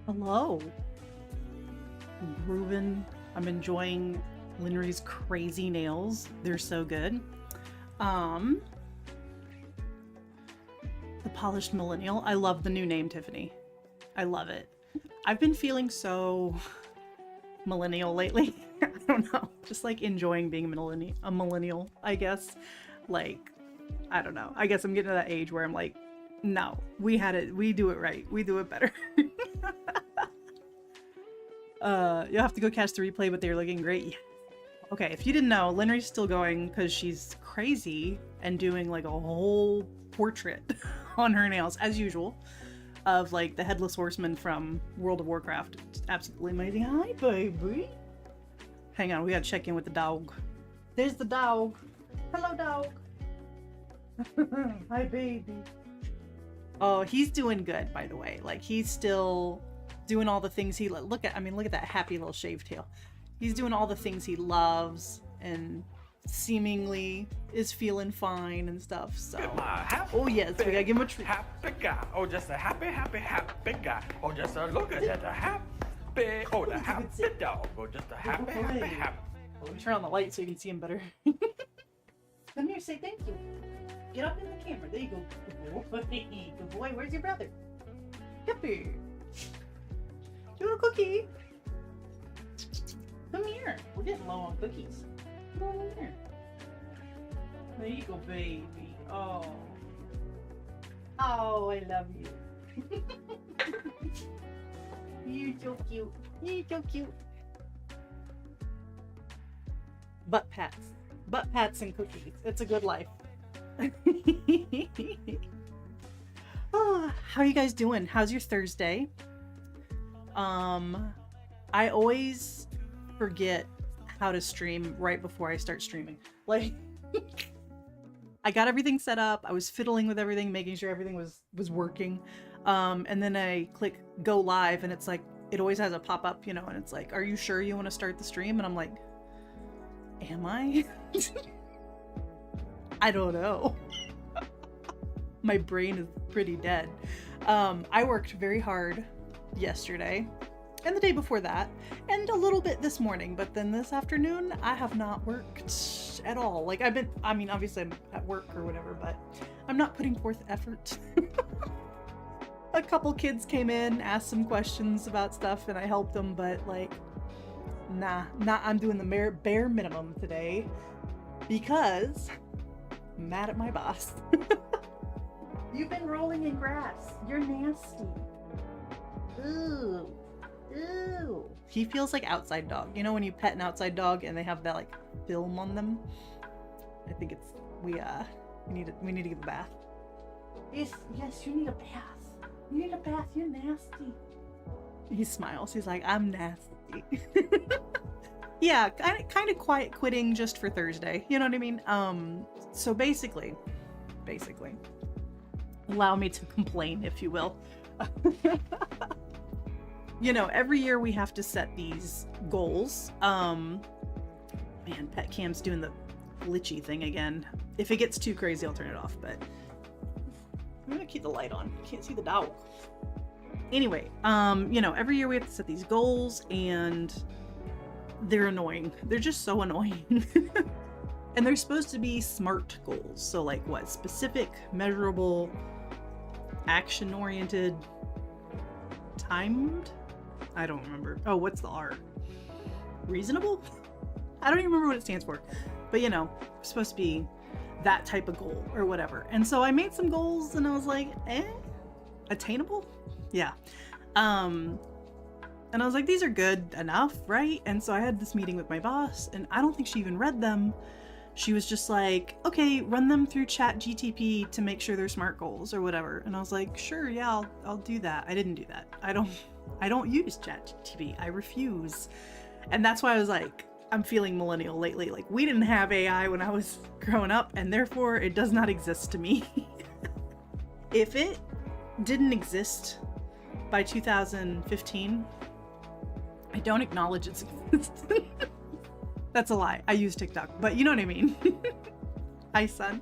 Hello. I'm grooving. I'm enjoying Linry's crazy nails. They're so good. The Polished Millennial. I love the new name, Tiffany. I love it. I've been feeling so millennial lately. I don't know. Just like enjoying being a millennial, I guess. Like, I don't know. I guess I'm getting to that age where I'm like, no, we do it right. We do it better. You'll have to go catch the replay, but they're looking great. Yeah. Okay, if you didn't know, Linry's still going because she's crazy and doing like a whole portrait on her nails, as usual, of like the Headless Horseman from World of Warcraft. It's absolutely amazing. Hi, baby. Hang on, we gotta check in with the dog. There's the dog. Hello, dog. Hi, baby. Oh, he's doing good, by the way. Like, he's still doing all the things he look at that happy little shaved tail. He's doing all the things he loves and seemingly is feeling fine and stuff. So oh yes, we gotta give him a treat. Happy guy. Oh, just a happy guy. Oh, just a look at that, a happy. Oh, the happy dog. Oh, just a happy. Let me turn on the light so you can see him better. Come here, say thank you. Get up in the camera. There you go. Good boy. Where's your brother? Come here. You want a cookie? Come here. We're getting low on cookies. Come on here. There you go, baby. Oh. Oh, I love you. You're so cute. You're so cute. Butt pats. Butt pats and cookies. It's a good life. Oh, how are you guys doing? How's your Thursday? I always forget how to stream right before I start streaming. Like, I got everything set up. I was fiddling with everything, making sure everything was working. And then I click go live and it's like, it always has a pop-up, you know, and it's like, are you sure you want to start the stream? And I'm like, am I? I don't know. My brain is pretty dead. I worked very hard yesterday and the day before that and a little bit this morning, but then this afternoon I have not worked at all. Like obviously I'm at work or whatever, but I'm not putting forth effort. A couple kids came in, asked some questions about stuff and I helped them, but like, I'm doing the bare minimum today because I'm mad at my boss. You've been rolling in grass. You're nasty. Ooh. Ooh. He feels like outside dog. You know when you pet an outside dog and they have that like film on them? I think it's we need to give a bath. Yes, you need a bath. You need a bath, you're nasty. He smiles. He's like, I'm nasty. Yeah, kind of quiet quitting just for Thursday. You know what I mean? So basically, allow me to complain, if you will. you know, every year we have to set these goals. Man, Pet Cam's doing the glitchy thing again. If it gets too crazy, I'll turn it off, but I'm gonna keep the light on. Can't see the dog. Anyway, you know, every year we have to set these goals, and they're annoying. They're just so annoying. And they're supposed to be SMART goals. So like what? Specific, measurable, action-oriented, timed? I don't remember. Oh, what's the R? Reasonable? I don't even remember what it stands for. But you know, it's supposed to be that type of goal or whatever. And so I made some goals and I was like, attainable? Yeah. And I was like, these are good enough, right? And so I had this meeting with my boss, and I don't think she even read them. She was just like, okay, run them through ChatGTP to make sure they're SMART goals or whatever. And I was like, sure, yeah, I'll do that. I didn't do that. I don't use ChatGTP. I refuse. And that's why I was like, I'm feeling millennial lately. Like, we didn't have AI when I was growing up, and therefore it does not exist to me. If it didn't exist by 2015, I don't acknowledge its existence. That's a lie. I use TikTok, but you know what I mean. Hi, son.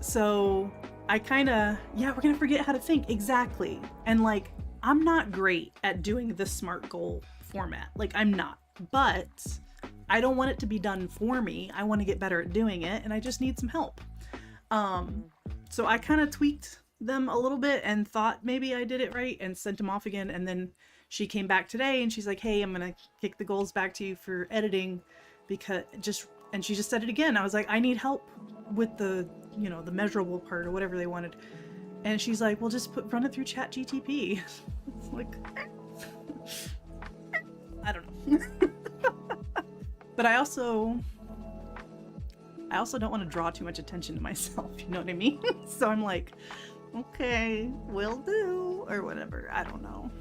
So I kind of, yeah, we're gonna forget how to think. Exactly. And like, I'm not great at doing the SMART goal format. Like, I'm not, but I don't want it to be done for me. I want to get better at doing it, and I just need some help. So I kind of tweaked them a little bit and thought maybe I did it right and sent them off again. And then she came back today and she's like, hey, I'm gonna kick the goals back to you for editing because and she just said it again. I was like, I need help with the, you know, the measurable part or whatever they wanted. And she's like, well, just run it through ChatGTP. It's like, I don't know. But I also don't want to draw too much attention to myself, you know what I mean? So I'm like, okay, will do, or whatever. I don't know.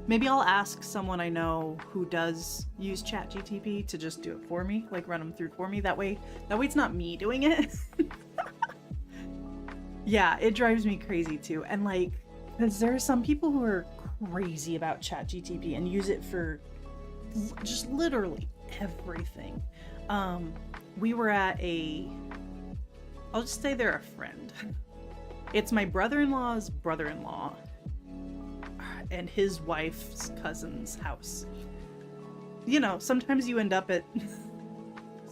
Maybe I'll ask someone I know who does use ChatGTP to just do it for me, like run them through for me. That way it's not me doing it. Yeah, it drives me crazy too. And like, because there are some people who are crazy about ChatGTP and use it for just literally everything. We were at I'll just say they're a friend. It's my brother-in-law's brother-in-law and his wife's cousin's house. You know, sometimes you end up at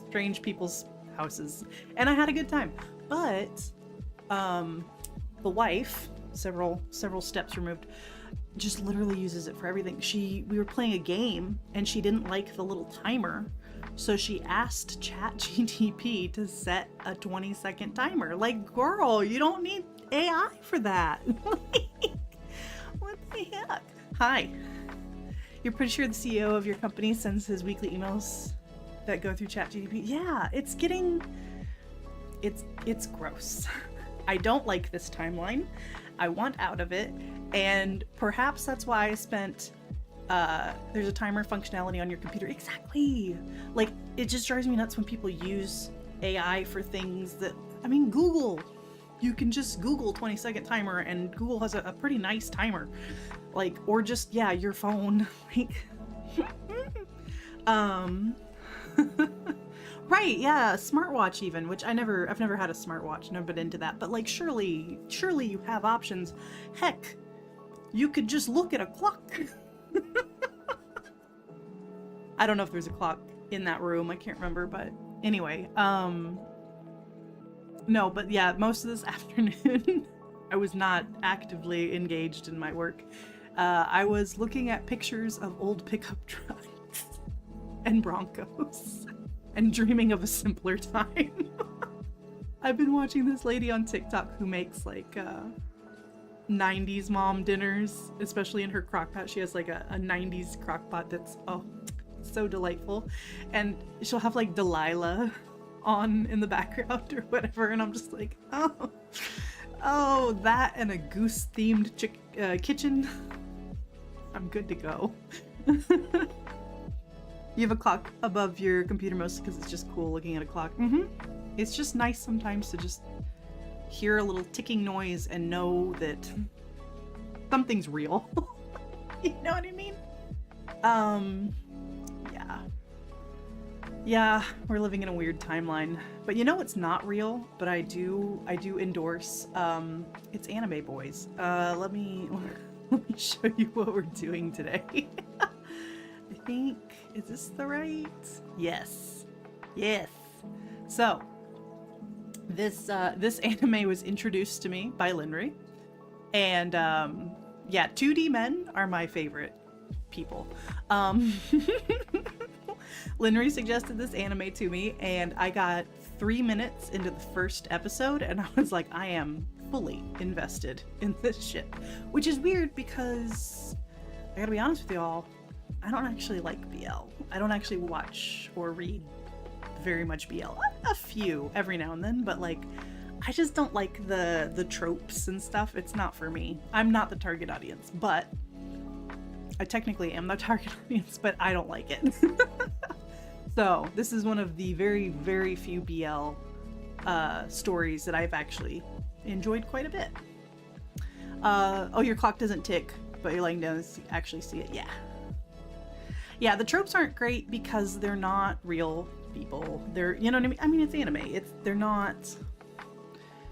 strange people's houses, and I had a good time. But the wife, several steps removed, just literally uses it for everything. We were playing a game and she didn't like the little timer, so she asked ChatGTP to set a 20-second timer. Like, girl, you don't need AI for that. What the heck? Hi. You're pretty sure the CEO of your company sends his weekly emails that go through ChatGPT? Yeah, it's gross. I don't like this timeline. I want out of it. And perhaps that's why I spent, there's a timer functionality on your computer. Exactly. Like, it just drives me nuts when people use AI for things that, I mean, Google. You can just Google 20-second timer, and Google has a pretty nice timer. Like, or just, yeah, your phone. Like, right, yeah, smartwatch even, which I've never had a smartwatch, never been into that. But like, surely you have options. Heck, you could just look at a clock. I don't know if there's a clock in that room. I can't remember, but anyway, no, but yeah, most of this afternoon, I was not actively engaged in my work. I was looking at pictures of old pickup trucks and Broncos and dreaming of a simpler time. I've been watching this lady on TikTok who makes like 90s mom dinners, especially in her crock pot. She has like a 90s crock pot that's, oh, so delightful. And she'll have like Delilah on in the background or whatever, and I'm just like, oh, that and a goose themed kitchen. I'm good to go. You have a clock above your computer mostly because it's just cool looking at a clock. It's just nice sometimes to just hear a little ticking noise and know that something's real. You know what I mean? Yeah. Yeah, we're living in a weird timeline. But you know what's not real, but I do endorse, it's Anime Boys. Let me show you what we're doing today. I think, is this the right? Yes. Yes. So, this anime was introduced to me by Linry. And, yeah, 2D men are my favorite people. Linry suggested this anime to me, and I got 3 minutes into the first episode, and I was like, I am fully invested in this shit. Which is weird because, I gotta be honest with y'all, I don't actually like BL. I don't actually watch or read very much BL. A few every now and then, but like, I just don't like the tropes and stuff. It's not for me. I'm not the target audience, but I technically am the target audience, but I don't like it. So this is one of the very, very few BL stories that I've actually enjoyed quite a bit. Oh, your clock doesn't tick, but you're laying down to actually see it. Yeah. Yeah, the tropes aren't great because they're not real people. They're, you know what I mean? I mean, it's anime. They're not,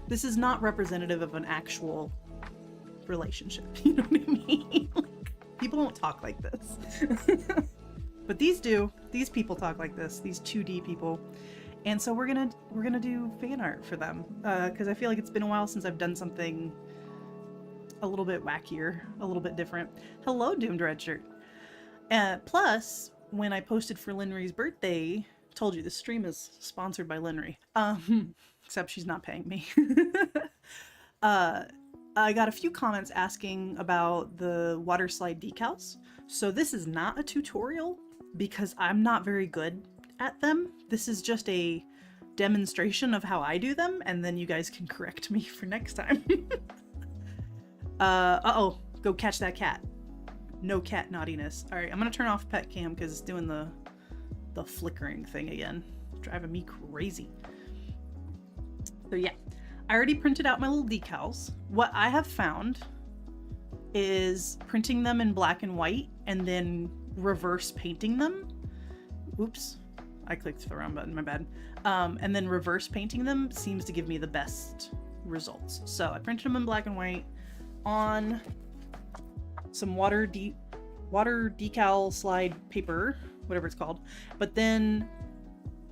this is not representative of an actual relationship. You know what I mean? Like, people don't talk like this. But these do. These people talk like this. These 2D people. And so we're gonna do fan art for them. Because I feel like it's been a while since I've done something a little bit wackier, a little bit different. Hello, Doomed Redshirt. Plus, when I posted for Linry's birthday, told you the stream is sponsored by Linry. Except she's not paying me. I got a few comments asking about the water slide decals. So this is not a tutorial because I'm not very good at them. This is just a demonstration of how I do them, and then you guys can correct me for next time. Uh-oh, go catch that cat. No cat naughtiness. All right, I'm gonna turn off pet cam because it's doing the flickering thing again. Driving me crazy. So yeah, I already printed out my little decals. What I have found is printing them in black and white and then reverse painting them. Oops, I clicked the wrong button, my bad. And then reverse painting them seems to give me the best results. So I printed them in black and white on some water decal slide paper, whatever it's called. But then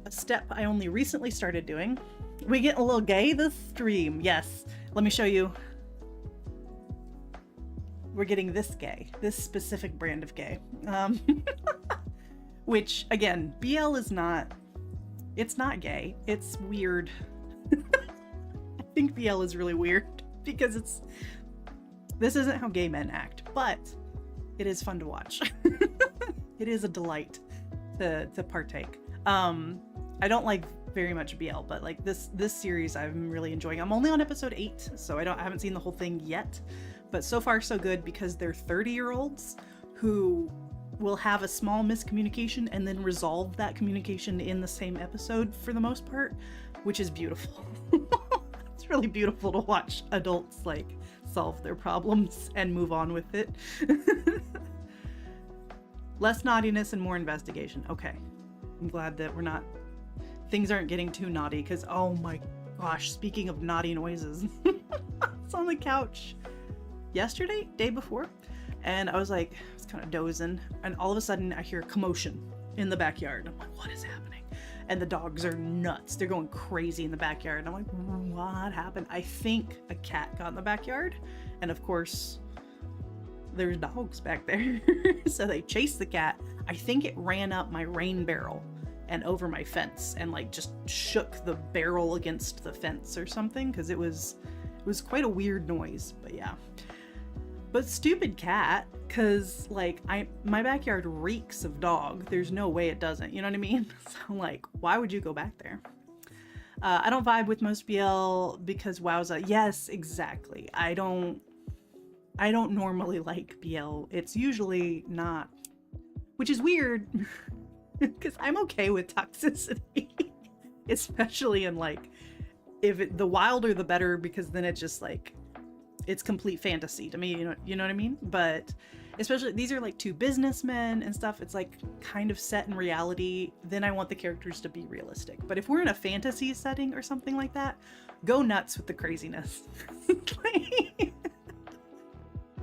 a step I only recently started doing. We get a little gay this stream. Yes, let me show you. We're getting this gay, this specific brand of gay. Which again, BL is not, it's not gay, it's weird. I think BL is really weird because this isn't how gay men act, but it is fun to watch. It is a delight to partake. I don't like very much BL, but like this series I'm really enjoying. I'm only on episode 8, so I haven't seen the whole thing yet, but so far so good because they're 30-year-olds who will have a small miscommunication and then resolve that communication in the same episode for the most part, which is beautiful. It's really beautiful to watch adults like solve their problems and move on with it. Less naughtiness and more investigation. Okay. I'm glad that things aren't getting too naughty because, oh my gosh, speaking of naughty noises, it's on the couch yesterday, day before, and I was kind of dozing, and all of a sudden I hear commotion in the backyard. I'm like, what is happening? And the dogs are nuts. They're going crazy in the backyard. And I'm like, what happened? I think a cat got in the backyard, and of course there's dogs back there. So they chased the cat. I think it ran up my rain barrel and over my fence and like just shook the barrel against the fence or something, because it was quite a weird noise. But yeah, but stupid cat, because like my backyard reeks of dog. There's no way it doesn't, you know what I mean? So like, why would you go back there? I don't vibe with most BL because wowza. Yes, exactly. I don't normally like BL. It's usually not, which is weird because I'm okay with toxicity, especially in like, the wilder the better, because then it's just like, it's complete fantasy to me, you know what I mean? But especially these are like two businessmen and stuff. It's like kind of set in reality. Then I want the characters to be realistic. But if we're in a fantasy setting or something like that, go nuts with the craziness.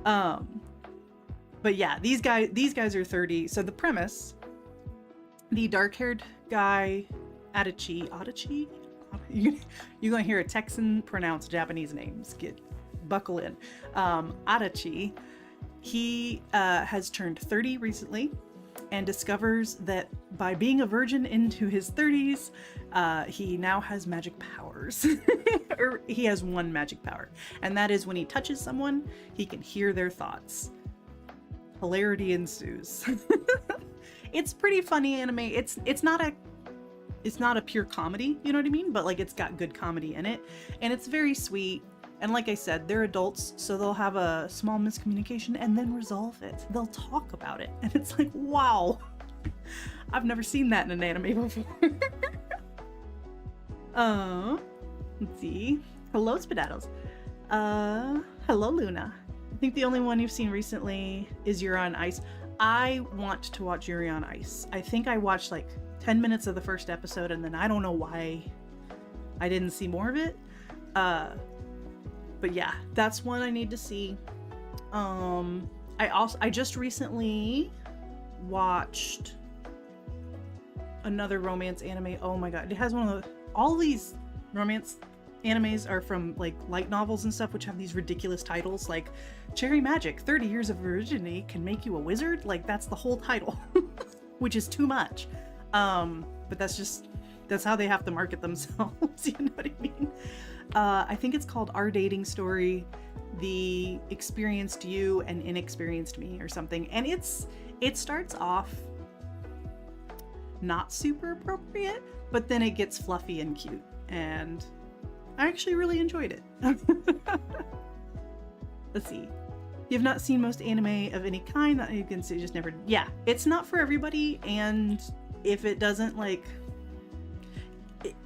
But yeah, these guys are 30. So the premise, the dark-haired guy, Adachi, you're gonna hear a Texan pronounce Japanese names. Buckle in. Adachi, he has turned 30 recently and discovers that by being a virgin into his 30s, he now has magic powers. Or he has one magic power, and that is when he touches someone, he can hear their thoughts. Hilarity ensues. It's pretty funny anime. It's not a pure comedy, you know what I mean? But like it's got good comedy in it, and it's very sweet. And like I said, they're adults, so they'll have a small miscommunication and then resolve it. They'll talk about it, and it's like, wow, I've never seen that in an anime before. Let's see. Hello, Spadaddles. Hello, Luna. I think the only one you've seen recently is Yuri on Ice. I want to watch Yuri on Ice. I think I watched like 10 minutes of the first episode, and then I don't know why I didn't see more of it. But yeah, that's one I need to see. I just recently watched another romance anime. Oh my god, it has one of the, all these romance animes are from like light novels and stuff, which have these ridiculous titles like Cherry Magic 30 Years of Virginity Can Make You a Wizard. Like that's the whole title. Which is too much. But that's how they have to market themselves. You know what I mean? I think it's called Our Dating Story, The Experienced You and Inexperienced Me or something. And it starts off not super appropriate, but then it gets fluffy and cute. And I actually really enjoyed it. Let's see. You've not seen most anime of any kind that you can see, just never. Yeah, it's not for everybody. And if it doesn't like,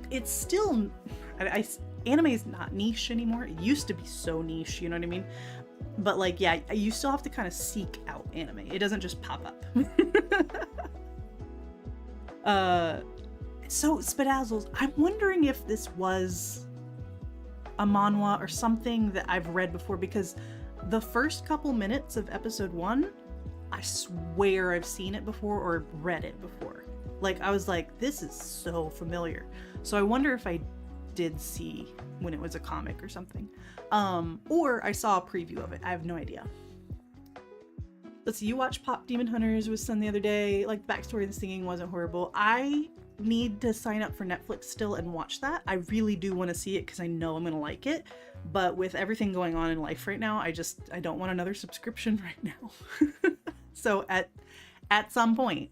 it's still, anime is not niche anymore. It used to be so niche, you know what I mean? But like, yeah, you still have to kind of seek out anime. It doesn't just pop up. So Spadazzles, I'm wondering if this was a manhwa or something that I've read before, because the first couple minutes of episode 1, I swear I've seen it before or read it before. Like, I was like, this is so familiar. So I wonder if I did see when it was a comic or something. Or I saw a preview of it. I have no idea. Let's see, you watched Pop Demon Hunters with Sun the other day. Like, the backstory of the singing wasn't horrible. I need to sign up for Netflix still and watch that. I really do want to see it because I know I'm going to like it. But with everything going on in life right now, I don't want another subscription right now. So at some point,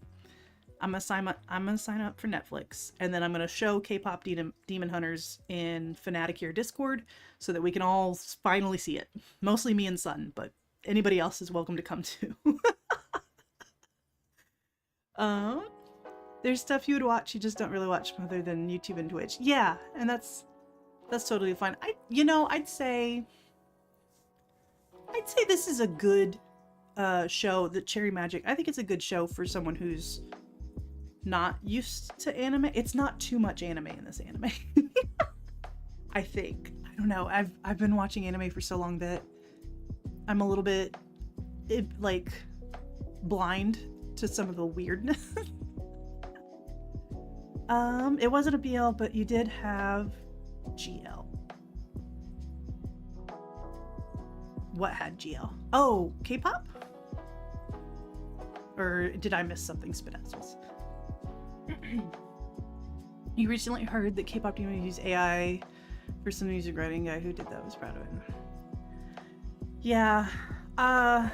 I'm gonna sign up for Netflix, and then I'm gonna show K-pop Demon Hunters in Fanatic here Discord so that we can all finally see it. Mostly me and Sun, but anybody else is welcome to come too. There's stuff you would watch, you just don't really watch other than YouTube and Twitch. Yeah, and that's totally fine. I'd say this is a good show, the Cherry Magic. I think it's a good show for someone who's not used to anime. It's not too much anime in this anime. I think. I don't know. I've been watching anime for so long that I'm a little bit like blind to some of the weirdness. It wasn't a BL, but you did have GL. What had GL? Oh, K-pop? Or did I miss something, Spadazzles? You recently heard that K-pop demons use AI for some music writing. Guy who did that was proud of it. Yeah. I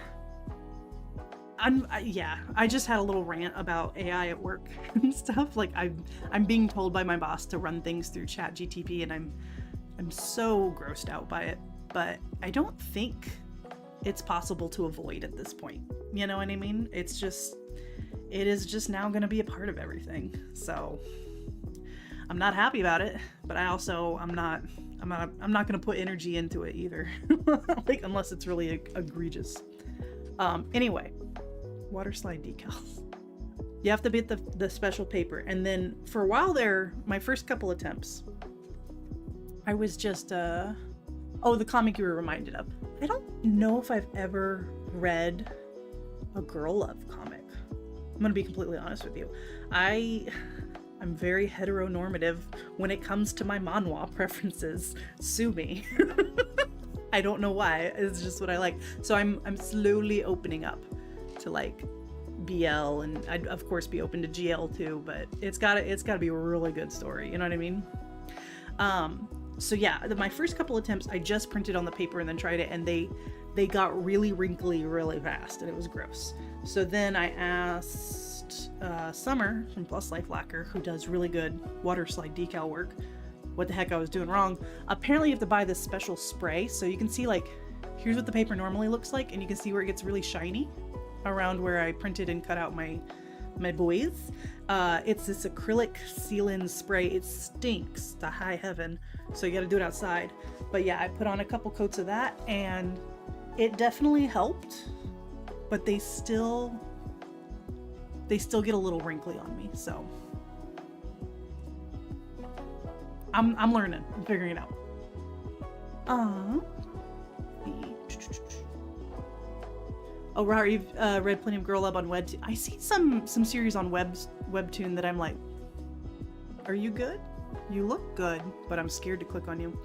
just had a little rant about AI at work and stuff. Like I'm being told by my boss to run things through ChatGPT, and I'm so grossed out by it. But I don't think it's possible to avoid at this point. You know what I mean? It is just now going to be a part of everything. So I'm not happy about it, but I'm not going to put energy into it either. Like, unless it's really egregious. Anyway, water slide decals. You have to get the special paper. And then for a while there, my first couple attempts, I was just, the comic you were reminded of. I don't know if I've ever read a girl love comic. I'm gonna be completely honest with you. I'm very heteronormative when it comes to my manhwa preferences. Sue me. I don't know why. It's just what I like. So I'm slowly opening up to like BL, and I'd of course be open to GL too, but it's gotta be a really good story, you know what I mean? So yeah, my first couple attempts I just printed on the paper and then tried it, and they got really wrinkly really fast, and it was gross. So then I asked Summer from Plus Life Lacquer, who does really good water slide decal work, what the heck I was doing wrong. Apparently you have to buy this special spray, so you can see like, here's what the paper normally looks like, and you can see where it gets really shiny around where I printed and cut out my boys. It's this acrylic seal-in spray. It stinks to high heaven, so you gotta do it outside. But yeah, I put on a couple coats of that, and it definitely helped, but they still get a little wrinkly on me, so I'm learning. I'm figuring it out. Oh, Robert, you've read plenty of girl love on Webtoon. I see some series on Webtoon that I'm like, are you good? You look good, but I'm scared to click on you.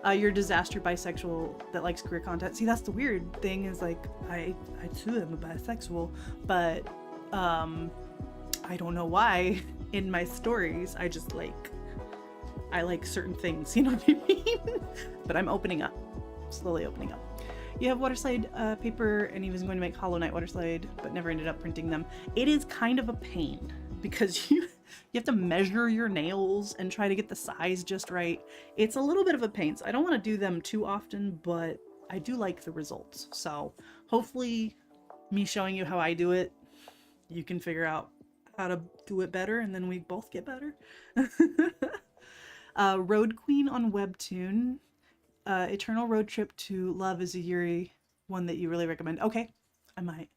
You're a disaster bisexual that likes queer content. See, that's the weird thing is like, I too am a bisexual, but I don't know why in my stories I just like, I like certain things, you know what I mean? But I'm opening up, slowly opening up. You have water slide paper, and he was going to make Hollow Knight water slide, but never ended up printing them. It is kind of a pain because you have to measure your nails and try to get the size just right. It's a little bit of a pain, so I don't want to do them too often, but I do like the results. So hopefully me showing you how I do it, you can figure out how to do it better, and then we both get better. Road Queen on Webtoon. Eternal Road Trip to Love is a Yuri one that you really recommend. Okay, I might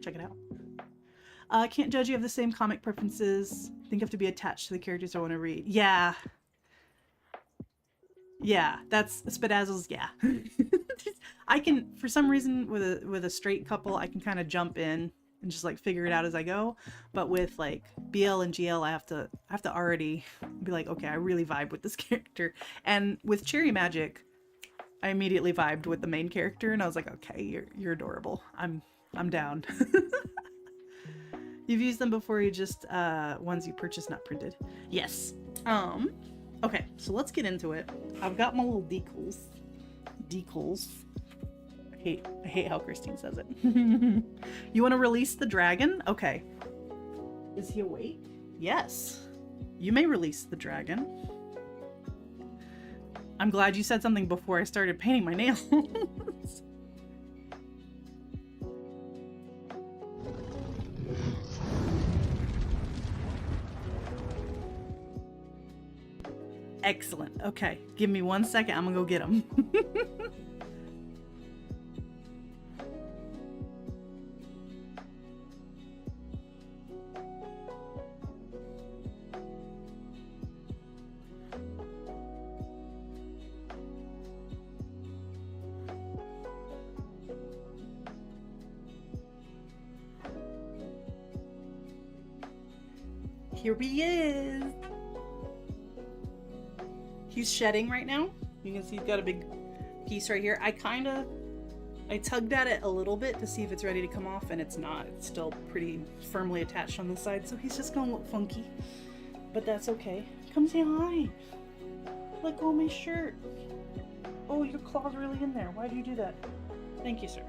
check it out. Can't judge you have the same comic preferences. Think you have to be attached to the characters I want to read. Yeah, that's Spadazzles. Yeah. I can, for some reason, with a straight couple, I can kind of jump in and just like figure it out as I go. But with like BL and GL, I have to already be like, okay, I really vibe with this character. And with Cherry Magic, I immediately vibed with the main character, and I was like, okay, you're adorable. I'm down. You've used them before. You just ones you purchased, not printed. Yes. Okay, so let's get into it. I've got my little decals. I hate how Christine says it. You want to release the dragon? Okay. Is he awake? Yes. You may release the dragon. I'm glad you said something before I started painting my nails. Excellent. Okay, give me 1 second. I'm gonna go get him. Here he is. He's shedding right now. You can see he's got a big piece right here. I tugged at it a little bit to see if it's ready to come off, and it's not. It's still pretty firmly attached on the side, so he's just gonna look funky. But that's okay. Come say hi. Let go of my shirt. Oh, your claw's really in there. Why do you do that? Thank you, sir.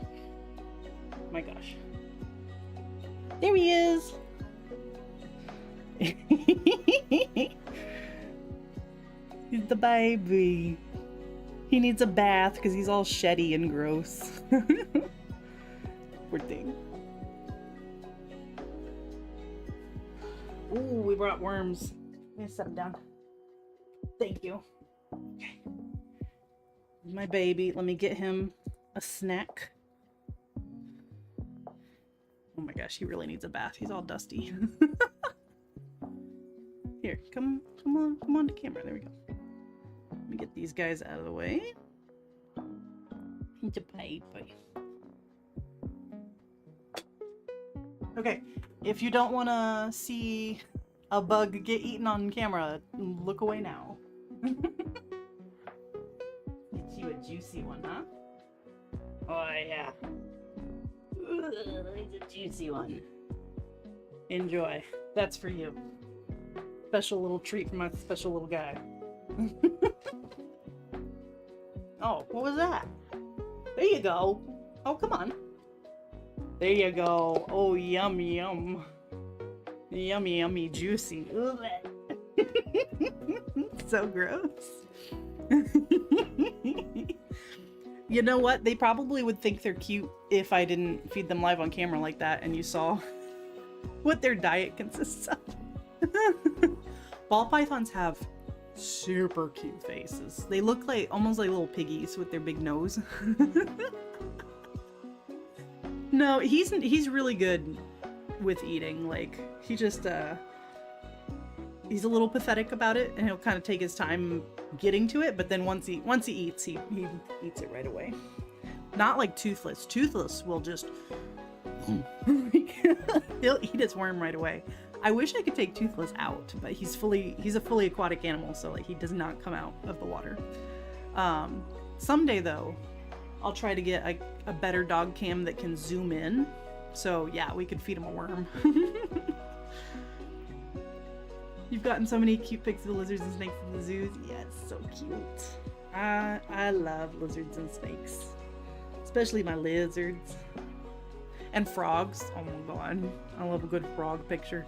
My gosh. There he is. He's the baby. He needs a bath because he's all sheddy and gross. Poor thing. Ooh, we brought worms. Let me set him down. Thank you. Okay. My baby. Let me get him a snack. Oh my gosh, he really needs a bath. He's all dusty. Here, come on to camera. There we go. Let me get these guys out of the way. Okay, if you don't want to see a bug get eaten on camera, look away now. Get you a juicy one, huh? Oh yeah. It's a juicy one. Enjoy. That's for you. Special little treat for my special little guy. Oh, what was that? There you go. Oh, come on. There you go. Oh, yum, yum. Yummy, yummy, juicy. So gross. You know what? They probably would think they're cute if I didn't feed them live on camera like that and you saw what their diet consists of. Ball pythons have super cute faces. They look like almost like little piggies with their big nose. No, he's really good with eating. Like he just he's a little pathetic about it, and he'll kind of take his time getting to it. But then once he eats, he eats it right away. Not like Toothless. Toothless will just he'll eat his worm right away. I wish I could take Toothless out, but he's a fully aquatic animal, so like he does not come out of the water. Someday though, I'll try to get a better dog cam that can zoom in. So yeah, we could feed him a worm. You've gotten so many cute pics of the lizards and snakes in the zoos. Yeah, it's so cute. I love lizards and snakes, especially my lizards. And frogs. Oh my god. I love a good frog picture.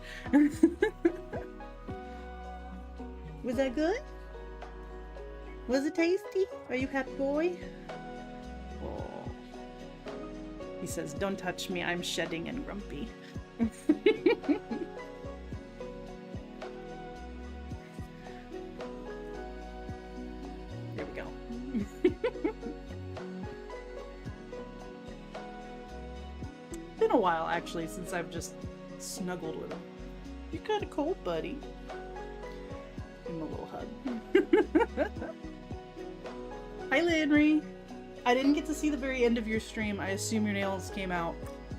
Was that good? Was it tasty? Are you happy, boy? Oh. He says, "Don't touch me, I'm shedding and grumpy." There we go. Been a while actually since I've just snuggled with him. You got a cold, buddy. Give him a little hug. Hi, Henry. I didn't get to see the very end of your stream. I assume your nails came out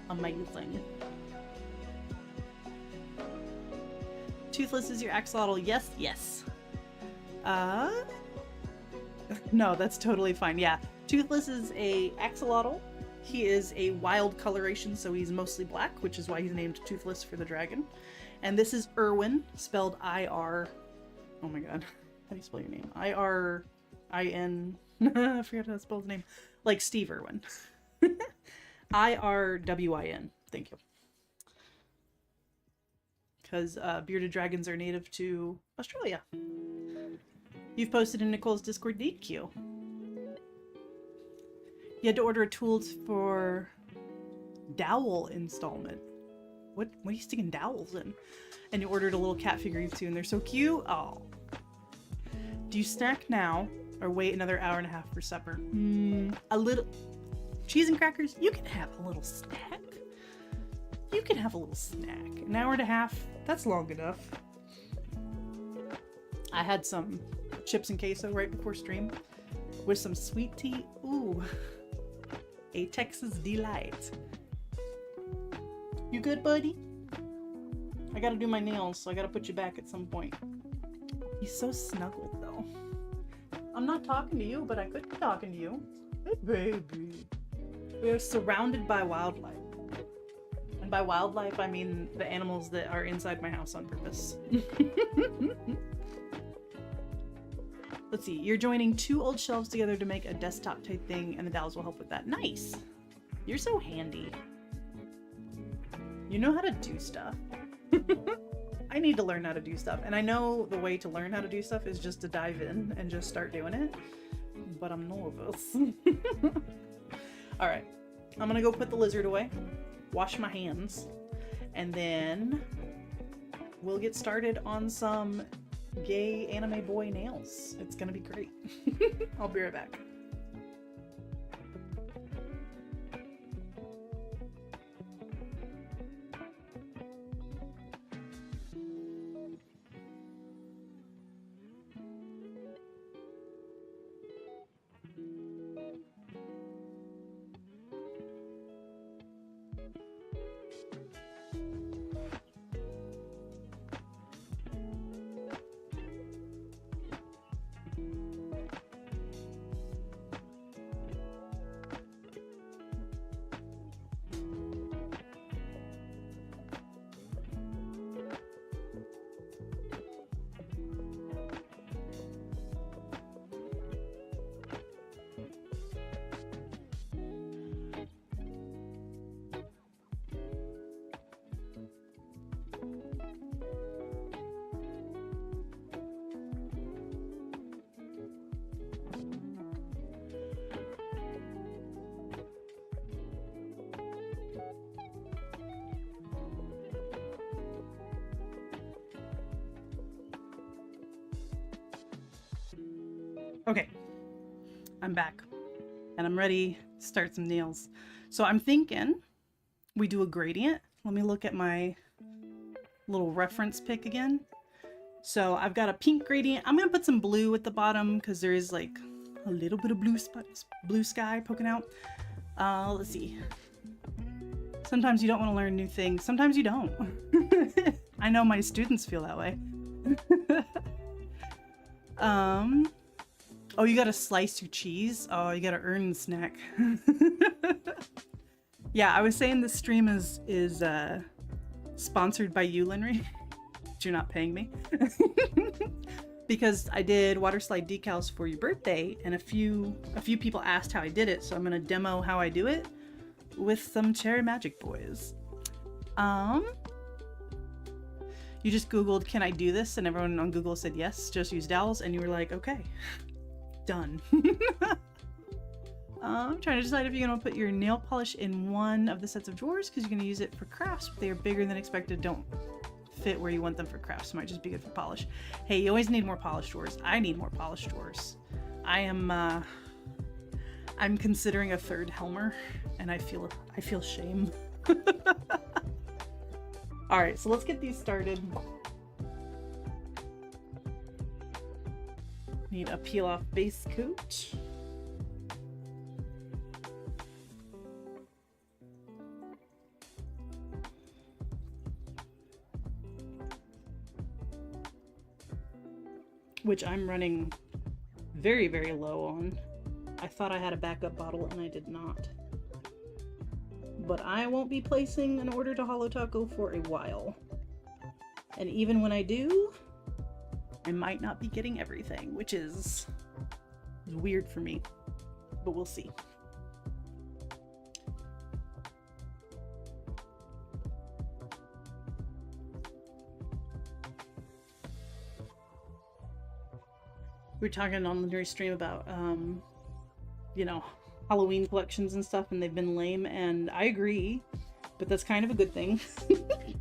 amazing. Toothless is your axolotl. Yes, yes. No, that's totally fine. Yeah, Toothless is a axolotl. He is a wild coloration, so he's mostly black, which is why he's named Toothless for the dragon. And this is Irwin, spelled I-R... Oh my god. How do you spell your name? I-R-I-N... I forgot how to spell his name. Like Steve Irwin. I-R-W-I-N. Thank you. Because bearded dragons are native to Australia. You've posted in Nicole's Discord date queue. You had to order tools for dowel installment. What are you sticking dowels in? And you ordered a little cat figurine too, and they're so cute. Oh. Do you snack now or wait another hour and a half for supper? A little cheese and crackers? You can have a little snack. You can have a little snack. An hour and a half, that's long enough. I had some chips and queso right before stream with some sweet tea. Ooh. A Texas delight. You good, buddy? I gotta do my nails, so I gotta put you back at some point. He's so snuggled, though. I'm not talking to you, but I could be talking to you. Hey, baby. We're surrounded by wildlife. And by wildlife, I mean the animals that are inside my house on purpose. Let's see, you're joining 2 old shelves together to make a desktop type thing, and the dowels will help with that. Nice! You're so handy. You know how to do stuff. I need to learn how to do stuff, and I know the way to learn how to do stuff is just to dive in and just start doing it, but I'm nervous. Alright, I'm gonna go put the lizard away, wash my hands, and then we'll get started on some gay anime boy nails. It's gonna be great. I'll be right back. Okay, I'm back and I'm ready to start some nails. So I'm thinking we do a gradient. Let me look at my little reference pick again. So I've got a pink gradient. I'm gonna put some blue at the bottom because there is like a little bit of blue sky poking out. Let's see. Sometimes you don't want to learn new things. Sometimes you don't. I know my students feel that way. Oh, you gotta slice your cheese? Oh, you gotta earn the snack. Yeah, I was saying this stream is sponsored by you, Linry. But you're not paying me. Because I did water slide decals for your birthday, and a few people asked how I did it, so I'm gonna demo how I do it with some Cherry Magic boys. You just Googled, can I do this? And everyone on Google said yes, just use dowels, and you were like, okay, done. I'm trying to decide if you're gonna put your nail polish in one of the sets of drawers because you're gonna use it for crafts, but they are bigger than expected. Don't fit where you want them for crafts. Might just be good for polish. Hey, you always need more polish drawers. I need more polish drawers. I'm considering a third Helmer, and I feel shame. All right, so let's get these started. Need a peel off base coat. Which I'm running very, very low on. I thought I had a backup bottle and I did not. But I won't be placing an order to Holo Taco for a while. And even when I do, I might not be getting everything, which is weird for me, but we'll see. We were talking on the Nerd stream about, you know, Halloween collections and stuff, and they've been lame, and I agree, but that's kind of a good thing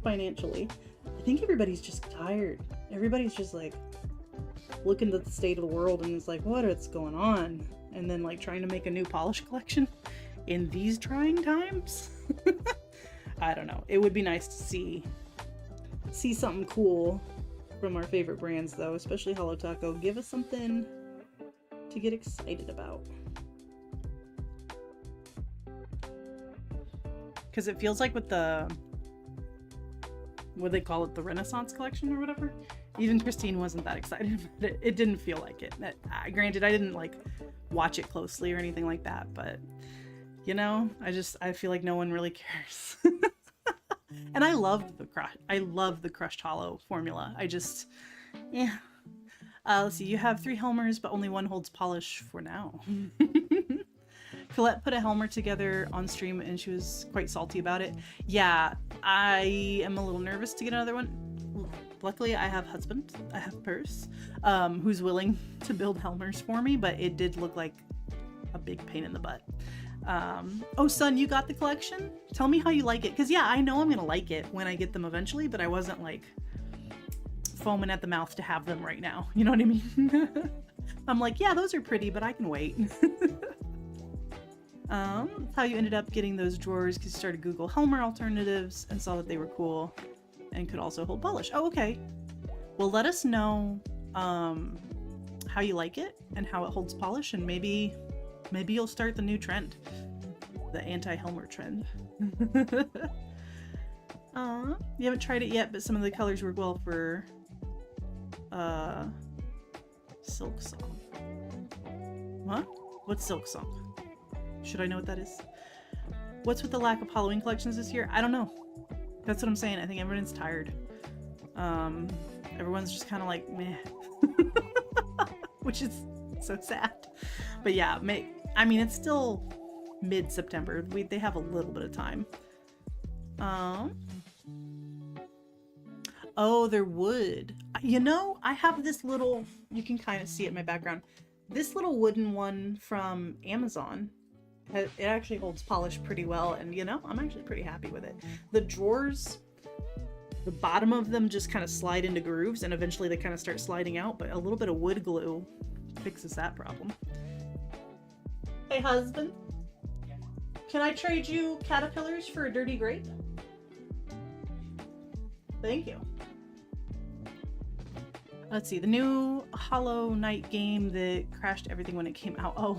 financially. I think everybody's just tired. Everybody's just like looking at the state of the world and is like, what is going on? And then like trying to make a new polish collection in these trying times. I don't know. It would be nice to see something cool from our favorite brands though, especially Holo Taco. Give us something to get excited about. Because it feels like with the, what do they call it, the Renaissance collection or whatever, even Christine wasn't that excited about it. It didn't feel like it. Granted, I didn't like watch it closely or anything like that, but you know, I feel like no one really cares. And I love the crushed hollow formula. Yeah. Let's see, you have 3 Helmers, but only one holds polish for now. Colette put a Helmer together on stream and she was quite salty about it. Yeah, I am a little nervous to get another one. Luckily, I have husband, I have Purse, who's willing to build Helmers for me, but it did look like a big pain in the butt. Oh, son, you got the collection? Tell me how you like it. Because, yeah, I know I'm going to like it when I get them eventually, but I wasn't, like, foaming at the mouth to have them right now. You know what I mean? I'm like, yeah, those are pretty, but I can wait. How you ended up getting those drawers because you started Google Helmer alternatives and saw that they were cool and could also hold polish. Oh, okay. Well, let us know how you like it and how it holds polish, and maybe you'll start the new trend, the anti-Helmer trend. You haven't tried it yet, but some of the colors work well for Silk Song. What? What's Silk Song? Should I know what that is? What's with the lack of Halloween collections this year? I don't know. That's what I'm saying. I think everyone's tired. Everyone's just kind of like, meh. Which is so sad. But yeah, I mean, it's still mid-September. They have a little bit of time. Oh, there would. You know, I have this little, you can kind of see it in my background. This little wooden one from Amazon. It actually holds polish pretty well, and you know, I'm actually pretty happy with it. The drawers, the bottom of them just kind of slide into grooves, and eventually they kind of start sliding out, but a little bit of wood glue fixes that problem. Hey, husband. Can I trade you caterpillars for a dirty grape? Thank you. Let's see, the new Hollow Knight game that crashed everything when it came out. Oh,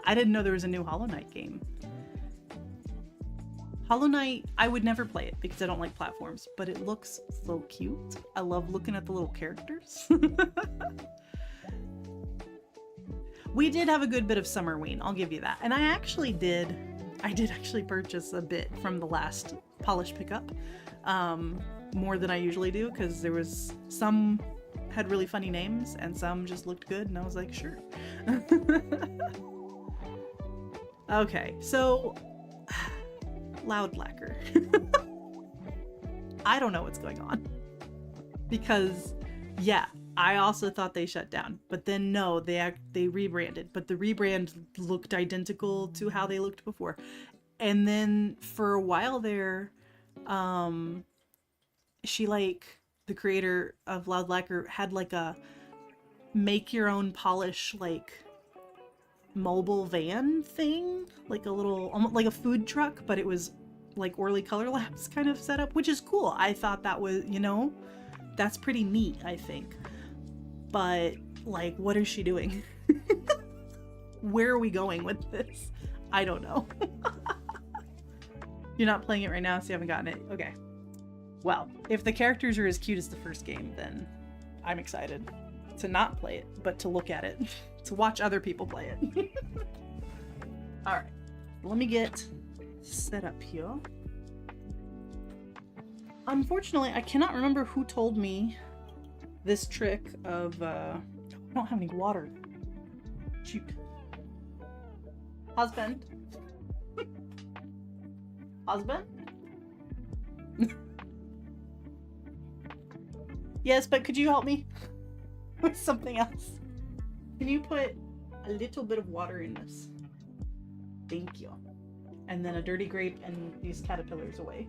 I didn't know there was a new Hollow Knight game. Hollow Knight, I would never play it because I don't like platforms, but it looks so cute. I love looking at the little characters. We did have a good bit of Summerween, I'll give you that. And I did actually purchase a bit from the last Polish pickup. More than I usually do, because there was some had really funny names and some just looked good, and I was like, sure. Okay, so Loud Lacquer. I don't know what's going on. Because, yeah, I also thought they shut down. But then no, they rebranded. But the rebrand looked identical to how they looked before. And then for a while there, she, like, the creator of Loud Lacquer had like a make your own polish, like, mobile van thing, like a little, almost like a food truck, but it was like Orly Color Labs kind of setup, which is cool. I thought that was, you know, that's pretty neat, I think. But like, what is she doing? Where are we going with this? I don't know. You're not playing it right now, so you haven't gotten it. Okay. Well, if the characters are as cute as the first game, then I'm excited to not play it, but to look at it. To watch other people play it. Alright, let me get set up here. Unfortunately, I cannot remember who told me this trick of, I don't have any water. Shoot. Husband? Husband? Yes, but could you help me with something else? Can you put a little bit of water in this? Thank you. And then a dirty grape and these caterpillars away.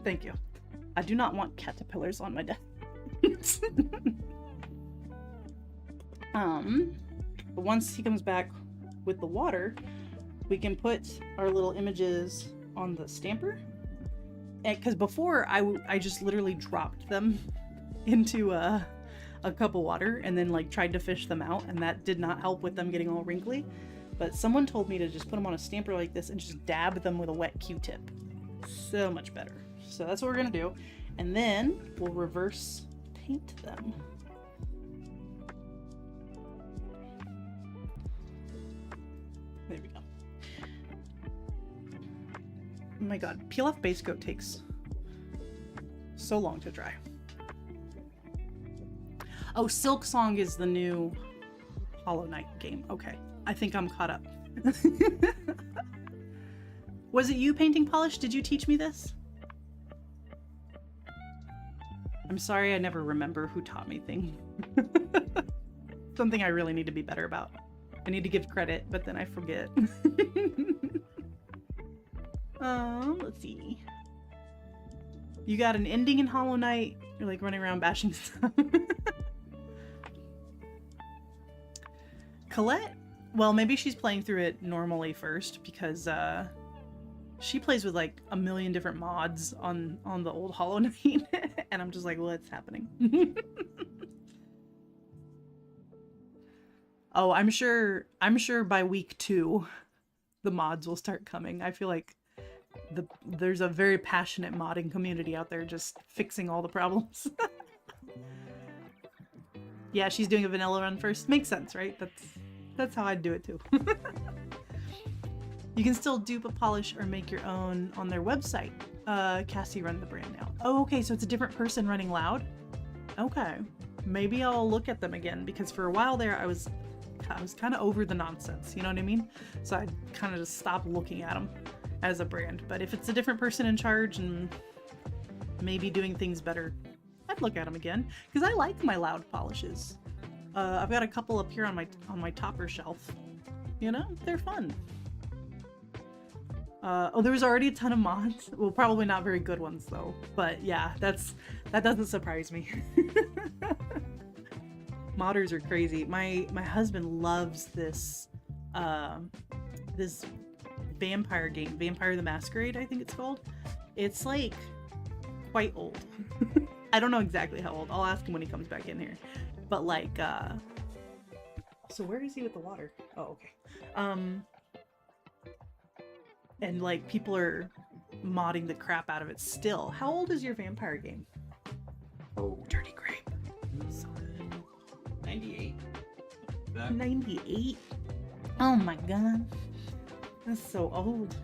Thank you. I do not want caterpillars on my desk. But once he comes back with the water, we can put our little images on the stamper. Because before, I just literally dropped them into a cup of water and then like tried to fish them out, and that did not help with them getting all wrinkly. But someone told me to just put them on a stamper like this and just dab them with a wet Q-tip. So much better. So that's what we're gonna do. And then we'll reverse paint them. There we go. Oh my god, Peel Off Base Coat takes so long to dry. Oh, Silk Song is the new Hollow Knight game. Okay, I think I'm caught up. Was it you, Painting Polish? Did you teach me this? I'm sorry, I never remember who taught me things. Something I really need to be better about. I need to give credit, but then I forget. Let's see. You got an ending in Hollow Knight. You're like running around bashing stuff. Colette? Well, maybe she's playing through it normally first because she plays with like a million different mods on the old Hollow Knight. And I'm just like, what's happening? Oh, I'm sure by week 2 the mods will start coming. I feel like there's a very passionate modding community out there just fixing all the problems. Yeah, she's doing a vanilla run first. Makes sense, right? That's how I'd do it too. You can still dupe a polish or make your own on their website. Cassie run the brand now. Oh, okay, so it's a different person running Loud? Okay. Maybe I'll look at them again, because for a while there I was kind of over the nonsense, you know what I mean? So I kind of just stopped looking at them as a brand. But if it's a different person in charge and maybe doing things better, I'd look at them again, because I like my Loud polishes. I've got a couple up here on my topper shelf. You know, they're fun. Oh, there was already a ton of mods. Well, probably not very good ones though. But yeah, that doesn't surprise me. modders are crazy. My husband loves this this vampire game, Vampire the Masquerade, I think it's called. It's like quite old. I don't know exactly how old. I'll ask him when he comes back in here. But like so where is he with the water? Oh, okay. And like people are modding the crap out of it still. How old is your vampire game? Oh, Dirty Grape. So good. 98. 98? Oh my god. That's so old.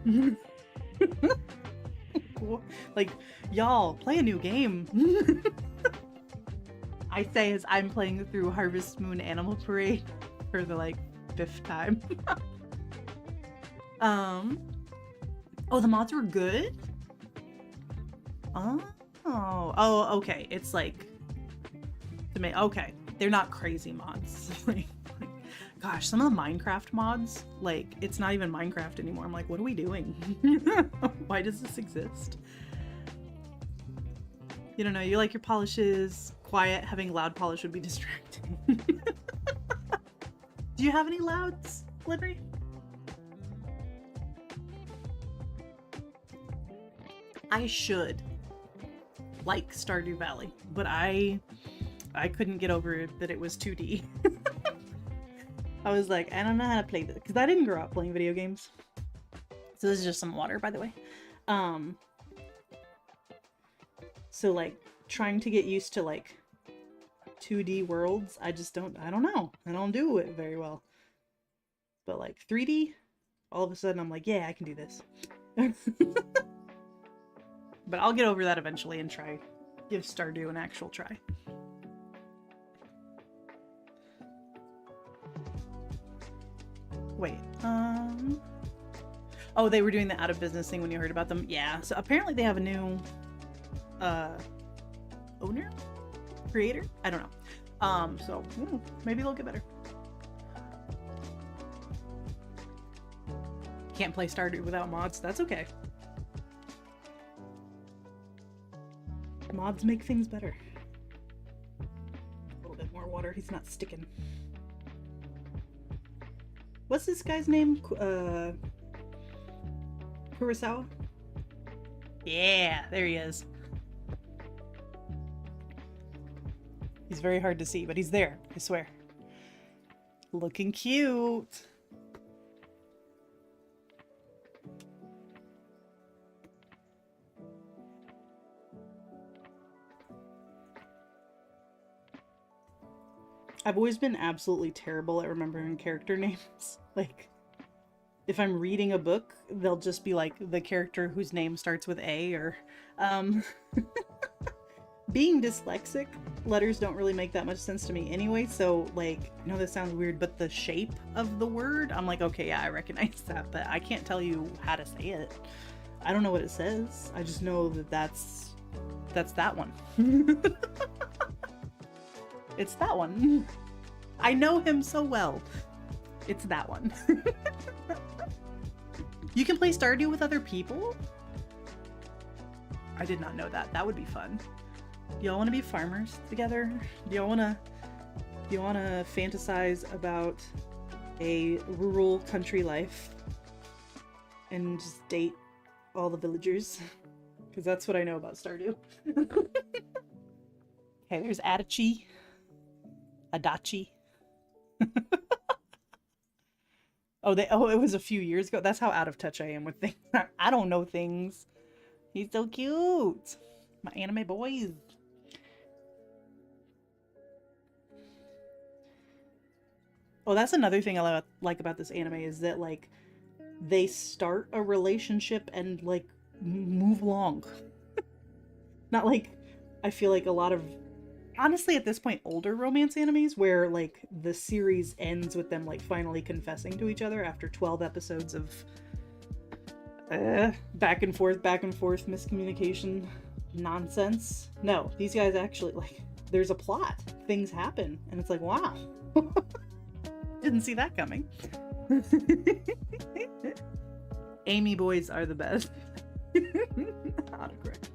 Like, y'all, play a new game. I say as I'm playing through Harvest Moon Animal Parade for the like 5th time. Oh, the mods were good? Oh, okay. It's like okay. They're not crazy mods. like, gosh, some of the Minecraft mods, like, it's not even Minecraft anymore. I'm like, what are we doing? Why does this exist? You don't know, you like your polishes quiet. Having loud polish would be distracting. Do you have any louds, Liberty? I should like Stardew Valley, but I couldn't get over it that it was 2D. I was like, I don't know how to play this, because I didn't grow up playing video games. So this is just some water, by the way. So like trying to get used to like 2D worlds, I don't know. I don't do it very well. But like 3D, all of a sudden I'm like, yeah, I can do this. But I'll get over that eventually and give Stardew an actual try. Wait, oh, they were doing the out of business thing when you heard about them? Yeah, so apparently they have a new, owner? Creator? I don't know. So, maybe they'll get better. Can't play Stardew without mods, that's okay. Mods make things better. A little bit more water, he's not sticking. What's this guy's name? Kurosawa? Yeah, there he is. He's very hard to see, but he's there, I swear. Looking cute. I've always been absolutely terrible at remembering character names. Like, if I'm reading a book, they'll just be like the character whose name starts with A, or being dyslexic, letters don't really make that much sense to me anyway, so like, I know this sounds weird, but the shape of the word, I'm like, okay, yeah, I recognize that, but I can't tell you how to say it. I don't know what it says. I just know that that's that one. It's that one. I know him so well. It's that one. You can play Stardew with other people? I did not know that. That would be fun. Do y'all want to be farmers together? Do y'all want to fantasize about a rural country life and just date all the villagers? Because that's what I know about Stardew. Okay, there's Adachi. Adachi. Oh, it was a few years ago. That's how out of touch I am with things. I don't know things. He's so cute. My anime boys. Oh, that's another thing I like about this anime is that, like, they start a relationship and, like, move along. Not like, I feel like a lot of, honestly, at this point, older romance animes where, like, the series ends with them, like, finally confessing to each other after 12 episodes of back and forth miscommunication nonsense. No, these guys actually, like, there's a plot. Things happen. And it's like, wow. Didn't see that coming. Amy boys are the best. Autocorrect.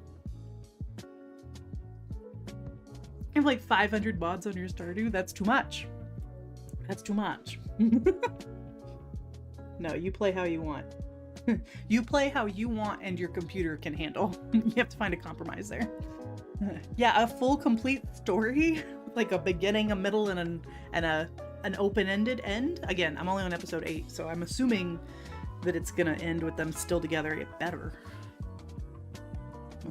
have like 500 mods on your Stardew? That's too much. That's too much. No, you play how you want. You play how you want and your computer can handle. You have to find a compromise there. Yeah, a full complete story, like a beginning, a middle, and an open-ended end. Again, I'm only on episode 8, so I'm assuming that it's gonna end with them still together. It better.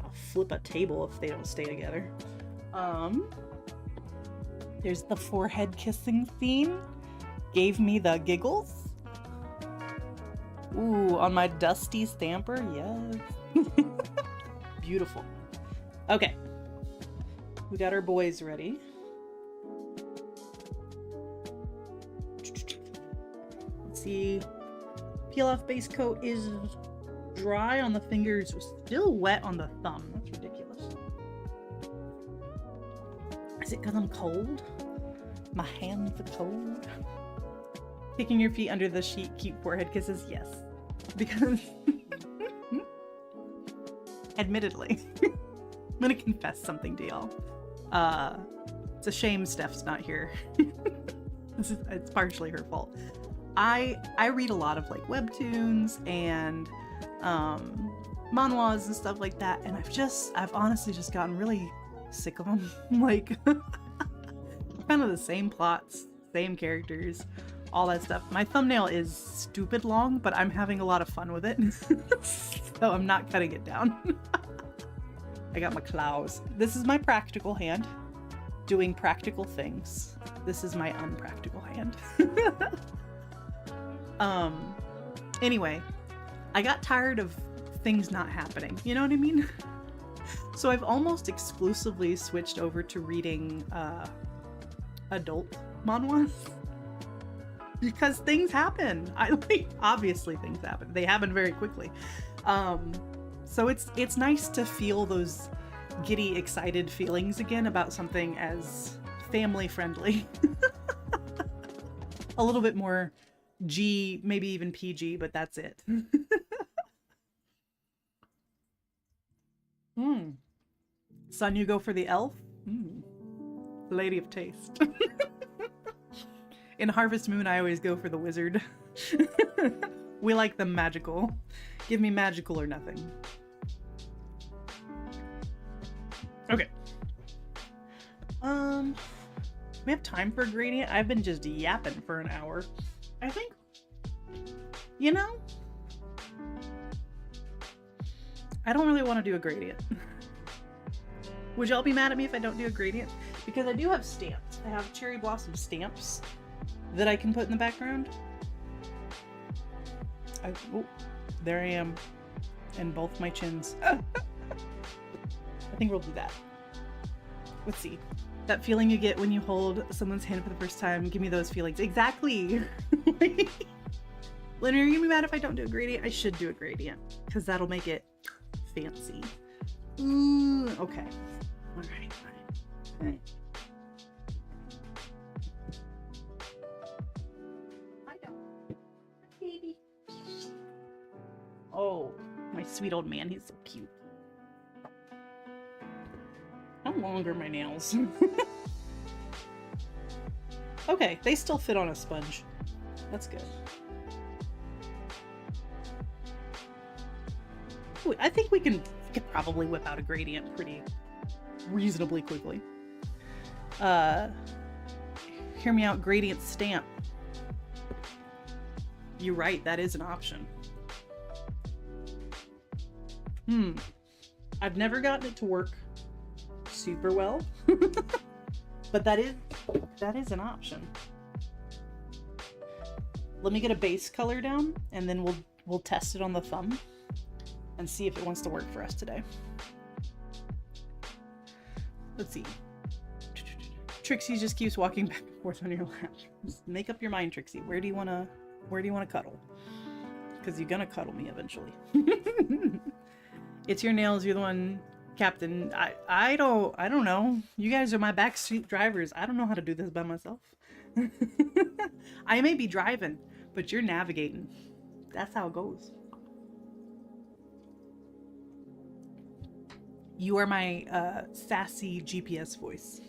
I'll flip a table if they don't stay together. There's the forehead kissing scene. Gave me the giggles. Ooh, on my dusty stamper, yes. Beautiful. Okay. We got our boys ready. Let's see. Peel off base coat is dry on the fingers, still wet on the thumb. That's ridiculous. Is it because I'm cold? My hands are cold. Kicking your feet under the sheet, keep forehead kisses? Yes. Because, admittedly, I'm gonna confess something to y'all. It's a shame Steph's not here. It's partially her fault. I read a lot of like webtoons and manhwas and stuff like that, and I've honestly just gotten really sick of them. Like, kind of the same plots, same characters, all that stuff. My thumbnail is stupid long, but I'm having a lot of fun with it. So I'm not cutting it down. I got my claws. This is my practical hand, doing practical things. This is my unpractical hand. Anyway, I got tired of things not happening. You know what I mean? So I've almost exclusively switched over to reading adult manhwas. Because things happen. Obviously things happen. They happen very quickly. So it's nice to feel those giddy, excited feelings again about something as family friendly. A little bit more G, maybe even PG, but that's it. Son, you go for the elf? Lady of taste. In Harvest Moon, I always go for the wizard. We like them magical. Give me magical or nothing. Okay. We have time for a gradient? I've been just yapping for an hour. I think, you know, I don't really want to do a gradient. Would y'all be mad at me if I don't do a gradient? Because I do have stamps. I have cherry blossom stamps that I can put in the background. Oh, there I am. And both my chins. I think we'll do that. Let's see. That feeling you get when you hold someone's hand for the first time. Give me those feelings. Exactly. Leonard, are you gonna be mad if I don't do a gradient? I should do a gradient because that'll make it fancy. Ooh, okay. All right. Baby. Oh, my sweet old man, he's so cute. How long are my nails? Okay, they still fit on a sponge. That's good. Ooh, I think we could probably whip out a gradient pretty reasonably quickly. Hear me out, gradient stamp. You're right, that is an option. I've never gotten it to work super well, but that is an option. Let me get a base color down and then we'll test it on the thumb and see if it wants to work for us today. Let's see. Trixie just keeps walking back and forth on your lap. Just make up your mind, Trixie. Where do you want to cuddle? Because you're gonna cuddle me eventually. It's your nails. You're the one, Captain. I don't know. You guys are my backseat drivers. I don't know how to do this by myself. I may be driving, but you're navigating. That's how it goes. You are my sassy GPS voice.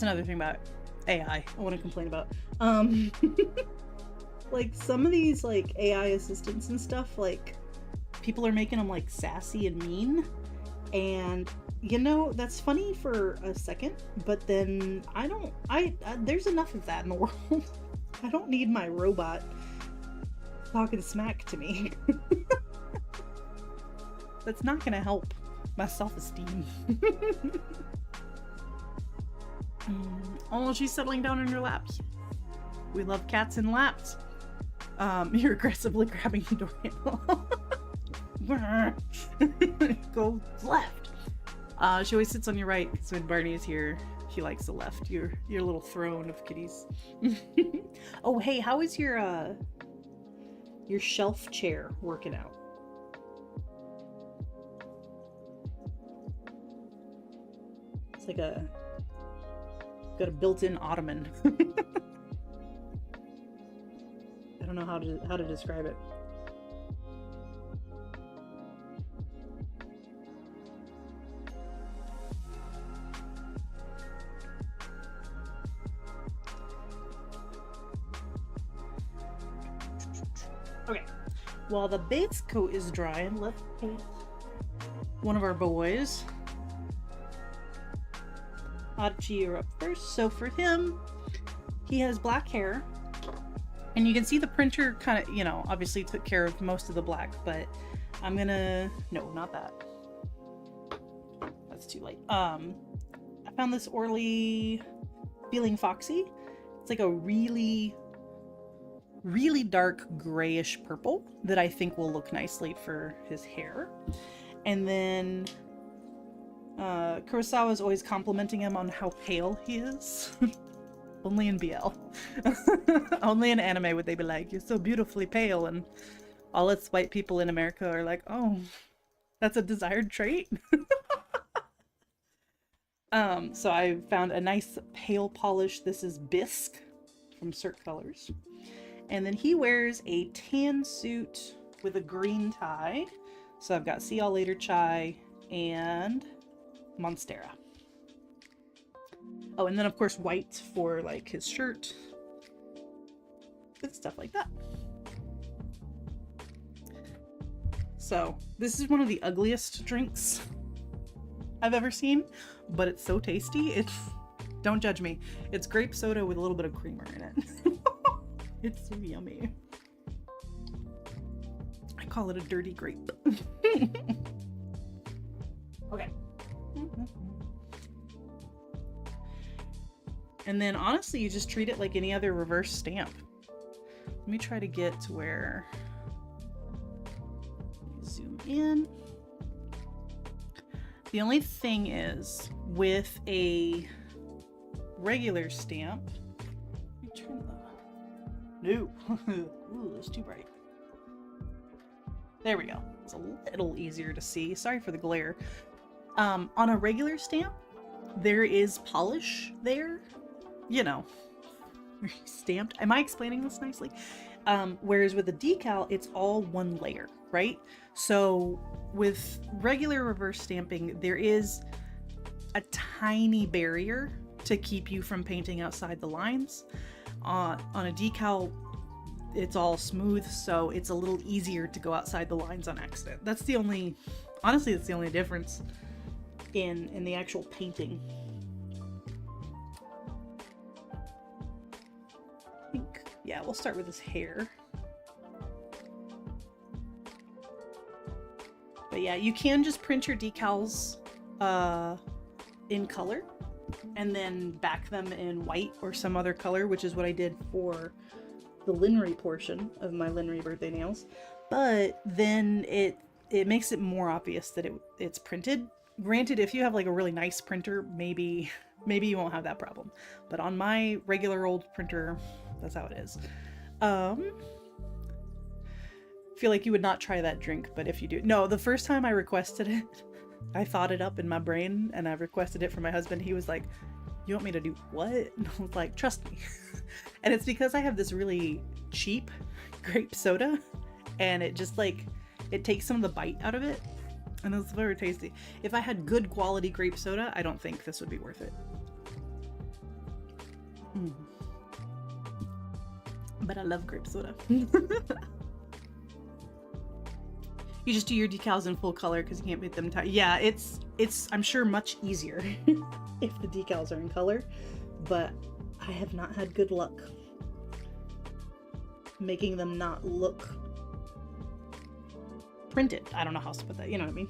That's another thing about AI I want to complain about. Like some of these like AI assistants and stuff, like people are making them like sassy and mean, and you know that's funny for a second, but then there's enough of that in the world. I don't need my robot talking smack to me. That's not gonna help my self-esteem. Oh, she's settling down in your lap. We love cats in laps. You're aggressively grabbing the door handle. Go left. She always sits on your right, so when Barney is here, she likes the left. Your little throne of kitties. Oh, hey, how is your shelf chair working out? It's like got a built-in ottoman. I don't know how to describe it. Okay, while the Bates coat is drying, let's paint one of our boys. Archie, you're up first. So for him, he has black hair, and you can see the printer kind of, you know, obviously took care of most of the black, but I'm gonna, no, not that. That's too late. I found this Orly Feeling Foxy. It's like a really dark grayish purple that I think will look nicely for his hair. And then Kurosawa is always complimenting him on how pale he is. Only in BL. Only in anime would they be like, you're so beautifully pale, and all us white people in America are like, oh, that's a desired trait. So I found a nice pale polish. This is Bisque from Cert Colors. And then he wears a tan suit with a green tie. So I've got See Y'all Later Chai and Monstera. Oh, and then of course white for like his shirt. And stuff like that. So this is one of the ugliest drinks I've ever seen, but it's so tasty. Don't judge me. It's grape soda with a little bit of creamer in it. It's so yummy. I call it a dirty grape. Okay. And then honestly, you just treat it like any other reverse stamp. Let me try to get to where, zoom in. The only thing is with a regular stamp, let me turn the, no, ooh, it's too bright. There we go. It's a little easier to see. Sorry for the glare. On a regular stamp, there is polish there, you know, stamped. Am I explaining this nicely? Whereas with a decal, it's all one layer, right? So with regular reverse stamping, there is a tiny barrier to keep you from painting outside the lines. On a decal, it's all smooth, so it's a little easier to go outside the lines on accident. That's the only, honestly, that's the only difference in the actual painting. I think, yeah, we'll start with his hair. But yeah, you can just print your decals in color and then back them in white or some other color, which is what I did for the Linry portion of my Linry birthday nails. But then it makes it more obvious that it's printed. Granted, if you have like a really nice printer, maybe you won't have that problem. But on my regular old printer, that's how it is. Feel like you would not try that drink, but if you do, no, the first time I requested it, I thought it up in my brain and I requested it for my husband. He was like, you want me to do what? And I was like, trust me. And it's because I have this really cheap grape soda and it just like, it takes some of the bite out of it and it's very tasty. If I had good quality grape soda, I don't think this would be worth it. Mm. But I love grape soda. You just do your decals in full color because you can't make them yeah, it's I'm sure much easier if the decals are in color, but I have not had good luck making them not look printed. I don't know how else to put that, you know what I mean?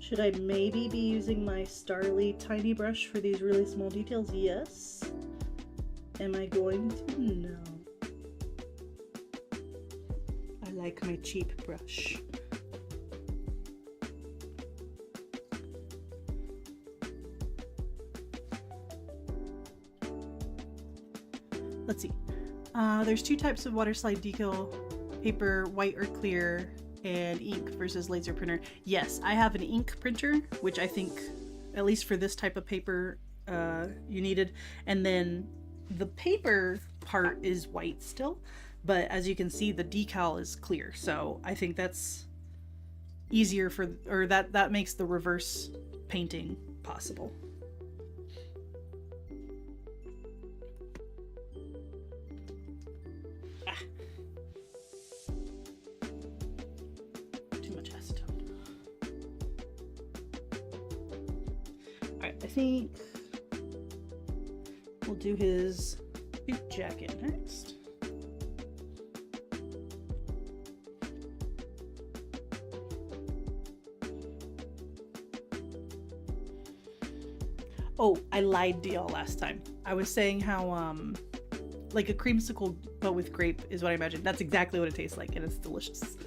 Should I maybe be using my Starly tiny brush for these really small details? Yes. Am I going to? No. I like my cheap brush. Let's see. There's two types of water slide decal paper, white or clear, and ink versus laser printer. Yes, I have an ink printer, which I think, at least for this type of paper, you needed. And then the paper part is white still, but as you can see, the decal is clear. So I think that's easier for, or that makes the reverse painting possible. I think we'll do his boot jacket next. Oh, I lied to y'all last time. I was saying how like a creamsicle but with grape is what I imagined. That's exactly what it tastes like, and it's delicious.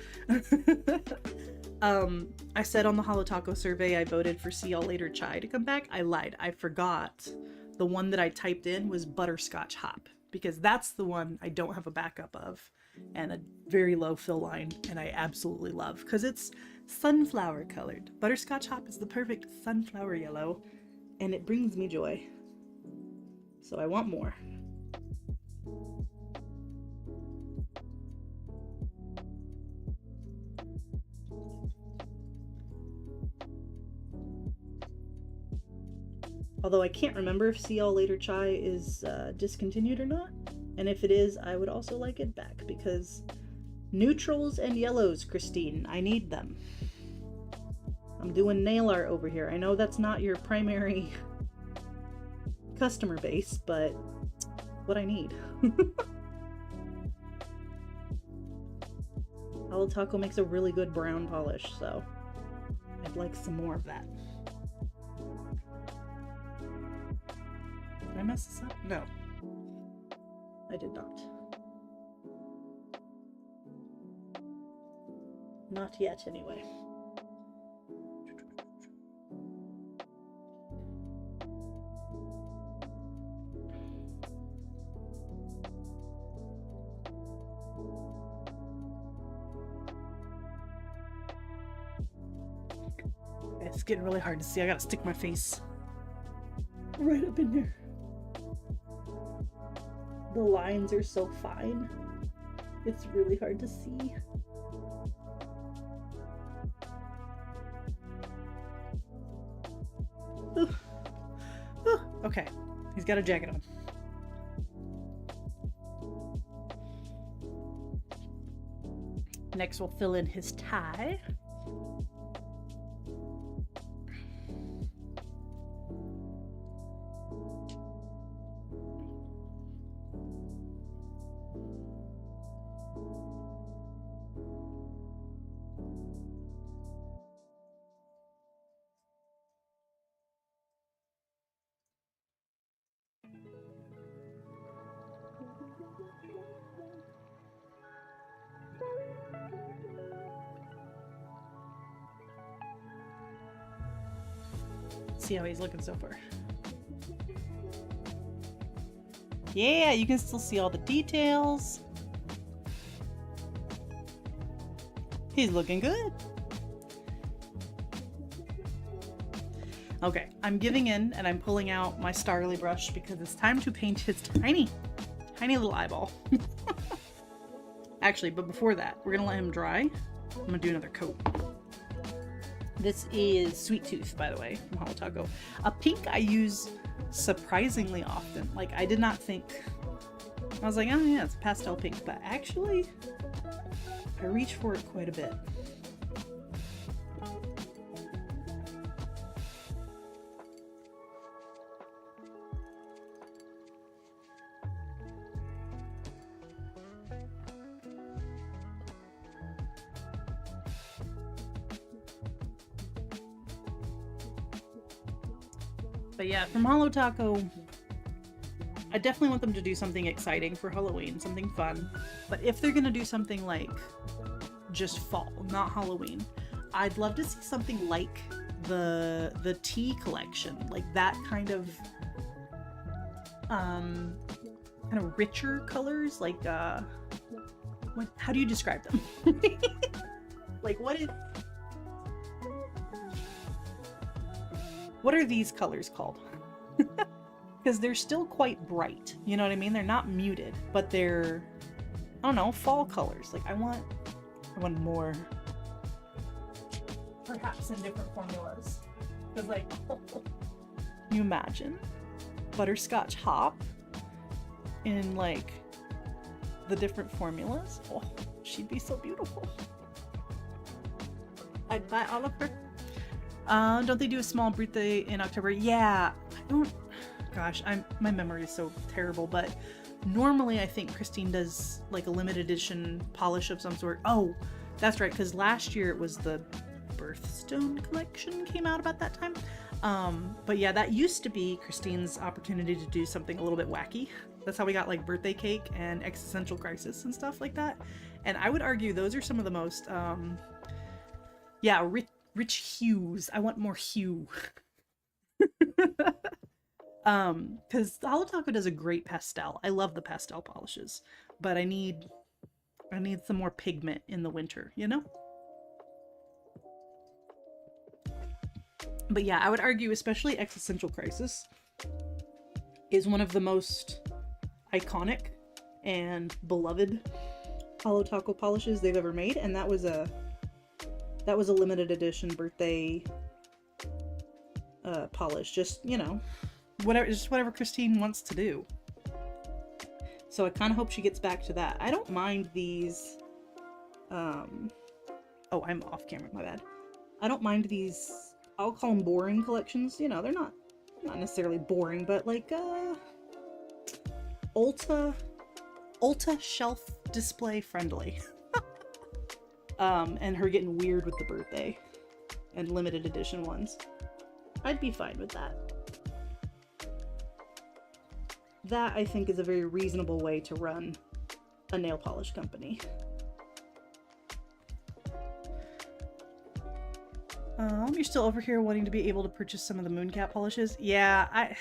I said on the Holo Taco survey I voted for See Y'all Later Chai to come back. I lied. I forgot. The one that I typed in was Butterscotch Hop, because that's the one I don't have a backup of, and a very low fill line, and I absolutely love because it's sunflower colored. Butterscotch Hop is the perfect sunflower yellow, and it brings me joy. So I want more. Although I can't remember if See Y'all Later Chai is discontinued or not. And if it is, I would also like it back, because neutrals and yellows, Christine, I need them. I'm doing nail art over here. I know that's not your primary customer base, but what I need. Holo Taco makes a really good brown polish, so I'd like some more of that. Did I mess this up? No. I did not. Not yet, anyway. It's getting really hard to see. I gotta stick my face right up in there. The lines are so fine. It's really hard to see. Okay, he's got a jacket on. Next, we'll fill in his tie. Let's see how he's looking so far. Yeah, you can still see all the details. He's looking good. Okay, I'm giving in and I'm pulling out my Starly brush because it's time to paint his tiny little eyeball. Actually, but before that, we're gonna let him dry. I'm gonna do another coat. This is Sweet Tooth, by the way, from Holo Taco. A pink I use surprisingly often. Like, I did not think... I was like, oh yeah, it's a pastel pink, but actually, I reach for it quite a bit. But yeah, from Holo Taco, I definitely want them to do something exciting for Halloween, something fun. But if they're gonna do something like just fall, not Halloween, I'd love to see something like the tea collection, like that kind of richer colors, like how do you describe them? Like what are these colors called? Because they're still quite bright, you know what I mean? They're not muted, but they're, I don't know, fall colors. Like I want more, perhaps in different formulas. Because like, can you imagine butterscotch hop in like the different formulas? Oh, she'd be so beautiful. I'd buy all of her. Don't they do a small birthday in October? Yeah, I don't. Gosh, my memory is so terrible, but normally I think Christine does like a limited edition polish of some sort. Oh, that's right, because last year it was the Birthstone collection came out about that time. But yeah, that used to be Christine's opportunity to do something a little bit wacky. That's how we got like Birthday Cake and Existential Crisis and stuff like that. And I would argue those are some of the most, rich hues. I want more hue. Because Holo Taco does a great pastel. I love the pastel polishes, but I need some more pigment in the winter, you know? But yeah, I would argue especially Existential Crisis is one of the most iconic and beloved Holo Taco polishes they've ever made, and that was a limited edition birthday polish. Just, you know, whatever Christine wants to do. So I kind of hope she gets back to that. I don't mind these. Oh, I'm off camera. My bad. I don't mind these. I'll call them boring collections. You know, they're not necessarily boring, but like Ulta shelf display friendly. And her getting weird with the birthday and limited edition ones. I'd be fine with that. That, I think, is a very reasonable way to run a nail polish company. You're still over here wanting to be able to purchase some of the Mooncat polishes? Yeah,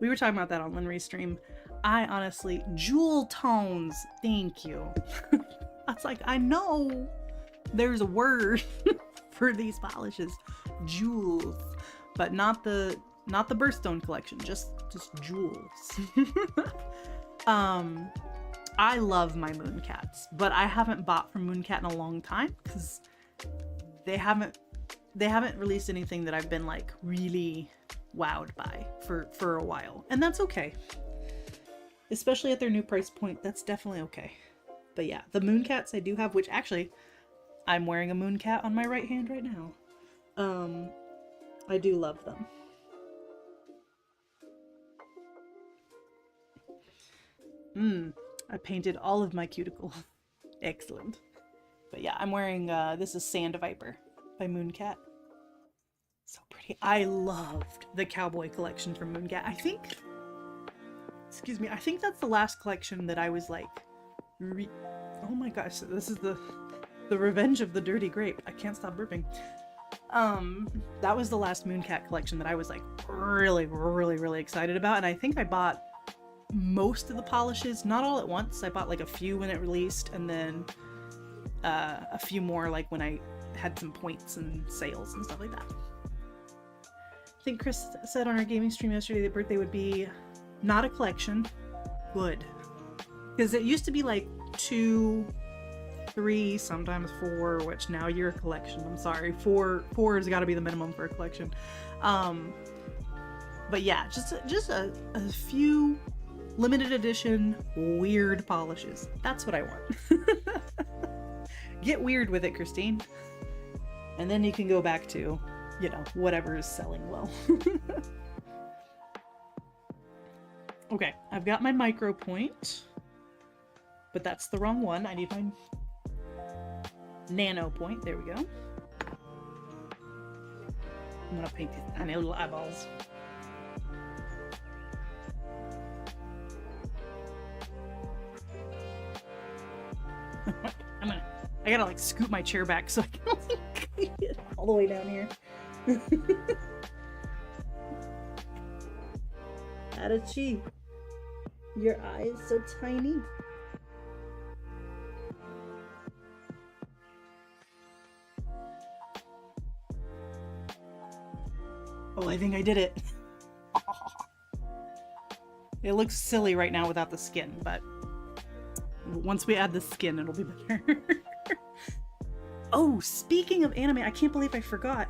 we were talking about that on Linry's stream. I honestly, jewel tones, thank you. I was like, I know there's a word for these polishes, jewels, but not the Birthstone collection, just jewels. I love my Mooncats, but I haven't bought from Mooncat in a long time because they haven't released anything that I've been like really wowed by for a while, and that's okay. Especially at their new price point, that's definitely okay. But yeah, the Mooncats I do have, which actually I'm wearing a Mooncat on my right hand right now. I do love them. I painted all of my cuticles. Excellent. But yeah, I'm wearing, this is Sand Viper by Mooncat. So pretty. I loved the cowboy collection from Mooncat. I think that's the last collection that I was like, oh my gosh, this is the revenge of the dirty grape. I can't stop burping. That was the last Mooncat collection that I was like really, really, really excited about, and I think I bought most of the polishes, not all at once. I bought like a few when it released, and then a few more like when I had some points and sales and stuff like that. I think Chris said on our gaming stream yesterday that birthday would be not a collection. Good. Because it used to be like 2, 3, sometimes 4, which now you're a collection. I'm sorry. 4 has got to be the minimum for a collection. But yeah, just a few limited edition weird polishes. That's what I want. Get weird with it, Christine. And then you can go back to, you know, whatever is selling well. Okay, I've got my micro point, but that's the wrong one. I need my nano point. There we go. I'm gonna paint these tiny little eyeballs. I gotta like scoot my chair back so I can like, get all the way down here. Adachi, your eye is so tiny. Oh, I think I did it. It looks silly right now without the skin, but once we add the skin, it'll be better. Oh, speaking of anime, I can't believe I forgot.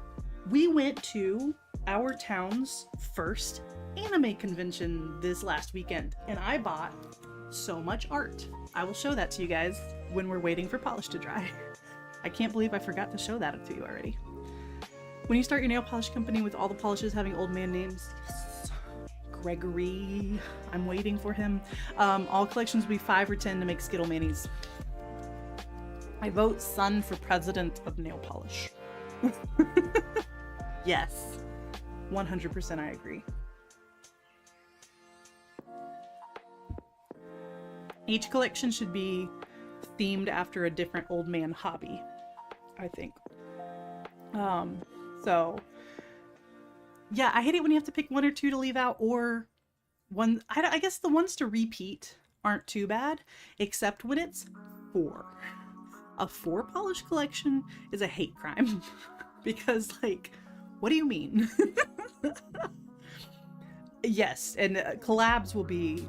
We went to our town's first anime convention this last weekend, and I bought so much art. I will show that to you guys when we're waiting for polish to dry. I can't believe I forgot to show that to you already. When you start your nail polish company with all the polishes having old man names, yes. Gregory, I'm waiting for him. All collections will be 5 or 10 to make Skittle Manis. I vote Sun for president of nail polish. Yes, 100% I agree. Each collection should be themed after a different old man hobby, I think. So yeah, I hate it when you have to pick 1 or 2 to leave out, or one. I guess the ones to repeat aren't too bad, except when it's 4. A 4 polish collection is a hate crime. Because, like, what do you mean? Yes, and collabs will be,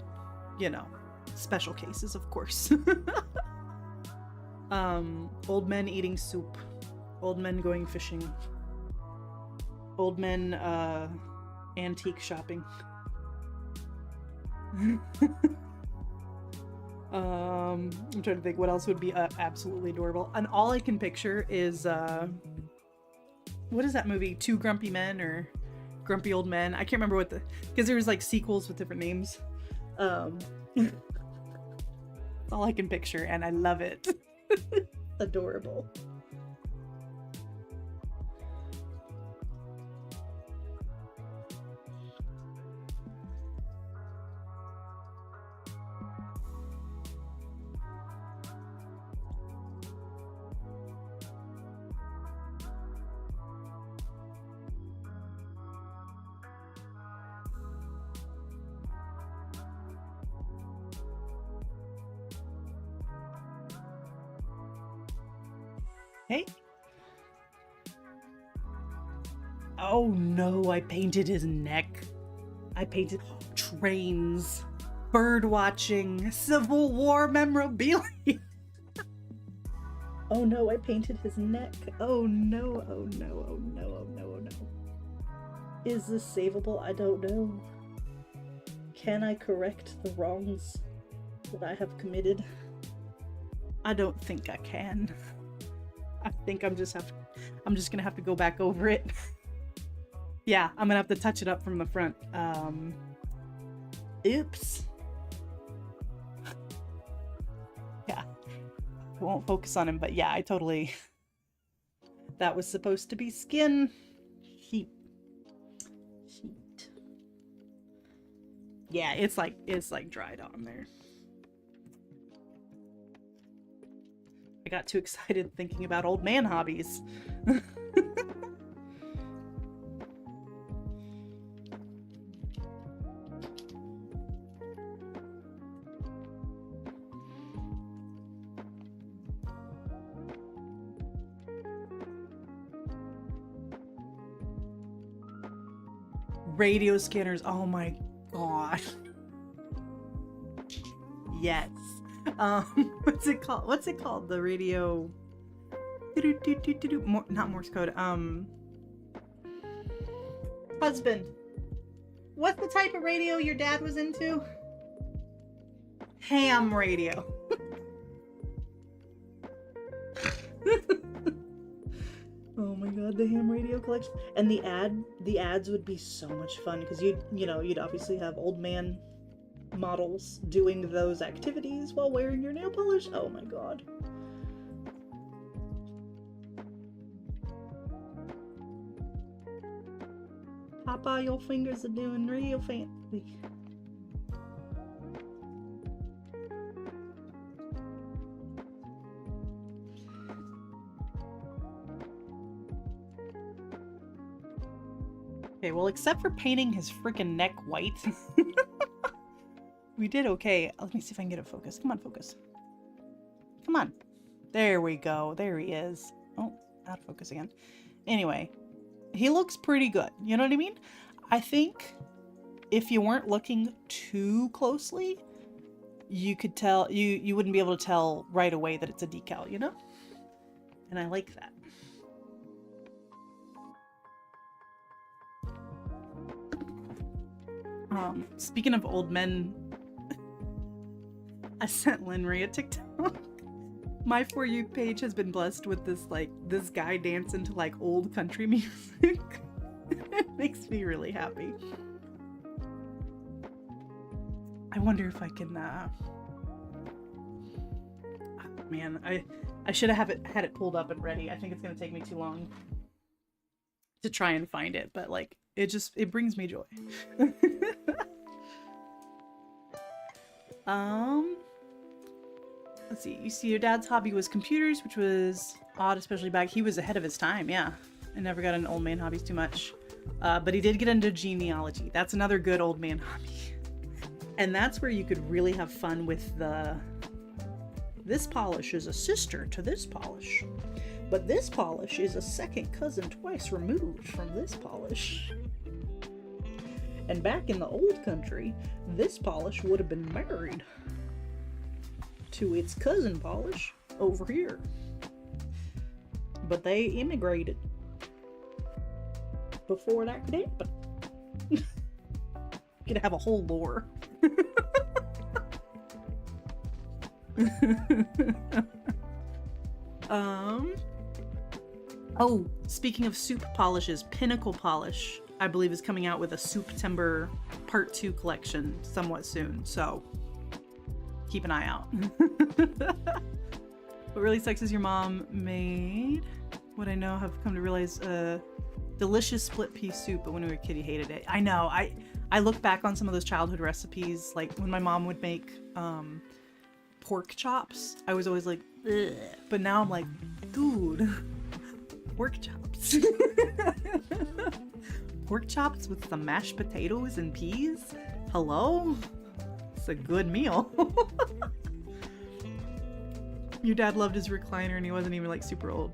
you know, special cases, of course. Old men eating soup. Old men going fishing. Old men, antique shopping. I'm trying to think what else would be absolutely adorable. And all I can picture is, what is that movie? Two Grumpy Men or Grumpy Old Men? I can't remember what because there was like sequels with different names. That's all I can picture, and I love it. Adorable. Hey. Oh no, I painted his neck. I painted trains, bird watching, Civil War memorabilia. Oh no, I painted his neck. Oh no, oh no, oh no, oh no, oh no. Is this savable? I don't know. Can I correct the wrongs that I have committed? I don't think I can. I think I'm just gonna have to go back over it. Yeah, I'm gonna have to touch it up from the front. Oops. Yeah, I won't focus on him, but yeah, I totally. That was supposed to be skin. Heat. Yeah, it's like dried on there. I got too excited thinking about old man hobbies. Radio scanners. Oh my gosh. Yes. What's it called? What's it called? The radio. Not Morse code. Husband. What's the type of radio your dad was into? Ham radio. Oh my god, the ham radio collection. And the ads would be so much fun because you'd obviously have old man models doing those activities while wearing your nail polish. Oh my god. Papa, your fingers are doing real fancy. Okay, well, except for painting his freaking neck white, we did okay. Let me see if I can get it focused. Come on, focus. Come on. There we go. There he is. Oh, out of focus again. Anyway, he looks pretty good. You know what I mean? I think if you weren't looking too closely, you could tell, you wouldn't be able to tell right away that it's a decal, you know? And I like that. Speaking of old men, I sent Linry a TikTok. My For You page has been blessed with this guy dancing to like old country music. It makes me really happy. I wonder if I can, man, I should have had it pulled up and ready. I think it's gonna take me too long to try and find it, but like, it brings me joy. Let's see. You see, your dad's hobby was computers, which was odd, especially back. He was ahead of his time, yeah. I never got into old man hobbies too much. But he did get into genealogy. That's another good old man hobby. And that's where you could really have fun with this polish is a sister to this polish. But this polish is a second cousin twice removed from this polish. And back in the old country, this polish would have been married to its cousin polish over here. But they immigrated before that could happen. You could have a whole lore. Oh, speaking of soup polishes, Pinnacle Polish, I believe, is coming out with a Soup-Timber Part 2 collection somewhat soon, so keep an eye out. What really sucks is your mom made what I now have come to realize delicious split pea soup, but when we were a kid, you hated it. I know. I look back on some of those childhood recipes, like when my mom would make pork chops. I was always like, ugh. But now I'm like, dude, pork chops. Pork chops with some mashed potatoes and peas? Hello? It's a good meal. Your dad loved his recliner and he wasn't even like super old.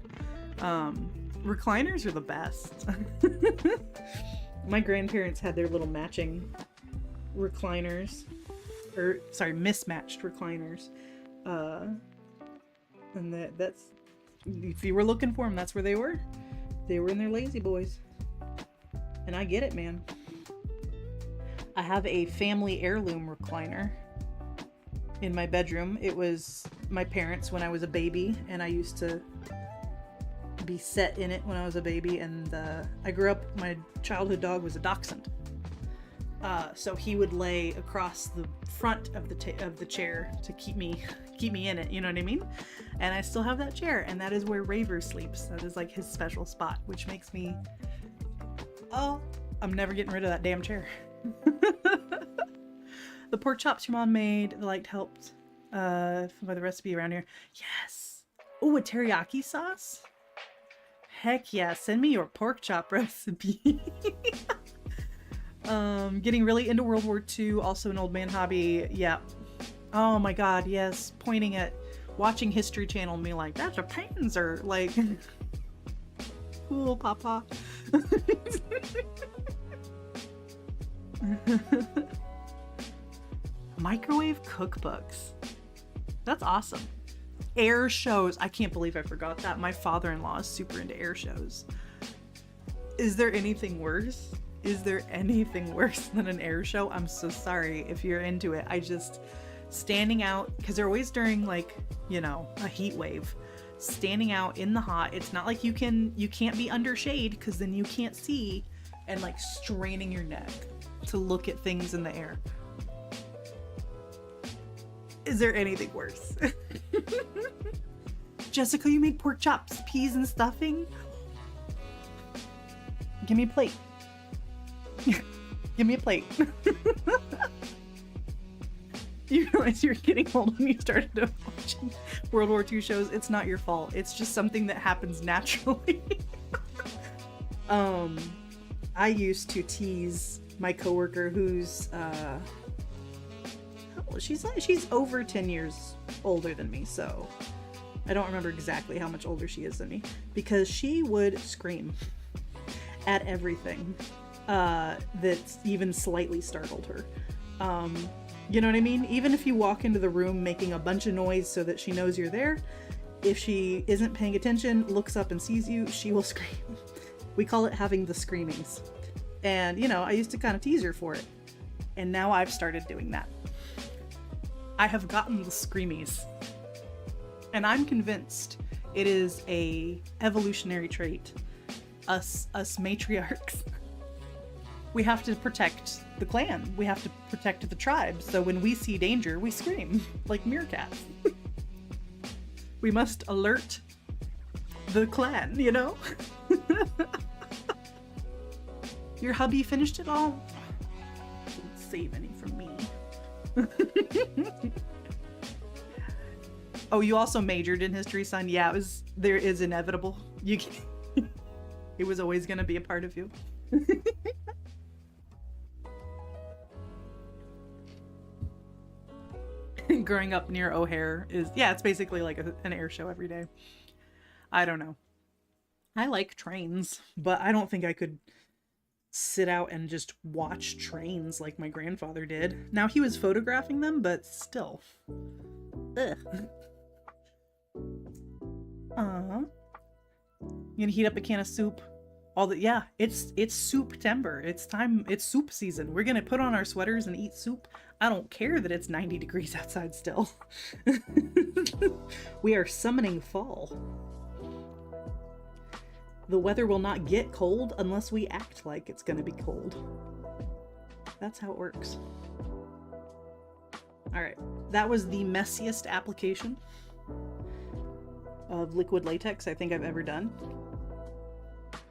Recliners are the best. My grandparents had their little matching recliners, or sorry, mismatched recliners. And that's, if you were looking for them, that's where they were. They were in their lazy boys. And I get it, man. I have a family heirloom recliner in my bedroom. It was my parents when I was a baby, and I used to be set in it when I was a baby. And I grew up, my childhood dog was a dachshund. So he would lay across the front of the chair to keep me in it, you know what I mean? And I still have that chair, and that is where Raver sleeps. That is like his special spot, which makes me, oh, I'm never getting rid of that damn chair. The pork chops your mom made, the light helped by the recipe around here. Yes. Oh, a teriyaki sauce? Heck yeah, send me your pork chop recipe. Getting really into World War II, also an old man hobby. Yeah. Oh my god, yes. Pointing at watching History Channel and being like, that's a Panzer. Like, cool, papa. Microwave cookbooks. That's awesome. Air shows. I can't believe I forgot that. My father-in-law is super into air shows. Is there anything worse? Is there anything worse than an air show? I'm so sorry if you're into it. Standing out, because they're always during like, a heat wave. Standing out in the hot. It's not like you can't be under shade because then you can't see, and like straining your neck to look at things in the air. Is there anything worse? Jessica, you make pork chops, peas, and stuffing? Give me a plate. Give me a plate. You realize you're getting old when you started watching World War II shows. It's not your fault. It's just something that happens naturally. I used to tease my coworker who's she's over 10 years older than me, so I don't remember exactly how much older she is than me, because she would scream at everything that even slightly startled her. You know what I mean? Even if you walk into the room making a bunch of noise so that she knows you're there, if she isn't paying attention, looks up and sees you, she will scream. We call it having the screamings. And, I used to kind of tease her for it. And now I've started doing that. I have gotten the screamies. And I'm convinced it is a evolutionary trait. Us matriarchs. We have to protect the clan. We have to protect the tribe. So when we see danger, we scream like meerkats. We must alert the clan, Your hubby finished it all? Didn't save any from me. Oh, you also majored in history, son? Yeah, there is inevitable. It was always going to be a part of you. Growing up near O'Hare it's basically like an air show every day. I don't know. I like trains, but I don't think I could sit out and just watch trains like my grandfather did. Now, he was photographing them, but still. Ugh. You gonna heat up a can of soup? It's soup-tember. It's soup season. We're gonna put on our sweaters and eat soup. I don't care that it's 90 degrees outside still. We are summoning fall. The weather will not get cold unless we act like it's gonna be cold. That's how it works. Alright, that was the messiest application of liquid latex I think I've ever done.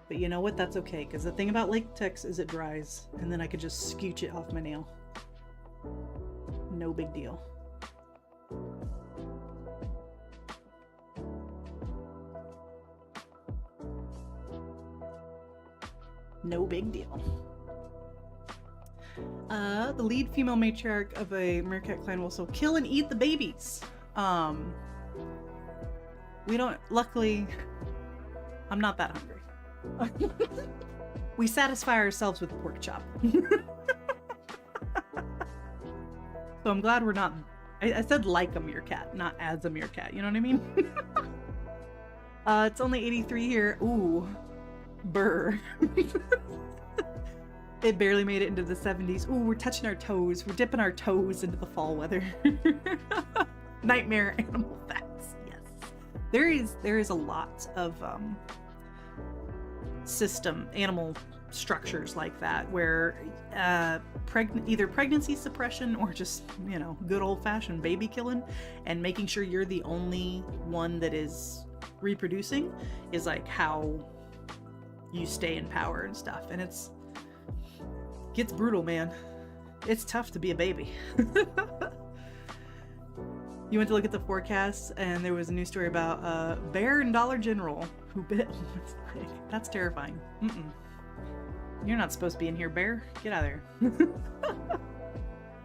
But you know what? That's okay, because the thing about latex is it dries, and then I could just scooch it off my nail. No big deal. No big deal. The lead female matriarch of a meerkat clan will also kill and eat the babies. We don't, luckily, I'm not that hungry. We satisfy ourselves with pork chop. So I'm glad we're not, I said like a meerkat, not as a meerkat, you know what I mean? It's only 83 here. Ooh, burr. It barely made it into the 70s. Ooh, we're touching our toes. We're dipping our toes into the fall weather. Nightmare animal facts. Yes. There is a lot of animal structures like that where either pregnancy suppression or just, good old-fashioned baby killing and making sure you're the only one that is reproducing is like how you stay in power and stuff. And gets brutal, man. It's tough to be a baby. You went to look at the forecast and there was a news story about a bear in Dollar General who bit one's leg. That's terrifying. You're not supposed to be in here, bear. Get out of there.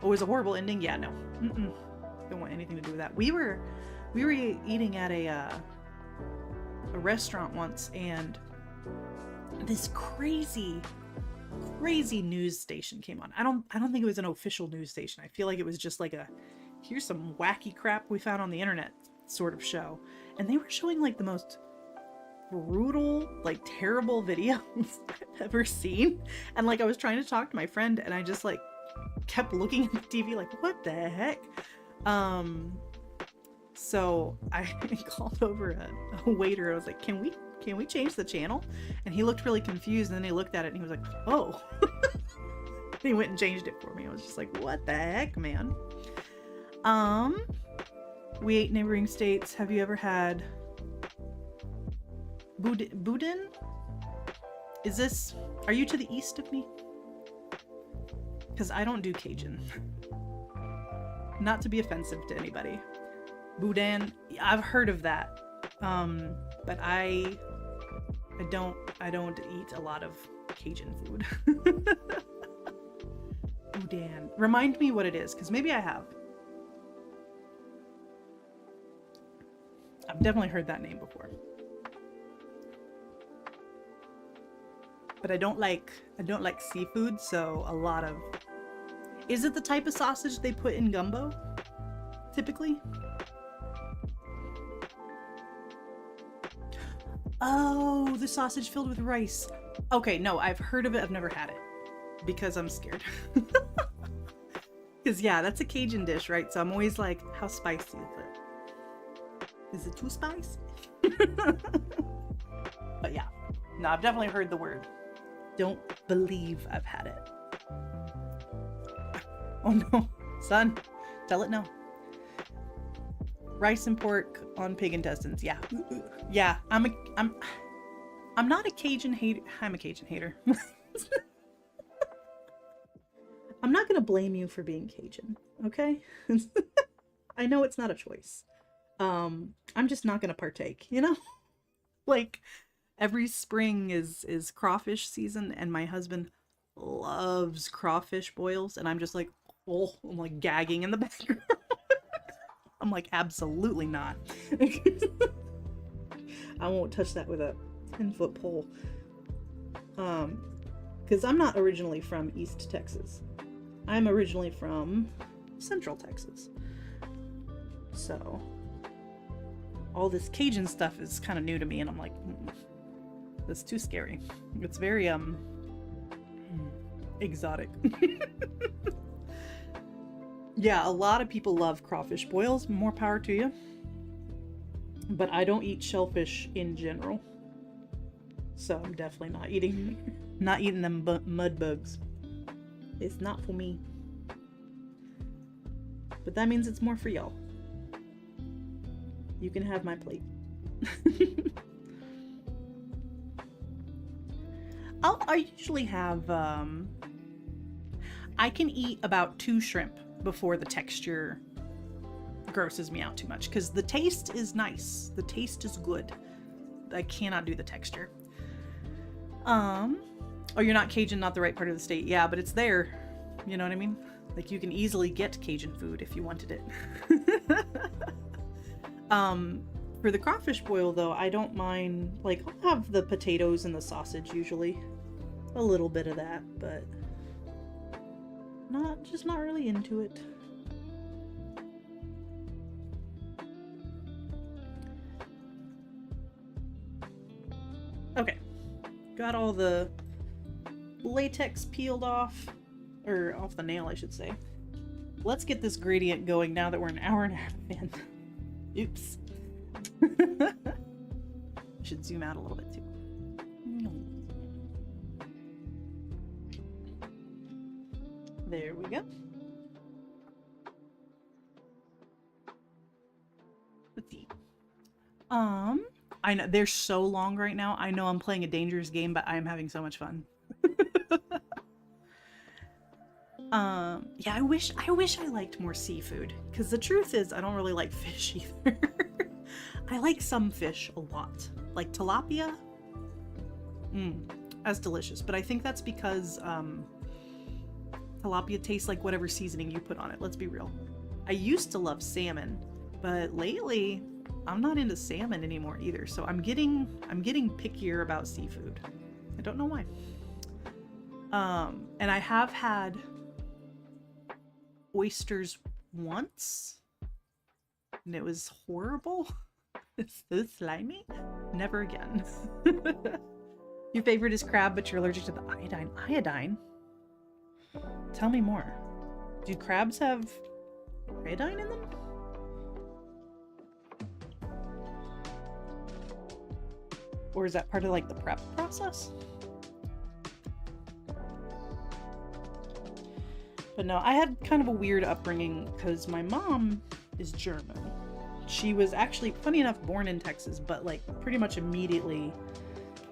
Oh, it was a horrible ending? Yeah, no. Don't want anything to do with that. We were eating at a restaurant once, and this crazy crazy news station came on. I don't think it was an official news station. I feel like it was just like a, here's some wacky crap we found on the internet sort of show. And they were showing like the most brutal, like terrible videos I've ever seen. And like I was trying to talk to my friend and I just like kept looking at the TV like, what the heck? So I called over a waiter. I was like, can we change the channel? And he looked really confused, and then he looked at it and he was like, oh. He went and changed it for me. I was just like, what the heck, man? We ate neighboring states. Have you ever had boudin? Are you to the east of me? Because I don't do Cajun. Not to be offensive to anybody. Boudin, I've heard of that. But I don't eat a lot of Cajun food. Boudin. Remind me what it is, because maybe I have. I've definitely heard that name before. But I don't like seafood, so a lot of... Is it the type of sausage they put in gumbo? Typically? Oh, the sausage filled with rice. Okay, no, I've heard of it. I've never had it because I'm scared. Because yeah, that's a Cajun dish, right? So I'm always like, how spicy is it? Is it too spicy? But yeah, no, I've definitely heard the word. Don't believe I've had it. Oh no, son, tell it no. Rice and pork on pig intestines. Yeah. Yeah, I'm not a Cajun hater. I'm a Cajun hater. I'm not going to blame you for being Cajun, okay? I know it's not a choice. I'm just not going to partake, you know? Like every spring is crawfish season and my husband loves crawfish boils and I'm just like, oh, I'm like gagging in the background. I'm like, absolutely not. I won't touch that with a 10-foot pole. Because I'm not originally from East Texas. I'm originally from Central Texas. So, all this Cajun stuff is kind of new to me, and I'm like, that's too scary. It's very, exotic. Yeah, a lot of people love crawfish boils. More power to you. But I don't eat shellfish in general. So I'm definitely not eating them mud bugs. It's not for me. But that means it's more for y'all. You can have my plate. I usually have, I can eat about 2 shrimp before the texture grosses me out too much, because the taste is nice. The taste is good. I cannot do the texture. Oh, you're not Cajun, not the right part of the state. Yeah, but it's there. You know what I mean? Like, you can easily get Cajun food if you wanted it. For the crawfish boil, though, I don't mind, like, I'll have the potatoes and the sausage usually. A little bit of that, but just not really into it. Okay, got all the latex peeled off, or off the nail, I should say. Let's get this gradient going now that we're an hour and a half in. Oops. Should zoom out a little bit too. There we go. Let's see. I know they're so long right now. I know I'm playing a dangerous game, but I am having so much fun. Yeah, I wish I liked more seafood, because the truth is I don't really like fish either. I like some fish a lot, like tilapia. That's delicious, but I think that's because tilapia tastes like whatever seasoning you put on it. Let's be real. I used to love salmon, but lately I'm not into salmon anymore either. So I'm getting pickier about seafood. I don't know why. And I have had oysters once, and it was horrible. It's so slimy. Never again. Your favorite is crab, but you're allergic to the iodine. Iodine? Tell me more. Do crabs have iodine in them? Or is that part of like the prep process? But no, I had kind of a weird upbringing because my mom is German. She was actually, funny enough, born in Texas, but like pretty much immediately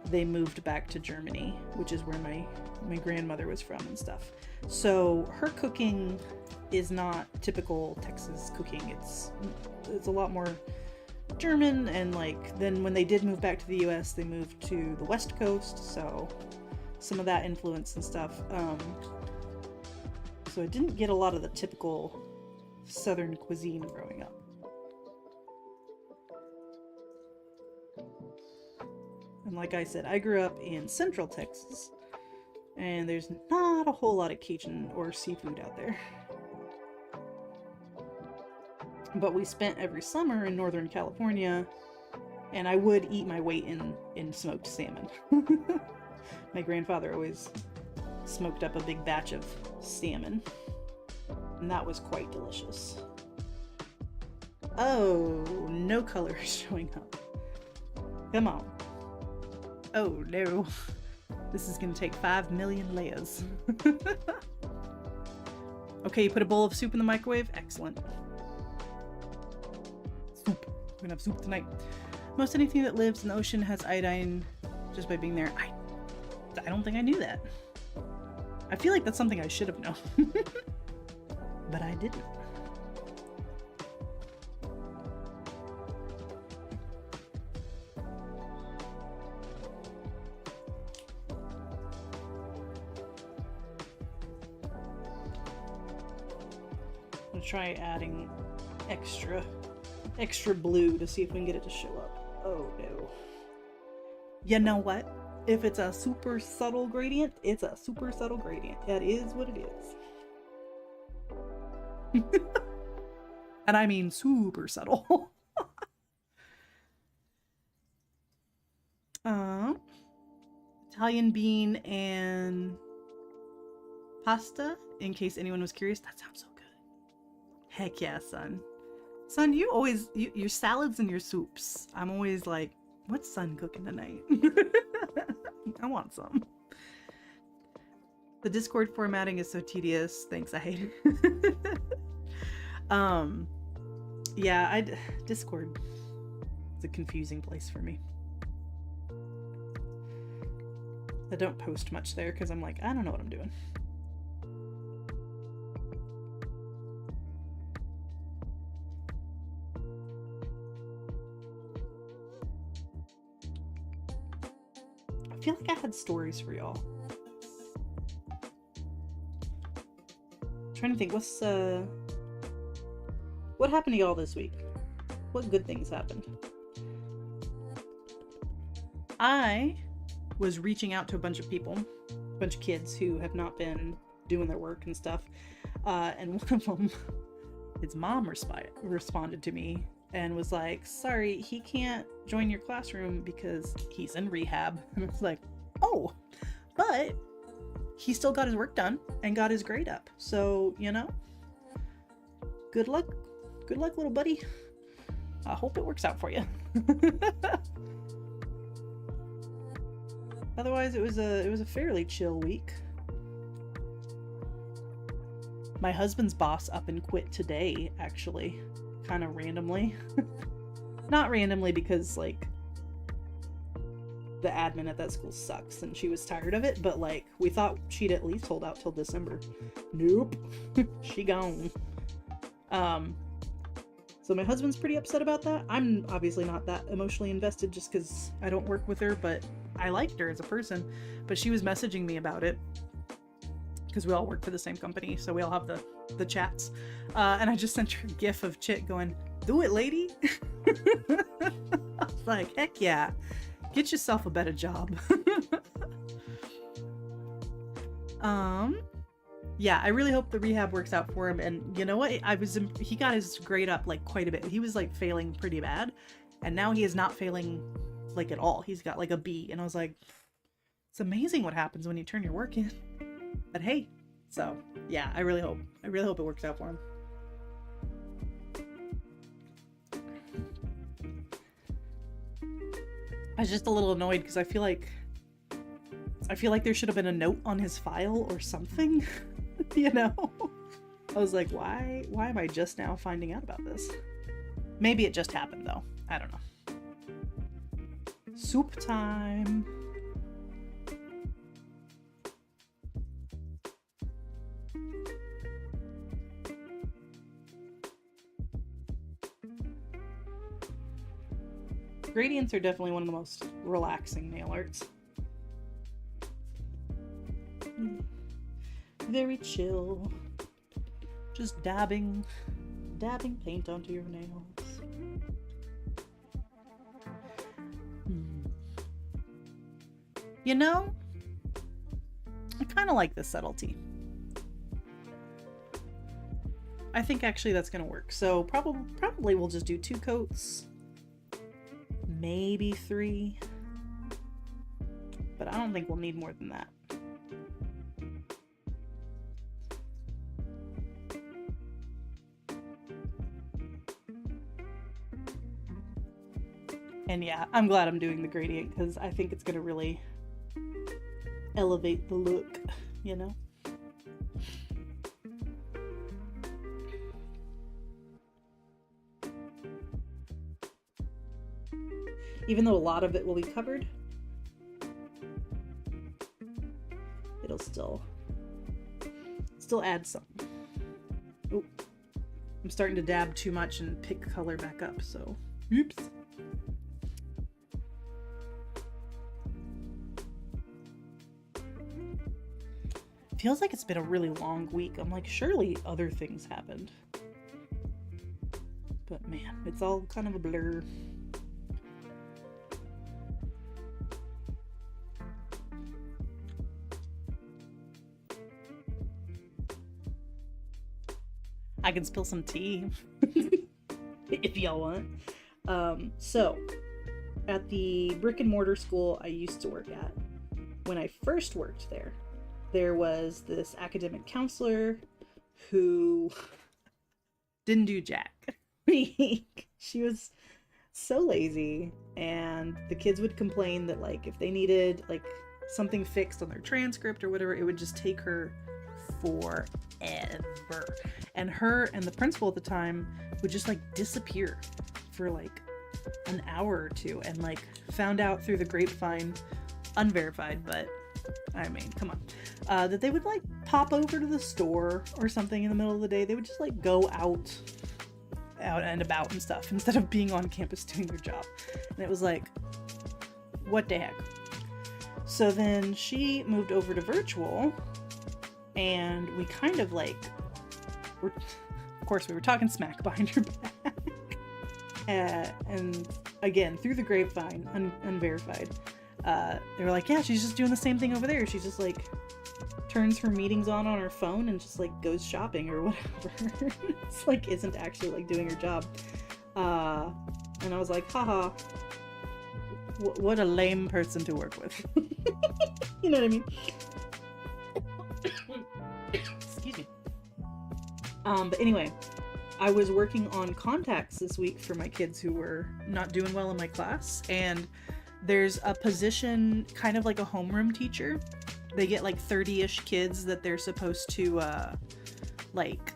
they moved back to Germany, which is where my grandmother was from and stuff. So her cooking is not typical Texas cooking. It's a lot more German, and like then when they did move back to the US, they moved to the West Coast, so some of that influence and stuff. So I didn't get a lot of the typical Southern cuisine growing up. And like I said, I grew up in Central Texas, and there's not a whole lot of Cajun or seafood out there. But we spent every summer in Northern California, and I would eat my weight in smoked salmon. My grandfather always smoked up a big batch of salmon, and that was quite delicious. Oh, no color is showing up. Come on. Oh no. This is gonna take 5 million layers. Okay, you put a bowl of soup in the microwave? Excellent. Soup. We're gonna have soup tonight. Most anything that lives in the ocean has iodine just by being there. I don't think I knew that. I feel like that's something I should have known. But I didn't. I'm gonna try adding extra blue to see if we can get it to show up. Oh no. You know what? If it's a super subtle gradient, it's a super subtle gradient. That is what it is. And I mean super subtle. Italian bean and pasta, in case anyone was curious. That sounds so good. Heck yeah, son. Son, you always, your salads and your soups. I'm always like, what's son cooking tonight? I want some. The Discord formatting is so tedious. Thanks, I hate it. Yeah, Discord is a confusing place for me. I don't post much there because I'm like, I don't know what I'm doing. I feel like I had stories for y'all. Trying to think, what happened to y'all this week? What good things happened? I was reaching out to a bunch of people, a bunch of kids who have not been doing their work and stuff, and one of them, his mom responded to me and was like, sorry, he can't join your classroom because he's in rehab. And I was like, oh, but he still got his work done and got his grade up, so you know, good luck, little buddy. I hope it works out for you. Otherwise, it was a fairly chill week. My husband's boss up and quit today, actually, kind of randomly. Not randomly, because like the admin at that school sucks and she was tired of it, but like we thought she'd at least hold out till December. Nope. She gone. So my husband's pretty upset about that. I'm obviously not that emotionally invested just because I don't work with her, but I liked her as a person. But she was messaging me about it because we all work for the same company, so we all have the chats. And I just sent her a gif of Chit going, do it, lady. I was like, heck yeah. Get yourself a better job. Yeah, I really hope the rehab works out for him. And you know what? He got his grade up like quite a bit. He was like failing pretty bad, and now he is not failing like at all. He's got like a B, and I was like, it's amazing what happens when you turn your work in. But hey, so yeah, I really hope it works out for him. I was just a little annoyed because I feel like there should have been a note on his file or something. You know? I was like, why am I just now finding out about this? Maybe it just happened though. I don't know. Soup time. Gradients are definitely one of the most relaxing nail arts. Very chill. Just dabbing paint onto your nails. You know, I kind of like this subtlety. I think actually that's gonna work. So probably we'll just do 2 coats, maybe 3, but I don't think we'll need more than that. And yeah, I'm glad I'm doing the gradient because I think it's gonna really elevate the look, you know? Even though a lot of it will be covered, it'll still add some. Oh, I'm starting to dab too much and pick color back up, so oops. Feels like it's been a really long week. I'm like, surely other things happened. But man, it's all kind of a blur. I can spill some tea if y'all want. So at the brick and mortar school I used to work at, when I first worked there was this academic counselor who didn't do jack. She was so lazy, and the kids would complain that like if they needed like something fixed on their transcript or whatever, it would just take her forever. And her and the principal at the time would just like disappear for like an hour or two, and like found out through the grapevine, unverified, but I mean, come on, that they would like pop over to the store or something in the middle of the day. They would just like go out and about and stuff instead of being on campus doing their job. And it was like, what the heck? So then she moved over to virtual, and we kind of like of course we were talking smack behind her back. And again, through the grapevine, unverified, they were like, yeah, she's just doing the same thing over there. She just like turns her meetings on her phone and just like goes shopping or whatever. It's like isn't actually like doing her job. And I was like, haha, what a lame person to work with. You know what I mean? Excuse me. But anyway, I was working on contacts this week for my kids who were not doing well in my class, and there's a position kind of like a homeroom teacher. They get like 30-ish kids that they're supposed to like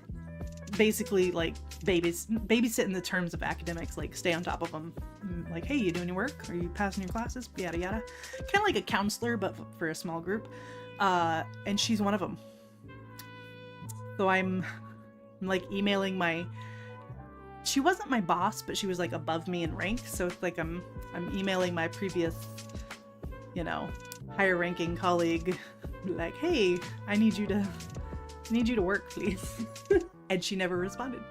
basically like babysit in the terms of academics, like stay on top of them, like, hey, you doing your work, are you passing your classes, yada yada, kind of like a counselor but for a small group. And she's one of them. So I'm like emailing she wasn't my boss, but she was like above me in rank, so it's like I'm emailing my previous, you know, higher ranking colleague, like, hey, I need you to work, please. And she never responded.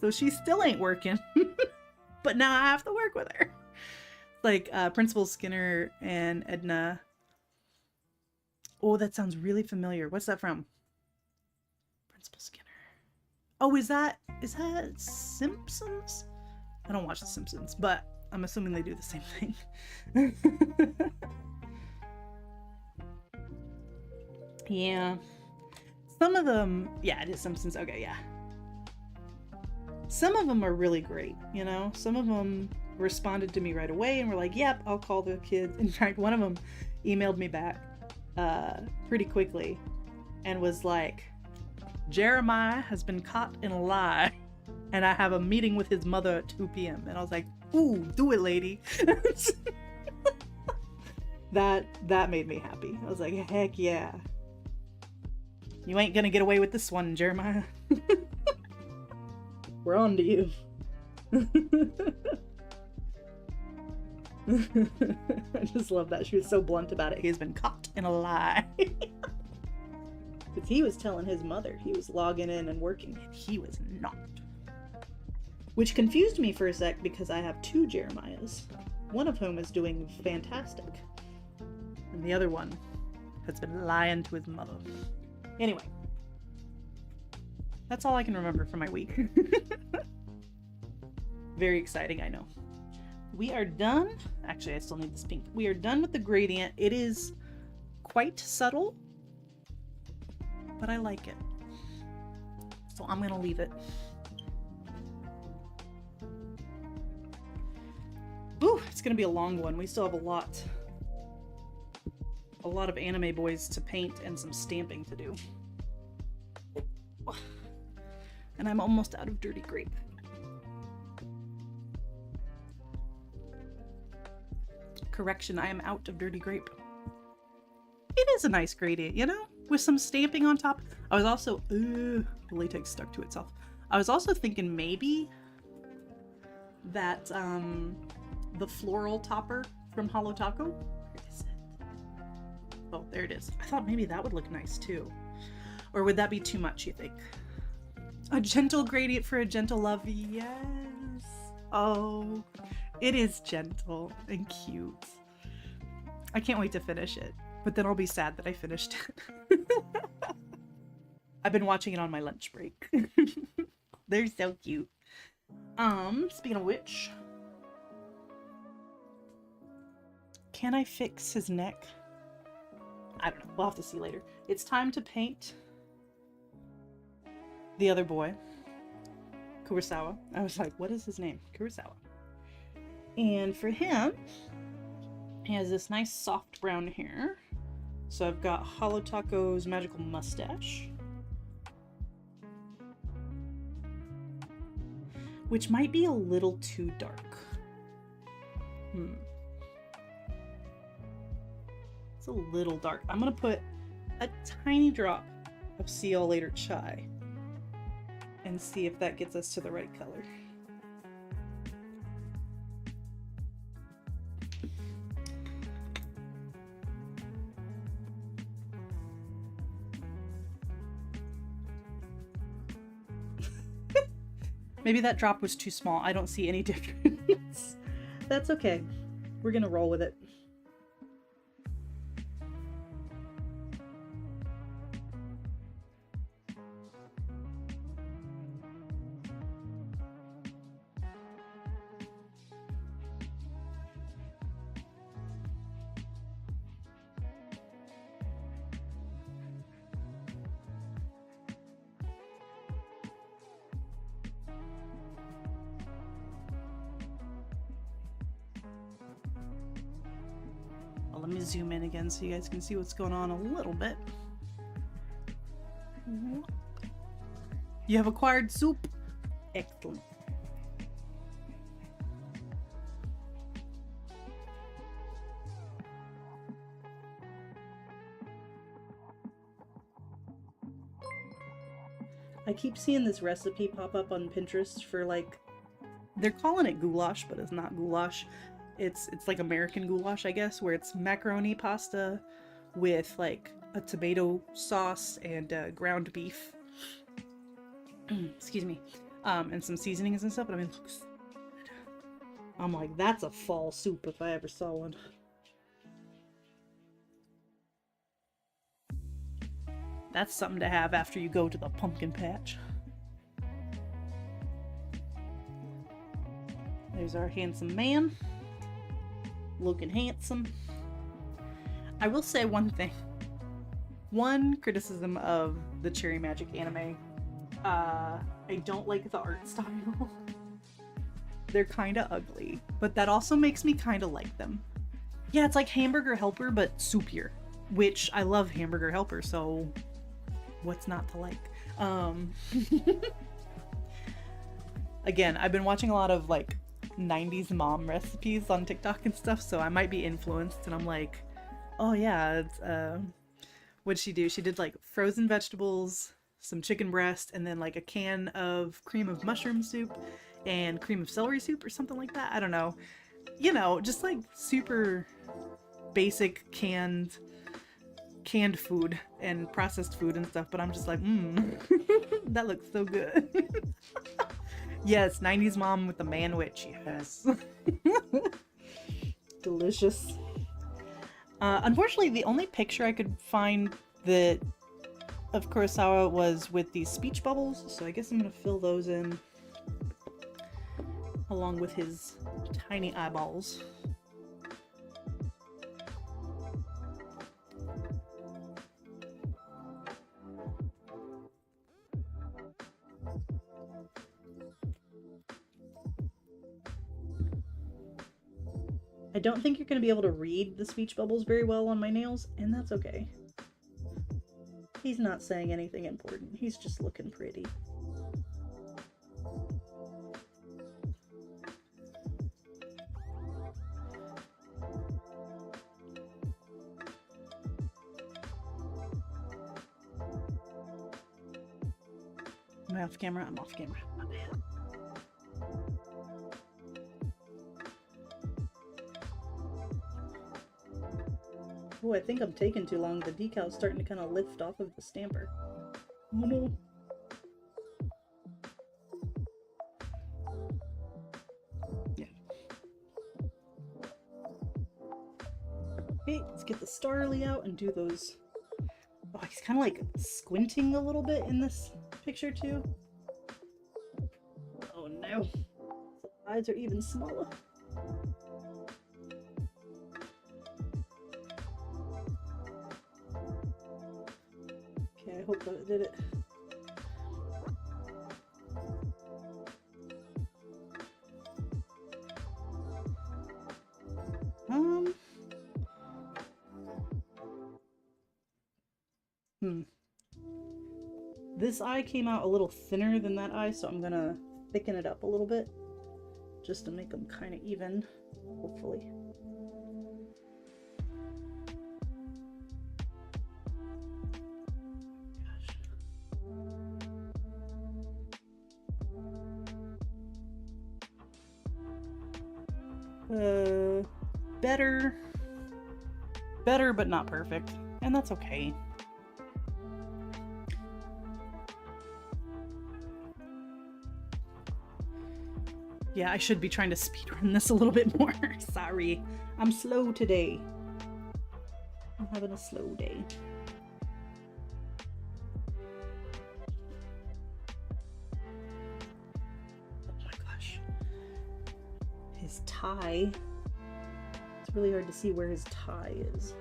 So she still ain't working. But now I have to work with her. Like Principal Skinner and Edna Oh, that sounds really familiar. What's that from? Principal Skinner. Oh, is that Simpsons? I don't watch The Simpsons, but I'm assuming they do the same thing. Yeah. Some of them, yeah, it is Simpsons. Okay, yeah. Some of them are really great, you know? Some of them responded to me right away and were like, yep, I'll call the kids. In fact, one of them emailed me back pretty quickly and was like, Jeremiah has been caught in a lie and I have a meeting with his mother at 2 p.m. And I was like, ooh, do it, lady. That made me happy. I was like, heck yeah. You ain't gonna get away with this one, Jeremiah. We're on to you. I just love that. She was so blunt about it. He's been caught in a lie. Because he was telling his mother he was logging in and working, and he was not. Which confused me for a sec because I have 2 Jeremiahs, one of whom is doing fantastic. And the other one has been lying to his mother. Anyway. That's all I can remember from my week. Very exciting, I know. We are done. Actually, I still need this pink. We are done with the gradient. It is quite subtle, but I like it. So I'm gonna leave it. Ooh, it's gonna be a long one. We still have a lot of anime boys to paint and some stamping to do. And I'm almost out of Dirty Grape. Correction, I am out of Dirty Grape. It is a nice gradient, you know? With some stamping on top. I was also... the latex stuck to itself. I was also thinking maybe that the floral topper from Holo Taco. Where is it? Oh, there it is. I thought maybe that would look nice too. Or would that be too much, you think? A gentle gradient for a gentle love. Yes. Oh, it is gentle and cute. I can't wait to finish it, but then I'll be sad that I finished it. I've been watching it on my lunch break. They're so cute. Speaking of which, can I fix his neck? I don't know. We'll have to see later. It's time to paint the other boy, Kurosawa. I was like, what is his name? Kurosawa. And for him, he has this nice soft brown hair. So I've got Holo Taco's magical mustache, which might be a little too dark. It's a little dark. I'm gonna put a tiny drop of See Y'all Later Chai and see if that gets us to the right color. Maybe that drop was too small. I don't see any difference. That's okay. We're gonna roll with it. Let me zoom in again so you guys can see what's going on a little bit. You have acquired soup. Excellent. I keep seeing this recipe pop up on Pinterest for like, they're calling it goulash, but it's not goulash. It's like American goulash, I guess, where it's macaroni pasta with like a tomato sauce and ground beef. Excuse me. And some seasonings and stuff. But I mean, it looks good. I'm like, that's a fall soup if I ever saw one. That's something to have after you go to the pumpkin patch. There's our handsome man. Looking handsome. I will say one thing. One criticism of the Cherry Magic anime. I don't like the art style. They're kind of ugly, but that also makes me kind of like them. Yeah, it's like Hamburger Helper, but soupier, which I love Hamburger Helper, so what's not to like? Again, I've been watching a lot of like 90s mom recipes on TikTok and stuff, so I might be influenced, and I'm like, oh yeah, it's, what'd she do? She did like frozen vegetables, some chicken breast, and then like a can of cream of mushroom soup and cream of celery soup or something like that. I don't know. You know, just like super basic canned food and processed food and stuff, but I'm just like, that looks so good. Yes, 90s mom with the man witch, yes. Delicious. Unfortunately, the only picture I could find that of Kurosawa was with these speech bubbles, so I guess I'm gonna fill those in along with his tiny eyeballs. I don't think you're going to be able to read the speech bubbles very well on my nails, and that's okay. He's not saying anything important. He's just looking pretty. Am I off camera? I'm off camera. My bad. Oh, I think I'm taking too long. The decal's starting to kind of lift off of the stamper. Oh no. Yeah. Okay, let's get the Starly out and do those. Oh, he's kind of like squinting a little bit in this picture too. Oh no. The eyes are even smaller. I hope that it did it. This eye came out a little thinner than that eye, so I'm gonna thicken it up a little bit just to make them kind of even, hopefully. Better, but not perfect, and that's okay. Yeah, I should be trying to speedrun this a little bit more. Sorry, I'm slow today. I'm having a slow day. Oh my gosh. His tie. It's really hard to see where his tie is.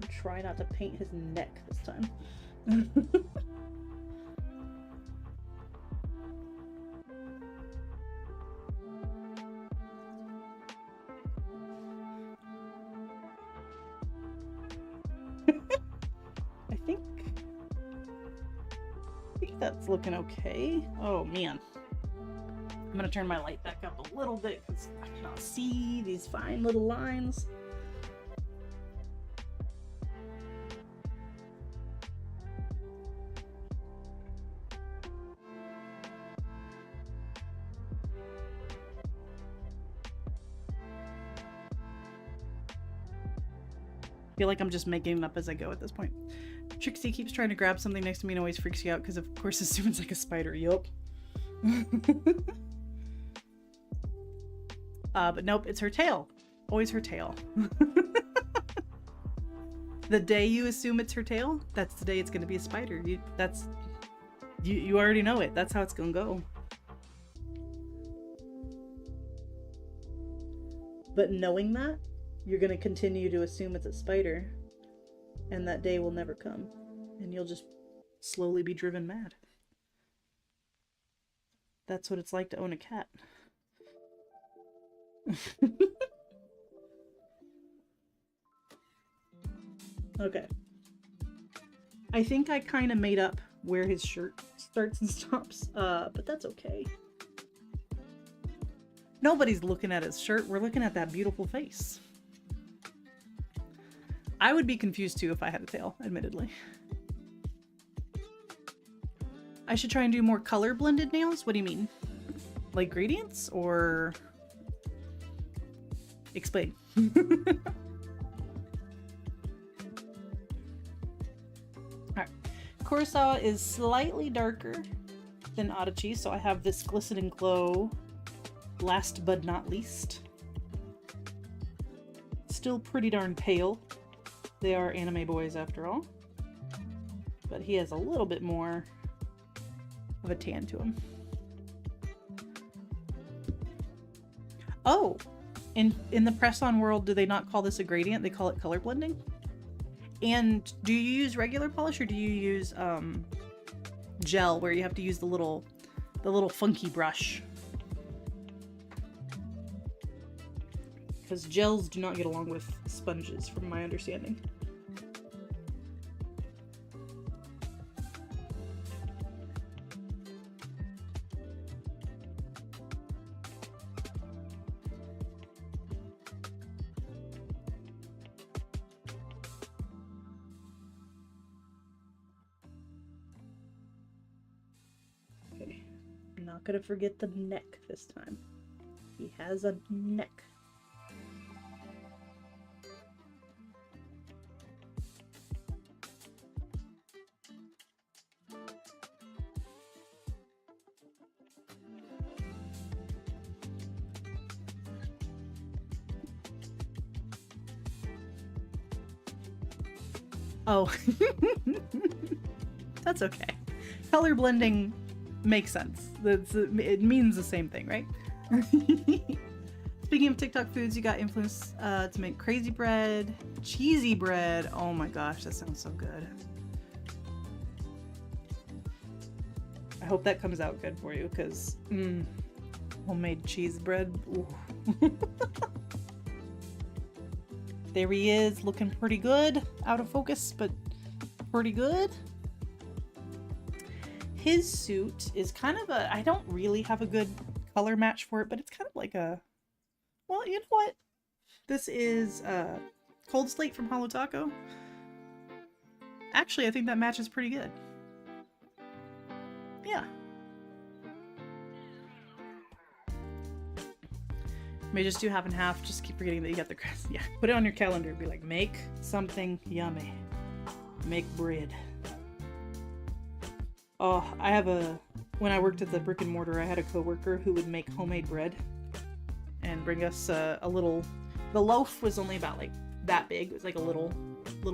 I'll try not to paint his neck this time. I think that's looking okay. Oh man. I'm gonna turn my light back up a little bit because I cannot see these fine little lines. I feel like I'm just making it up as I go at this point. Trixie keeps trying to grab something next to me and always freaks you out because of course assumes like a spider. Yup. But nope, it's her tail. Always her tail. The day you assume it's her tail, that's the day it's gonna be a spider. You already know it. That's how it's gonna go. But knowing that, you're gonna continue to assume it's a spider, and that day will never come, and you'll just slowly be driven mad. That's what it's like to own a cat. Okay. I think I kind of made up where his shirt starts and stops, but that's okay. Nobody's looking at his shirt. We're looking at that beautiful face. I would be confused too if I had a tail, admittedly. I should try and do more color blended nails? What do you mean? Like gradients or... Explain. Alright. Kurosawa is slightly darker than Adachi, so I have this Glisten and Glow last but not least. Still pretty darn pale. They are anime boys after all. But he has a little bit more of a tan to him. Oh! In the press-on world, do they not call this a gradient? They call it color blending? And do you use regular polish or do you use gel where you have to use the little funky brush? Because gels do not get along with sponges, from my understanding. Okay, I'm not gonna forget the neck this time. He has a neck. Oh, that's okay. Color blending makes sense. It means the same thing, right? Speaking of TikTok foods, you got influence to make crazy bread, cheesy bread. Oh my gosh, that sounds so good. I hope that comes out good for you, because homemade cheese bread. Ooh. There he is, looking pretty good. Out of focus, but pretty good. His suit is kind of a... I don't really have a good color match for it, but it's kind of like a... Well, you know what? This is Cold Slate from Holo Taco. Actually, I think that matches pretty good. Yeah. May just do half and half. Just keep forgetting that you got the crust. Yeah, put it on your calendar. Be like, make something yummy. Make bread. Oh, I have a... When I worked at the brick and mortar, I had a coworker who would make homemade bread and bring us a little... The loaf was only about like that big. It was like a little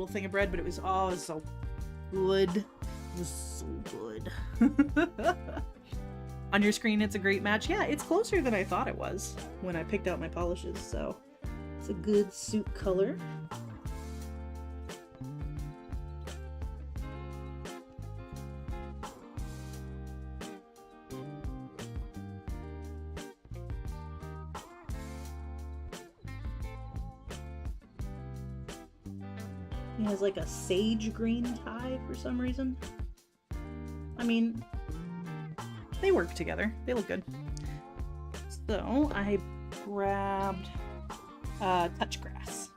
thing of bread, but it was so good. It was so good. On your screen, it's a great match. Yeah, it's closer than I thought it was when I picked out my polishes, so it's a good suit color. He has like a sage green tie for some reason. I mean, they work together. They look good. So I grabbed touch grass.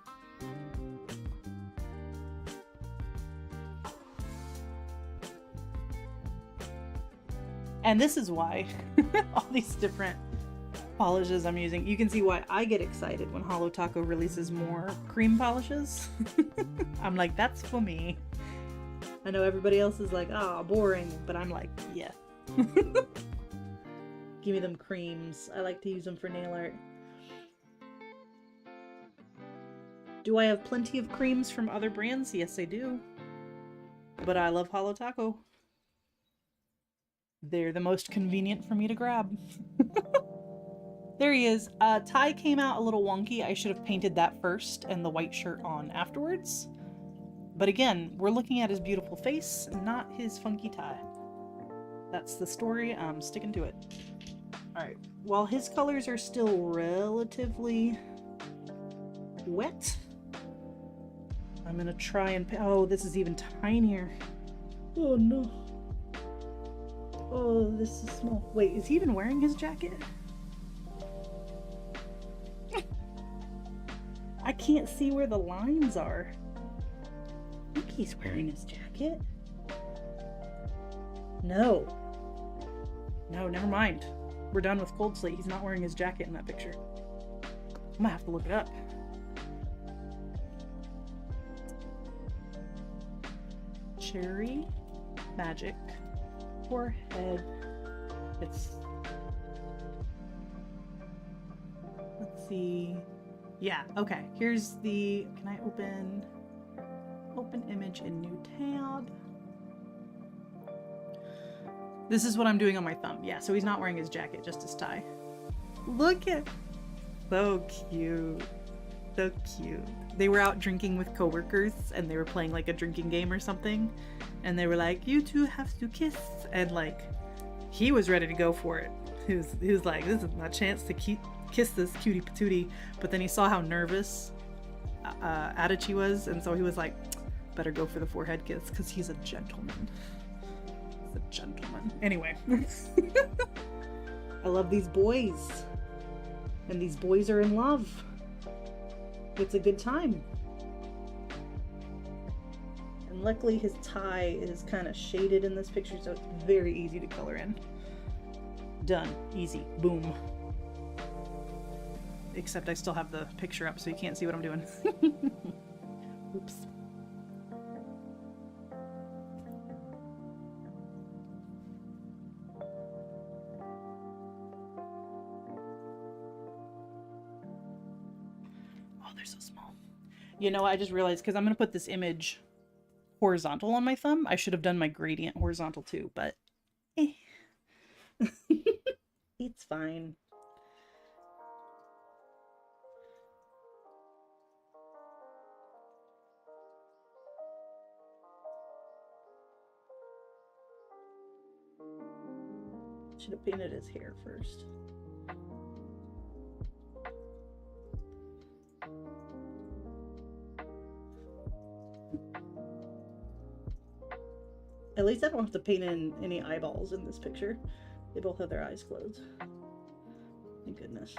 And this is why all these different polishes I'm using. You can see why I get excited when Holo Taco releases more cream polishes. I'm like, that's for me. I know everybody else is like, ah, boring, but I'm like, yeah. Give me them creams. I like to use them for nail art. Do I have plenty of creams from other brands? Yes, I do. But I love Holo Taco. They're the most convenient for me to grab. There he is. Tie came out a little wonky. I should have painted that first and the white shirt on afterwards. But again, we're looking at his beautiful face, not his funky tie. That's the story. I'm sticking to it. Alright, while his colors are still relatively wet, I'm gonna try and... Oh, this is even tinier. Oh no. Oh, this is small. Wait, is he even wearing his jacket? I can't see where the lines are. I think he's wearing his jacket. No. No, never mind. We're done with Cold Slate. He's not wearing his jacket in that picture. I'm gonna have to look it up. Cherry Magic forehead. Let's see. Yeah, okay. Here's the... Can I open image in new tab? This is what I'm doing on my thumb. Yeah, so he's not wearing his jacket, just his tie. Look at... So cute. So cute. They were out drinking with coworkers and they were playing like a drinking game or something. And they were like, you two have to kiss. And like, he was ready to go for it. He was like, this is my chance to kiss this cutie patootie. But then he saw how nervous Adachi was. And so he was like, better go for the forehead kiss because he's a gentleman. He's a gentleman. Anyway. I love these boys. And these boys are in love. It's a good time. And luckily his tie is kind of shaded in this picture, so it's very easy to color in. Done. Easy. Boom. Except I still have the picture up so you can't see what I'm doing. Oops. They're so small. You know, I just realized because I'm going to put this image horizontal on my thumb. I should have done my gradient horizontal too, but it's fine. Should have painted his hair first. At least I don't have to paint in any eyeballs in this picture. They both have their eyes closed. Thank goodness.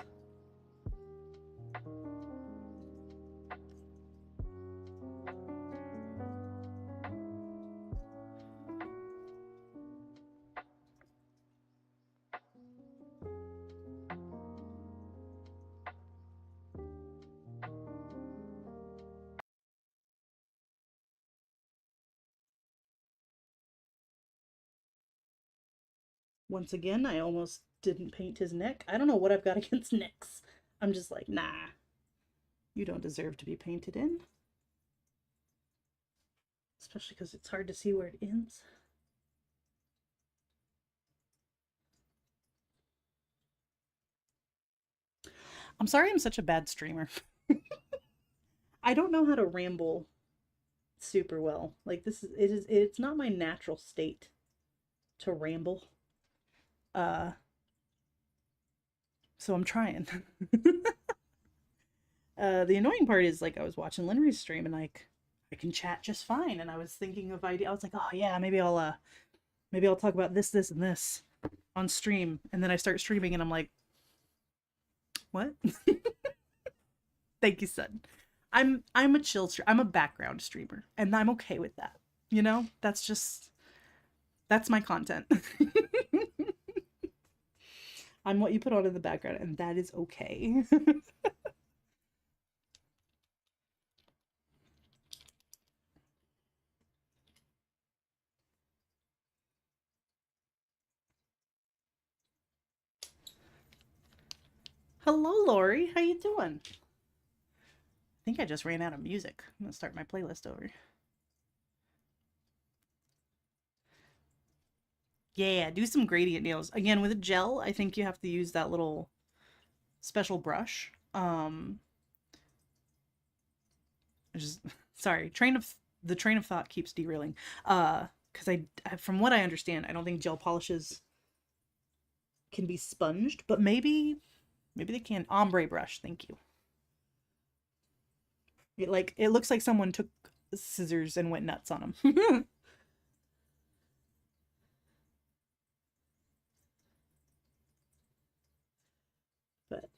Once again, I almost didn't paint his neck. I don't know what I've got against necks. I'm just like, nah. You don't deserve to be painted in. Especially because it's hard to see where it ends. I'm sorry I'm such a bad streamer. I don't know how to ramble super well. Like it's not my natural state to ramble. So I'm trying. The annoying part is like I was watching Linry's stream and like I can chat just fine, and I was thinking of idea. I was like, oh yeah, maybe I'll talk about this, this, and this on stream, and then I start streaming and I'm like, what? Thank you, son. I'm a chill streamer. I'm a background streamer, and I'm okay with that. You know, that's my content. I'm what you put on in the background, and that is okay. Hello, Lori. How you doing? think I just ran out of music. I'm gonna start my playlist over. Yeah, do some gradient nails. Again, with a gel, I think you have to use that little special brush. Just sorry, the train of thought keeps derailing. Because from what I understand, I don't think gel polishes can be sponged, but maybe they can. Ombre brush, thank you. It looks like someone took scissors and went nuts on them. But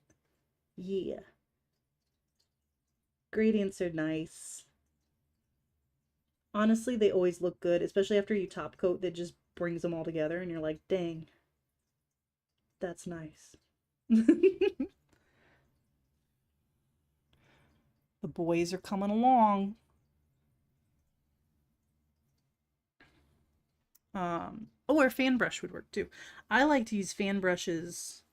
yeah, gradients are nice. Honestly, they always look good, especially after you top coat. That just brings them all together, and you're like, dang, that's nice. The boys are coming along. Or a fan brush would work too. I like to use fan brushes.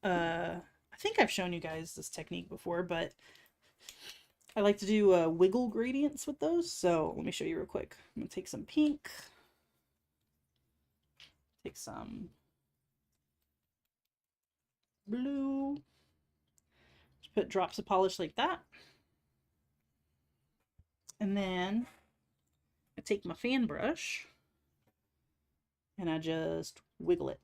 I think I've shown you guys this technique before, but I like to do wiggle gradients with those. So let me show you real quick. I'm gonna take some pink, take some blue, just put drops of polish like that. And then I take my fan brush and I just wiggle it.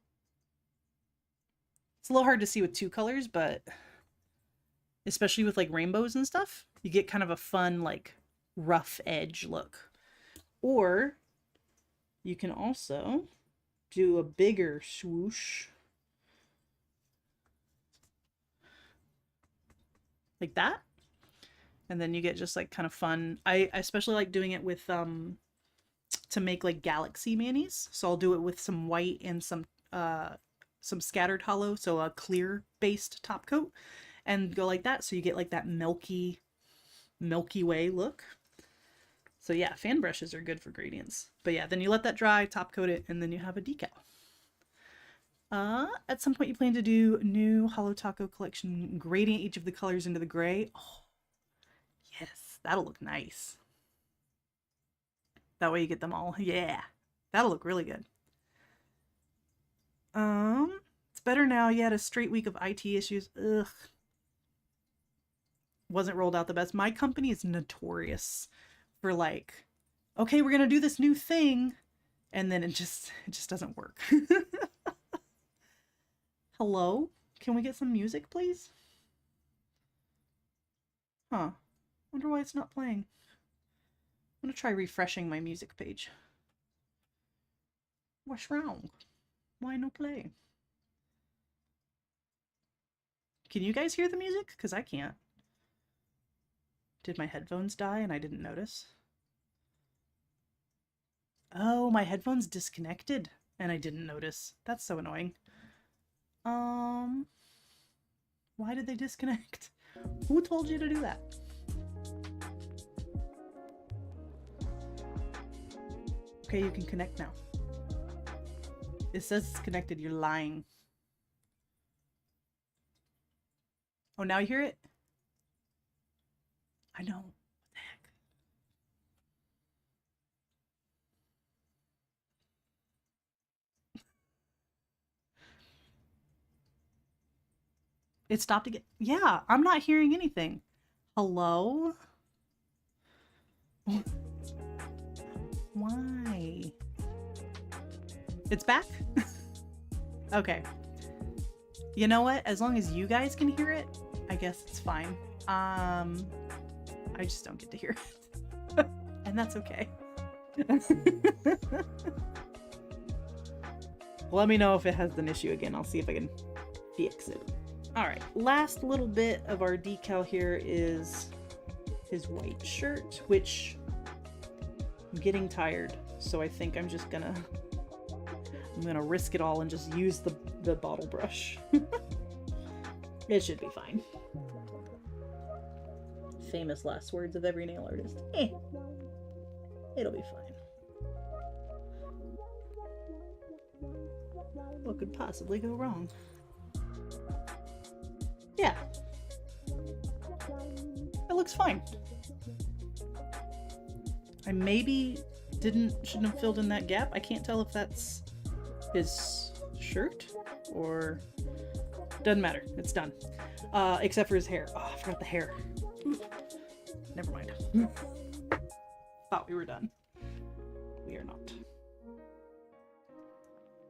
It's a little hard to see with two colors, but especially with like rainbows and stuff, you get kind of a fun, like, rough edge look. Or you can also do a bigger swoosh like that. And then you get just like kind of fun. I especially like doing it with to make like galaxy manis. So I'll do it with some white and some scattered hollow, so a clear based top coat, and go like that, so you get like that milky way look. So yeah, fan brushes are good for gradients. But yeah, then you let that dry, top coat it, and then you have a decal. At some point you plan to do new Holo Taco collection, gradient each of the colors into the gray. Oh, yes, that'll look nice. That way you get them all. Yeah, that'll look really good. It's better now. You had a straight week of IT issues. Ugh. Wasn't rolled out the best. My company is notorious for like, okay, we're gonna do this new thing, and then it just doesn't work. Hello? Can we get some music, please? Huh. Wonder why it's not playing. I'm gonna try refreshing my music page. What's wrong? Why no play? Can you guys hear the music? Because I can't. Did my headphones die and I didn't notice? Oh, my headphones disconnected and I didn't notice. That's so annoying. Why did they disconnect? Who told you to do that? Okay, you can connect now. It says it's connected. You're lying. Oh, now you hear it? I know. What the heck? It stopped again. Yeah, I'm not hearing anything. Hello? Why? It's back? Okay. You know what? As long as you guys can hear it, I guess it's fine. I just don't get to hear it. And that's okay. Let me know if it has an issue again. I'll see if I can fix it. Alright, last little bit of our decal here is his white shirt, which I'm getting tired, so I think I'm just gonna risk it all and just use the bottle brush. It should be fine. Famous last words of every nail artist. It'll be fine. What could possibly go wrong? Yeah. It looks looks fine. I maybe shouldn't have filled in that gap. I can't tell if that's his shirt or doesn't matter. It's done. Except for his hair. Oh, I forgot the hair. Never mind. Thought we were done. We are not.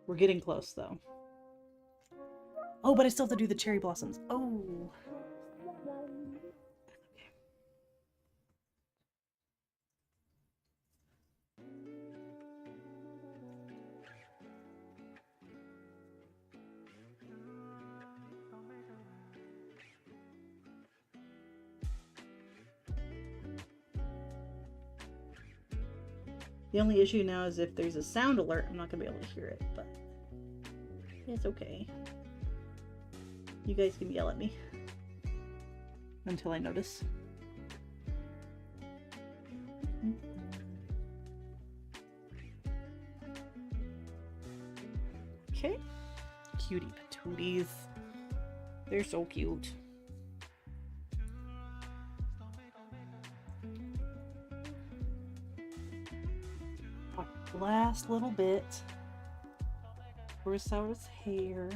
We're getting close though. Oh, but I still have to do the cherry blossoms. Oh. The only issue now is if there's a sound alert, I'm not going to be able to hear it, but it's okay. You guys can yell at me until I notice. Okay. Cutie patooties. They're so cute. Last little bit. Kurosawa's hair.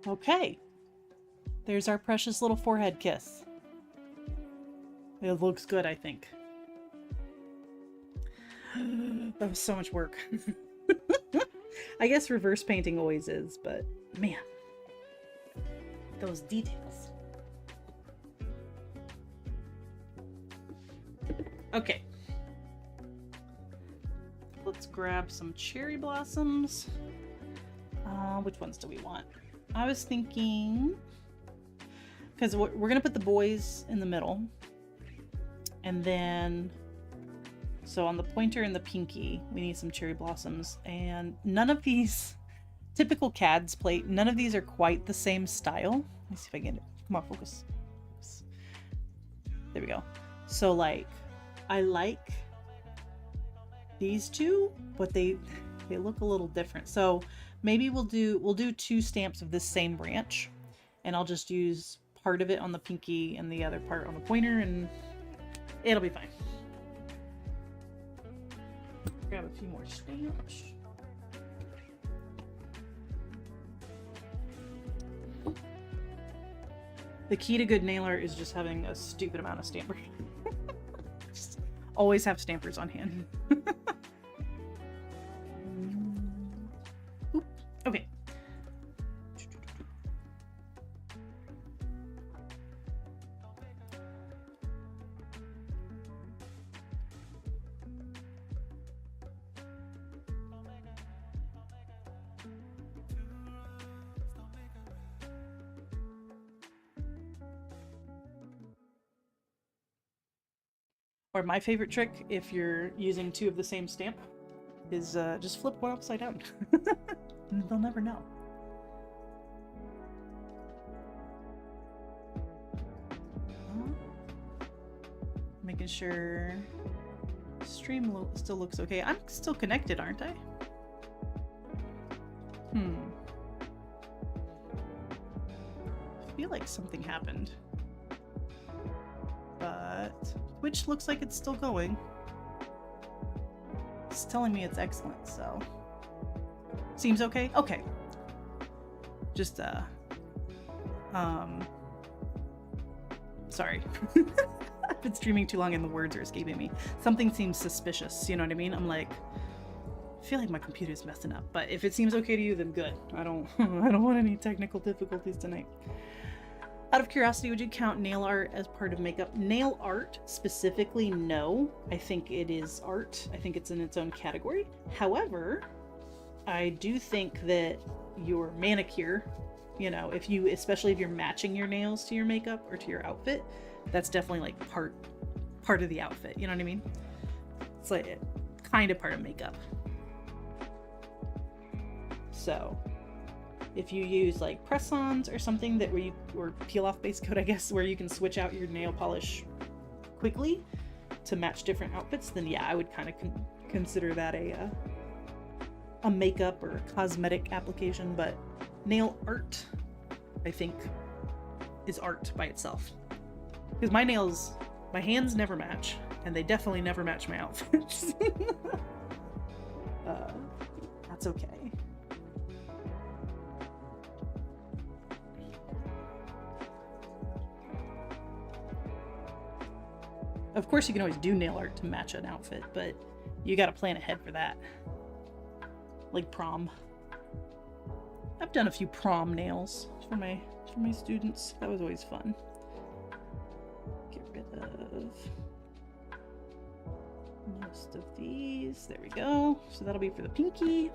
Okay, there's our precious little forehead kiss. It looks good, I think. That was so much work. I guess reverse painting always is, but man, those details. Okay. Let's grab some cherry blossoms. Which ones do we want? I was thinking, because we're going to put the boys in the middle. And then, so on the pointer and the pinky, we need some cherry blossoms. And none of these, typical CADS plate, none of these are quite the same style. Let me see if I can get it. Come on, focus. There we go. So like, I like these two, but they look a little different. So maybe we'll do 2 stamps of this same branch, and I'll just use part of it on the pinky and the other part on the pointer, and it'll be fine. Grab a few more stamps. The key to good nail art is just having a stupid amount of stampers. Just always have stampers on hand. Okay. Or my favorite trick, if you're using 2 of the same stamp, is just flip one upside down. They'll never know. Making sure stream still looks okay. I'm still connected, aren't I? I feel like something happened. But Twitch looks like it's still going. It's telling me it's excellent, so seems okay. Okay. Just sorry. I've been streaming too long and the words are escaping me. Something seems suspicious, you know what I mean? I'm like, I feel like my computer's messing up, but if it seems okay to you, then good. I don't want any technical difficulties tonight. Out of curiosity, would you count nail art as part of makeup? Nail art specifically, no. I think it is art. I think it's in its own category. However, I do think that your manicure, You know, especially if you're matching your nails to your makeup or to your outfit, that's definitely like part of the outfit. You know what I mean? It's like kind of part of makeup. So if you use like press-ons or something or peel-off base coat, I guess, where you can switch out your nail polish quickly to match different outfits, then yeah, I would kind of consider that a makeup or cosmetic application. But nail art, I think, is art by itself. Because my hands never match, and they definitely never match my outfits. That's okay. Of course, you can always do nail art to match an outfit, but you gotta plan ahead for that. Like prom. I've done a few prom nails for my students. That was always fun. Get rid of most of these. There we go. So that'll be for the pinky.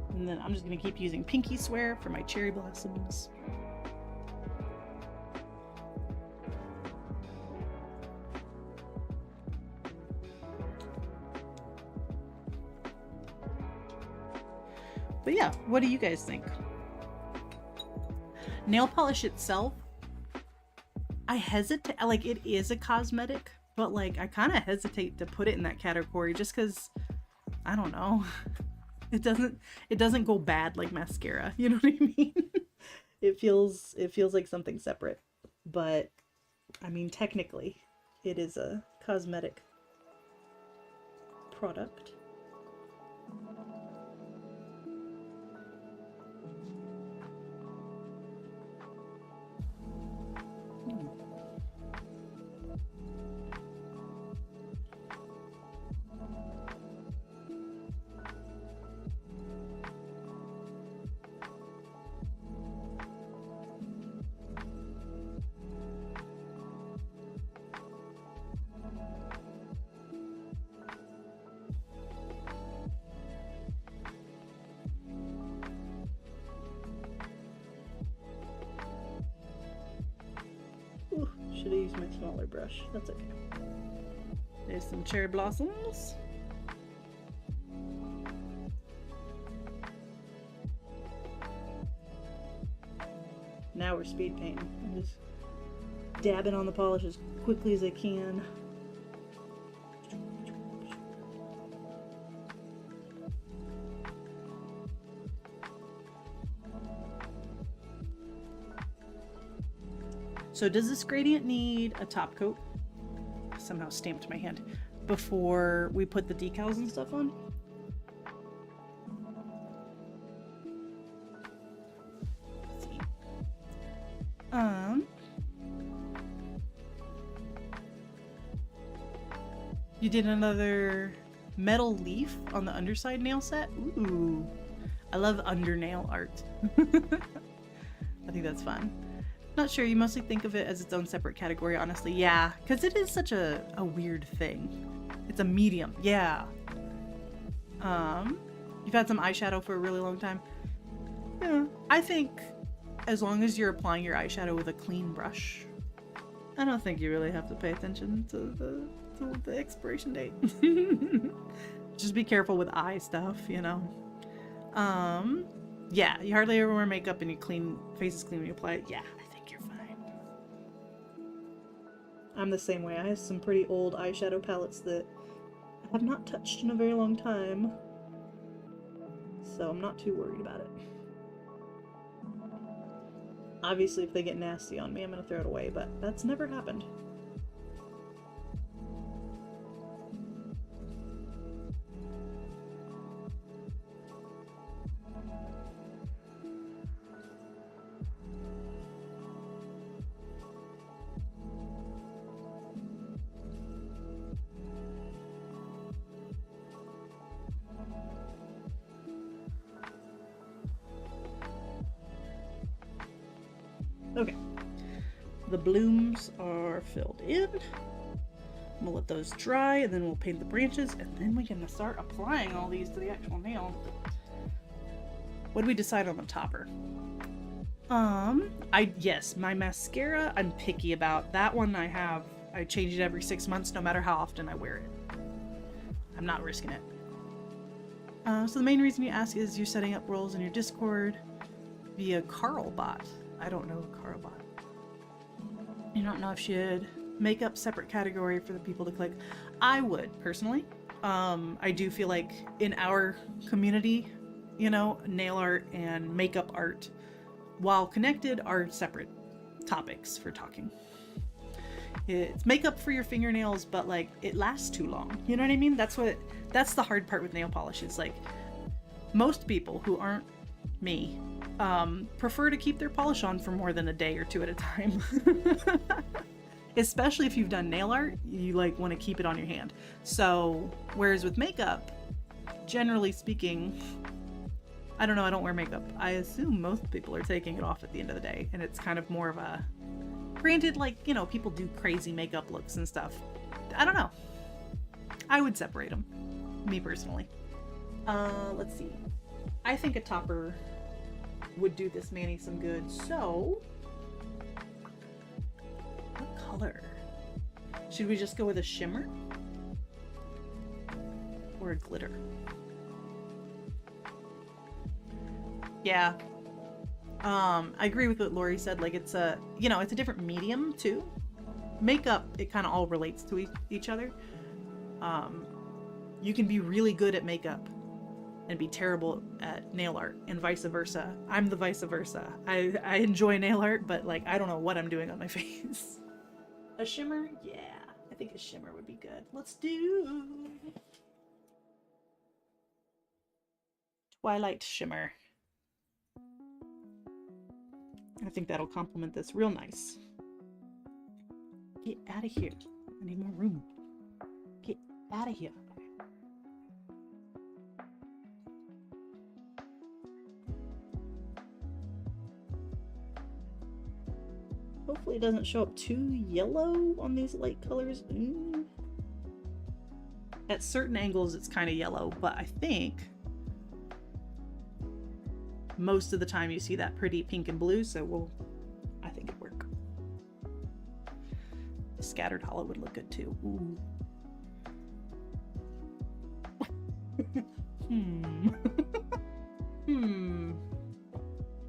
And then I'm just gonna keep using Pinky Swear for my cherry blossoms. But yeah, what do you guys think? Nail polish itself, I hesitate, like, it is a cosmetic, but like I kind of hesitate to put it in that category just because I don't know. It doesn't go bad like mascara, you know what I mean? It feels like something separate. But I mean, technically it is a cosmetic product. Should have used my smaller brush. That's okay. There's some cherry blossoms. Now we're speed painting. I'm just dabbing on the polish as quickly as I can. So does this gradient need a top coat? Somehow stamped my hand before we put the decals and stuff on. Let's see. You did another metal leaf on the underside nail set. Ooh, I love under nail art. I think that's fun. Not sure, you mostly think of it as its own separate category, honestly. Yeah, because it is such a weird thing. It's a medium, yeah. You've had some eyeshadow for a really long time. Yeah, I think as long as you're applying your eyeshadow with a clean brush, I don't think you really have to pay attention to the expiration date. Just be careful with eye stuff, you know. Yeah, you hardly ever wear makeup and your face is clean when you apply it. Yeah, I think you're fine. I'm the same way. I have some pretty old eyeshadow palettes that I have not touched in a very long time, so I'm not too worried about it. Obviously, if they get nasty on me, I'm gonna throw it away, but that's never happened. Okay, the blooms are filled in. We'll let those dry, and then we'll paint the branches, and then we can start applying all these to the actual nail. What do we decide on the topper? Yes, my mascara, I'm picky about. That one I change it every 6 months, no matter how often I wear it. I'm not risking it. So the main reason you ask is you're setting up roles in your Discord via Carlbot. I don't know Carlbot. You don't know if you should make up separate category for the people to click. I would, personally. I do feel like in our community, you know, nail art and makeup art, while connected, are separate topics for talking. It's makeup for your fingernails, but like it lasts too long. You know what I mean? That's the hard part with nail polish. Is like most people who aren't me prefer to keep their polish on for more than a day or two at a time. Especially if you've done nail art, you like want to keep it on your hand. So whereas with makeup, generally speaking, I don't know, I don't wear makeup. I assume most people are taking it off at the end of the day, and it's kind of more of a, granted, like, you know, people do crazy makeup looks and stuff. I don't know. I would separate them, me personally. Let's see. I think a topper would do this mani some good, so what color? Should we just go with a shimmer? Or a glitter? Yeah. I agree with what Lori said. Like, it's a, you know, it's a different medium too. Makeup, it kind of all relates to each other. You can be really good at makeup and be terrible at nail art, and vice versa. I'm the vice versa. I enjoy nail art, but like, I don't know what I'm doing on my face. A shimmer? Yeah, I think a shimmer would be good. Let's do Twilight Shimmer. I think that'll complement this real nice. Get out of here. I need more room. Get out of here. Hopefully it doesn't show up too yellow on these light colors. At certain angles it's kind of yellow, but I think most of the time you see that pretty pink and blue, so I think it'd work. The scattered hollow would look good too. Ooh. Hang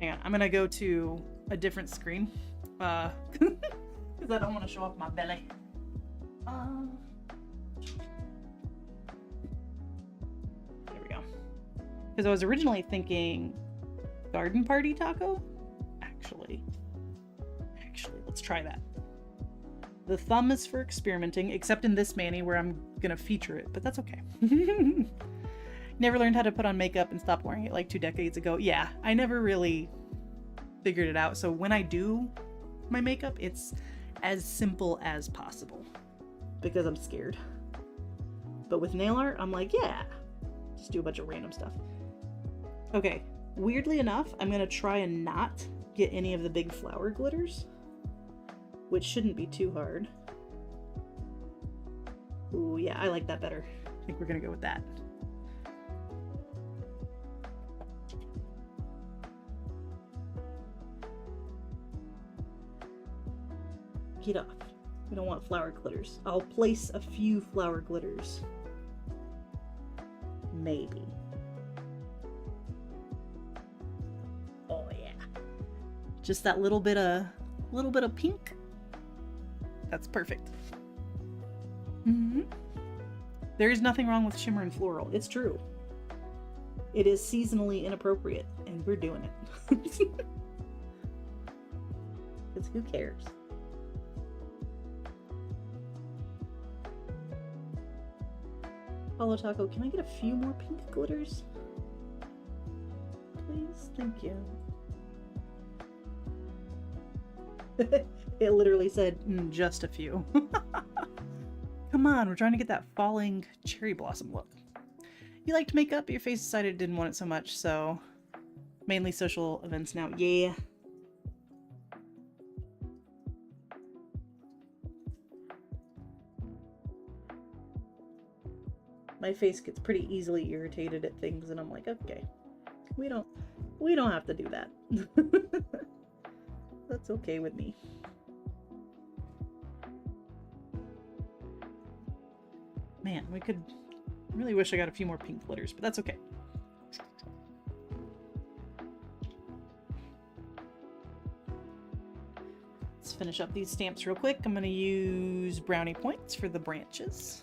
on, I'm gonna go to a different screen. Because I don't want to show off my belly. There we go. Because I was originally thinking garden party taco. Actually, let's try that. The thumb is for experimenting, except in this mani where I'm gonna feature it, but that's okay. Never learned how to put on makeup and stopped wearing it like 2 decades ago. Yeah, I never really figured it out. So when I do my makeup, it's as simple as possible because I'm scared. But with nail art, I'm like, yeah, just do a bunch of random stuff. Okay, weirdly enough, I'm gonna try and not get any of the big flower glitters, which shouldn't be too hard. Ooh, yeah, I like that better. I think we're gonna go with that. Get off. We don't want flower glitters. I'll place a few flower glitters. Maybe. Oh yeah. Just that little bit of pink. That's perfect. There is nothing wrong with shimmer and floral. It's true. It is seasonally inappropriate, and we're doing it. Because who cares? Hollow Taco, can I get a few more pink glitters? Please? Thank you. It literally said, just a few. Come on, we're trying to get that falling cherry blossom look. You liked makeup, but your face decided it didn't want it so much, so mainly social events now. Yeah. My face gets pretty easily irritated at things, and I'm like, okay, we don't have to do that. That's okay with me. Man, we could really wish I got a few more pink glitters, but that's okay. Let's finish up these stamps real quick. I'm going to use brownie points for the branches.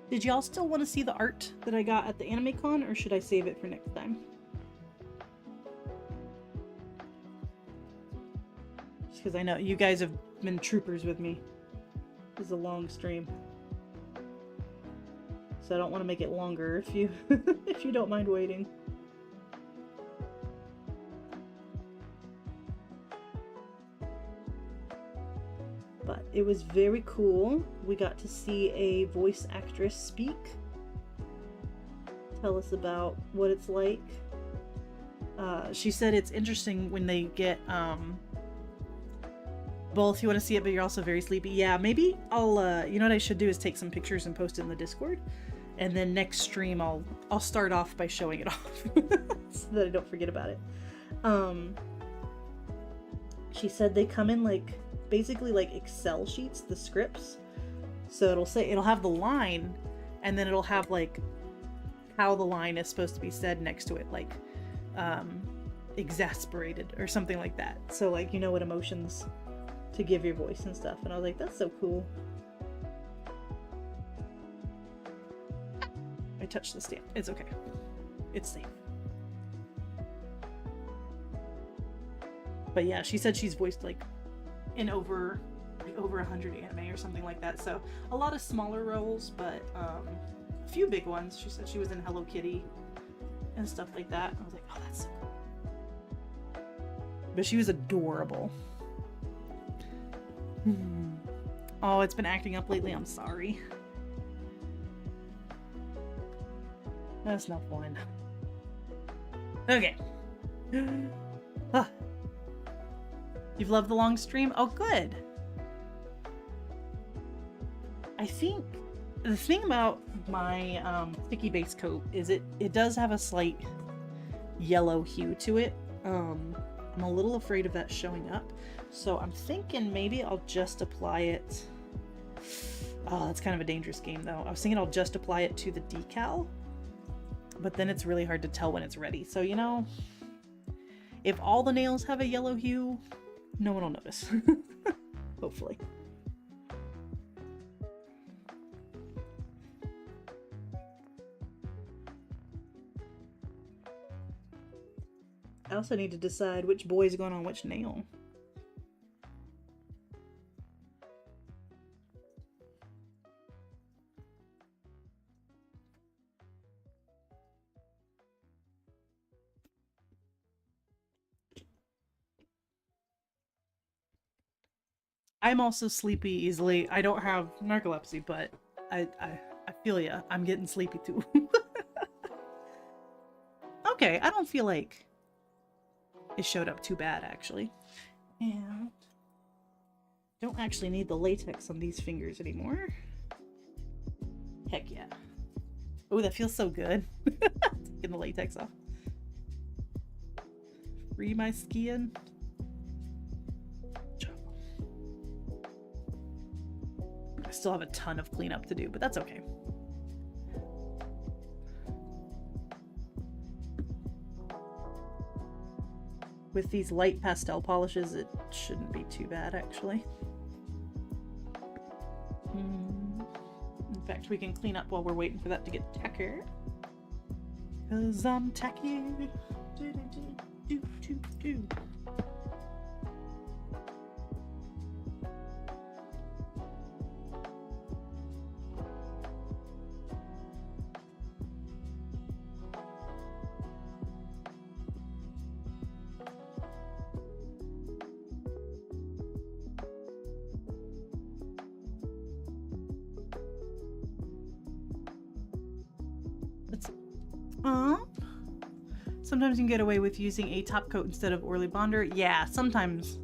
Did y'all still want to see the art that I got at the AnimeCon, or should I save it for next time? Just because I know you guys have been troopers with me. This is a long stream, so I don't want to make it longer if you if you don't mind waiting. But it was very cool. We got to see a voice actress speak. Tell us about what it's like. She said it's interesting when they get both. You want to see it, but you're also very sleepy. Yeah, maybe I'll. You know what I should do is take some pictures and post it in the Discord, and then next stream I'll start off by showing it off so that I don't forget about it. She said they come in like basically like Excel sheets, the scripts. So it'll have the line, and then it'll have like how the line is supposed to be said next to it, like exasperated or something like that. So like, you know what emotions to give your voice and stuff. And I was like, that's so cool. I touched the stamp. It's okay. It's safe. But yeah, she said she's voiced like in over 100 anime or something like that. So a lot of smaller roles, but a few big ones. She said she was in Hello Kitty and stuff like that. I was like, oh, that's so cool. But she was adorable. Oh, it's been acting up lately. I'm sorry. That's not fun. Okay. Ah. You've loved the long stream? Oh, good. I think the thing about my sticky base coat is it does have a slight yellow hue to it. I'm a little afraid of that showing up. So I'm thinking maybe I'll just apply it. Oh, that's kind of a dangerous game though. I was thinking I'll just apply it to the decal, but then it's really hard to tell when it's ready. So, you know, if all the nails have a yellow hue, no one will notice. Hopefully. I also need to decide which boy's going on which nail. I'm also sleepy easily. I don't have narcolepsy, but I feel ya. I'm getting sleepy too. Okay, I don't feel like it showed up too bad, actually. And don't actually need the latex on these fingers anymore. Heck yeah. Oh, that feels so good. Taking the latex off. Free my skin. I still have a ton of cleanup to do, but that's okay. With these light pastel polishes, it shouldn't be too bad, actually. In fact, we can clean up while we're waiting for that to get tacker. 'Cause I'm tacky. Do, do, do, do, do. Sometimes you can get away with using a top coat instead of Orly Bonder. Yeah, sometimes.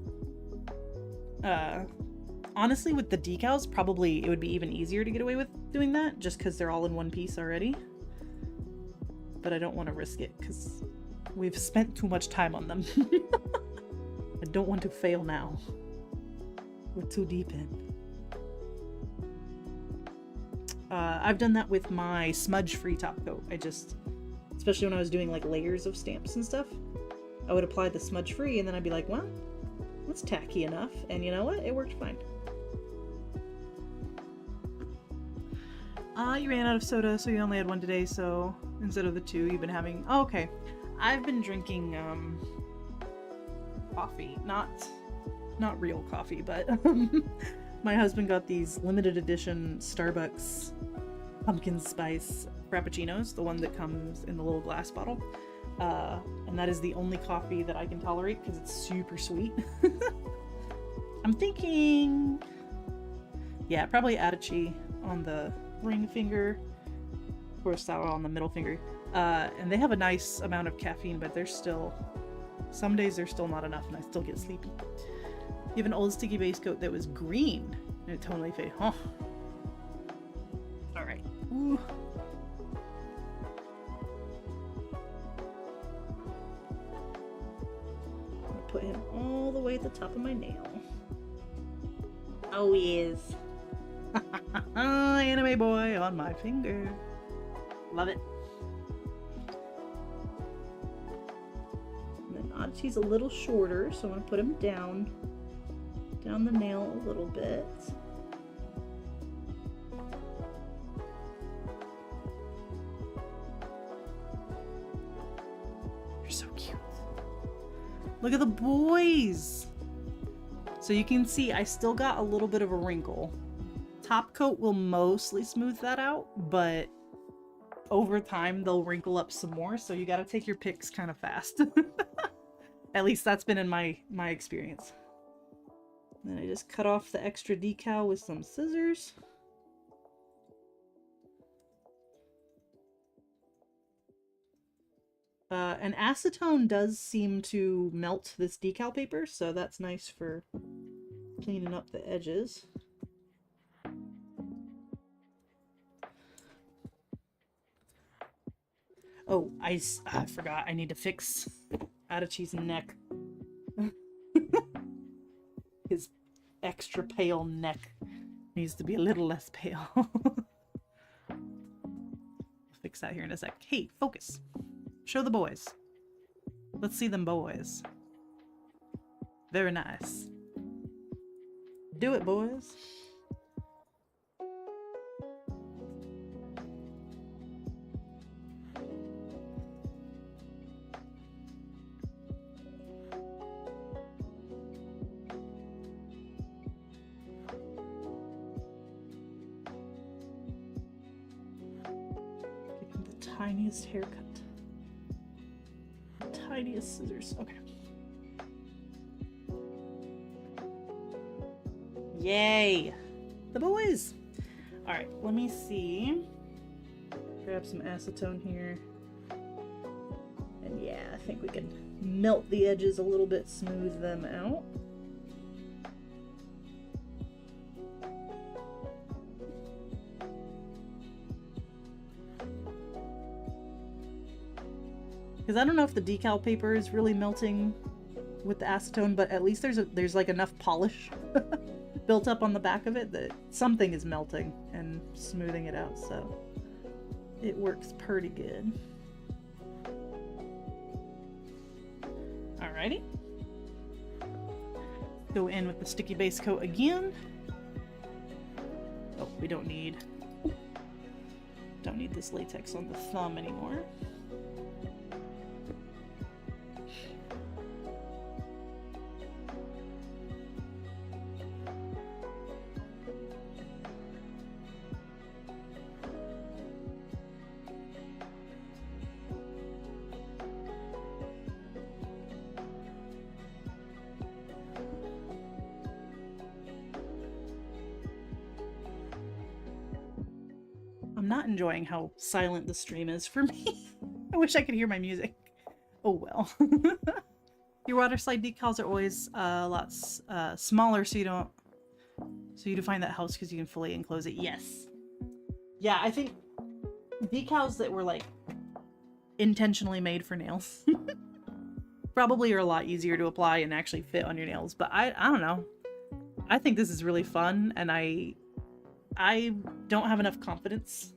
Honestly, with the decals, probably it would be even easier to get away with doing that, just because they're all in one piece already. But I don't want to risk it, because we've spent too much time on them. I don't want to fail now. We're too deep in. I've done that with my smudge-free top coat. Especially when I was doing like layers of stamps and stuff, I would apply the smudge-free and then I'd be like, well, that's tacky enough. And you know what? It worked fine. You ran out of soda, so you only had one today, so instead of the two you've been having... Oh, okay. I've been drinking, coffee. Not real coffee, but my husband got these limited edition Starbucks pumpkin spice frappuccinos, the one that comes in the little glass bottle. And that is the only coffee that I can tolerate because it's super sweet. I'm thinking... Yeah, probably Adichie on the ring finger, or sour on the middle finger. And they have a nice amount of caffeine, but they're still... Some days they're still not enough and I still get sleepy. You have an old sticky base coat that was green and it totally faded. Oh. Alright. Ooh. I'm gonna put him all the way at the top of my nail. Oh, he is. Anime boy on my finger. Love it. And then Adichie's a little shorter, so I'm gonna put him down the nail a little bit. You're so cute. Look at the boys. So you can see I still got a little bit of a wrinkle. Top coat will mostly smooth that out, but over time they'll wrinkle up some more, so you gotta take your picks kind of fast. At least that's been in my experience. Then I just cut off the extra decal with some scissors. And acetone does seem to melt this decal paper, so that's nice for cleaning up the edges. Oh, I forgot. I need to fix Adichie's neck. His extra pale neck needs to be a little less pale. I'll fix that here in a sec. Hey, focus. Show the boys. Let's see them boys. Very nice. Do it, boys. Tiniest haircut. Tiniest scissors. Okay. Yay! The boys! Alright, let me see. Grab some acetone here. And yeah, I think we can melt the edges a little bit, smooth them out. Because I don't know if the decal paper is really melting with the acetone, but at least there's like enough polish built up on the back of it that something is melting and smoothing it out, so it works pretty good. Alrighty. Go in with the sticky base coat again. Oh, we don't need this latex on the thumb anymore. I'm not enjoying how silent the stream is for me. I wish I could hear my music. Oh well. Your water slide decals are always a lot smaller, so you define that house because you can fully enclose it. Yes. Yeah, I think decals that were like intentionally made for nails probably are a lot easier to apply and actually fit on your nails. But I don't know. I think this is really fun, and I don't have enough confidence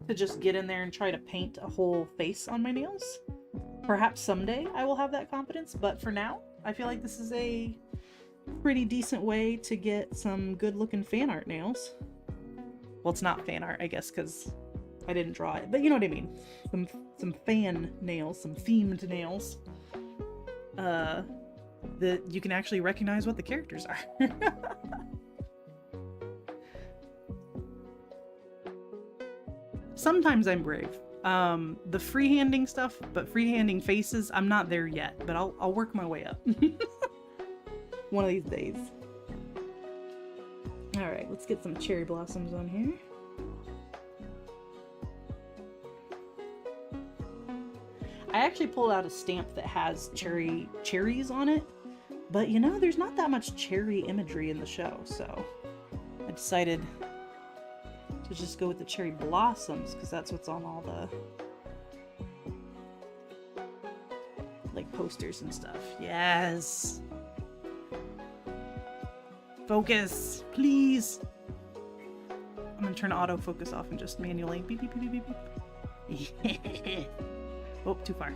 to just get in there and try to paint a whole face on my nails. Perhaps someday I will have that confidence, but for now, I feel like this is a pretty decent way to get some good looking fan art nails. Well, it's not fan art, I guess, because I didn't draw it, but you know what I mean. Some fan nails, some themed nails. That you can actually recognize what the characters are. Sometimes I'm brave. The freehanding stuff, but freehanding faces, I'm not there yet, but I'll work my way up. One of these days. Alright, let's get some cherry blossoms on here. I actually pulled out a stamp that has cherries on it, but you know, there's not that much cherry imagery in the show, so I decided to just go with the cherry blossoms because that's what's on all the like posters and stuff. Yes. Focus, please. I'm gonna turn autofocus off and just manually beep beep beep beep beep. Oh, too far.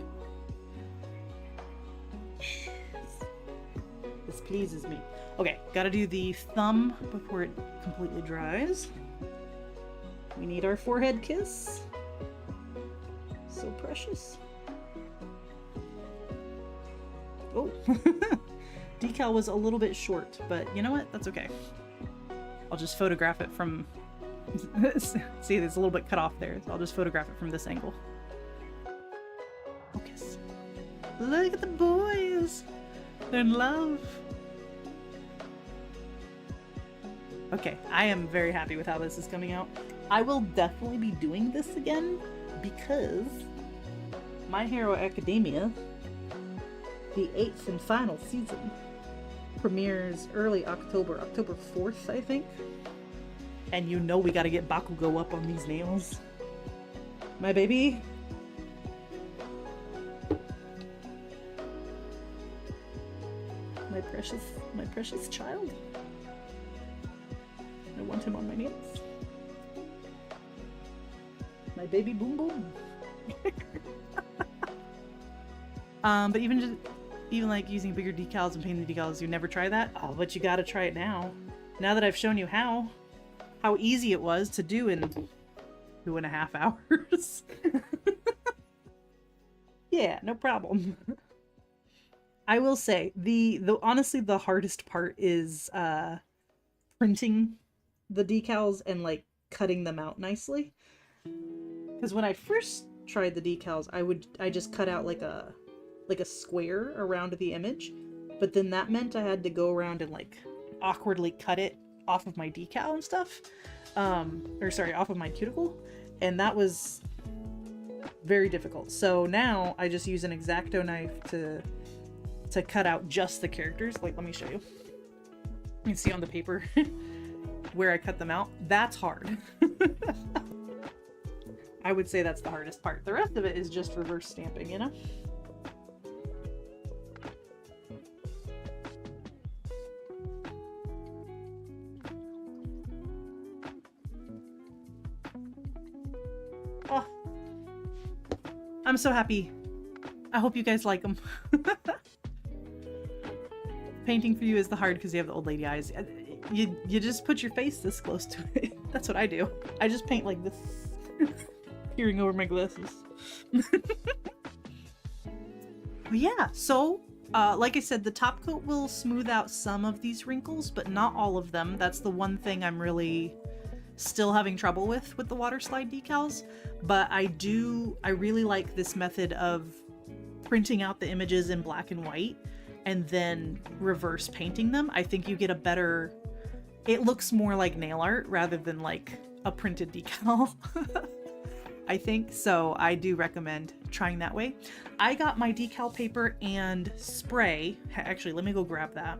This pleases me. Okay, gotta do the thumb before it completely dries. We need our forehead kiss. So precious. Oh, decal was a little bit short, but you know what? That's okay. I'll just photograph it from... See, it's a little bit cut off there. So I'll just photograph it from this angle. Focus. Look at the boys! They're in love. Okay, I am very happy with how this is coming out. I will definitely be doing this again because My Hero Academia, the 8th and final season, premieres early October, October 4th, I think. And you know we gotta get Bakugo up on these nails. My baby. My precious child. I want him on my nails. My baby boom boom. But even like using bigger decals and painting decals, you never try that? Oh, but you gotta try it now. Now that I've shown you how easy it was to do in 2.5 hours. Yeah, no problem. I will say honestly the hardest part is printing the decals and like cutting them out nicely. Because when I first tried the decals, I just cut out like a square around the image, but then that meant I had to go around and like awkwardly cut it off of my decal and stuff, off of my cuticle, and that was very difficult. So now I just use an X-Acto knife to cut out just the characters. Like, let me show you. You can see on the paper where I cut them out. That's hard. I would say that's the hardest part. The rest of it is just reverse stamping, you know? Oh, I'm so happy. I hope you guys like them. Painting for you is the hard because you have the old lady eyes. You just put your face this close to it. That's what I do. I just paint like this, peering over my glasses. But yeah, so like I said, the top coat will smooth out some of these wrinkles, but not all of them. That's the one thing I'm really still having trouble with the water slide decals. But I really like this method of printing out the images in black and white and then reverse painting them. I think you get a better, it looks more like nail art rather than like a printed decal. I think. So I do recommend trying that way. I got my decal paper and spray. Actually, let me go grab that.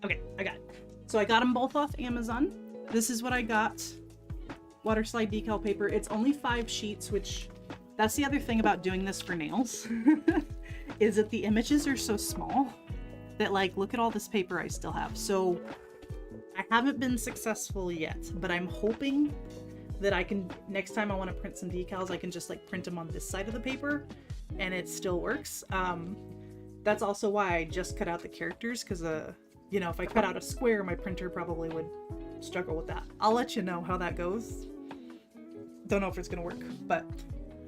Okay, I got it. So I got them both off Amazon. This is what I got. Water slide decal paper. It's only 5 sheets, which that's the other thing about doing this for nails is that the images are so small that, like, look at all this paper I still have. So I haven't been successful yet, but I'm hoping that I can, next time I want to print some decals, I can just like print them on this side of the paper and it still works. That's also why I just cut out the characters, because you know, if I cut out a square, my printer probably would struggle with that. I'll let you know how that goes. Don't know if it's gonna work, but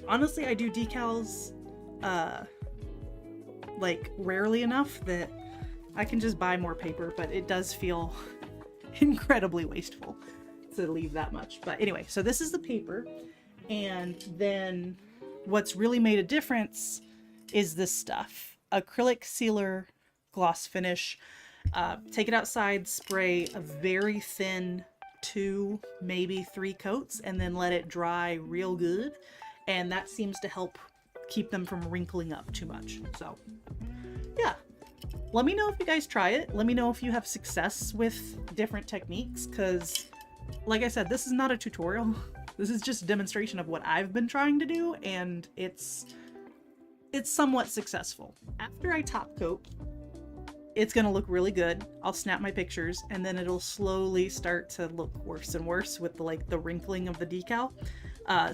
honestly, I do decals like rarely enough that I can just buy more paper, but it does feel incredibly wasteful to leave that much. But anyway, so this is the paper, and then what's really made a difference is this stuff. Acrylic sealer gloss finish. Take it outside, spray a very thin 2, maybe 3 coats, and then let it dry real good. And that seems to help keep them from wrinkling up too much. So yeah, let me know if you guys try it. Let me know if you have success with different techniques, because like I said, this is not a tutorial. This is just a demonstration of what I've been trying to do, and it's somewhat successful. After I top coat, it's gonna look really good. I'll snap my pictures, and then it'll slowly start to look worse and worse with the wrinkling of the decal.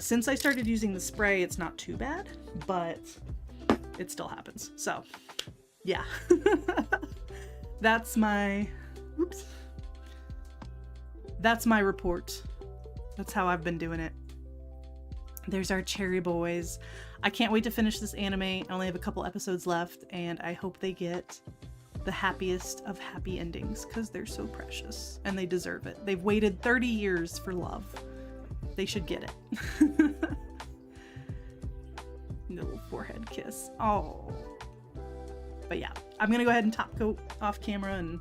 Since I started using the spray, it's not too bad, but it still happens. So yeah, that's my report. That's how I've been doing it. There's our cherry boys. I can't wait to finish this anime. I only have a couple episodes left, and I hope they get the happiest of happy endings, because they're so precious and they deserve it. They've waited 30 years for love. They should get it. Little forehead kiss. Oh. But yeah, I'm gonna go ahead and top coat off camera and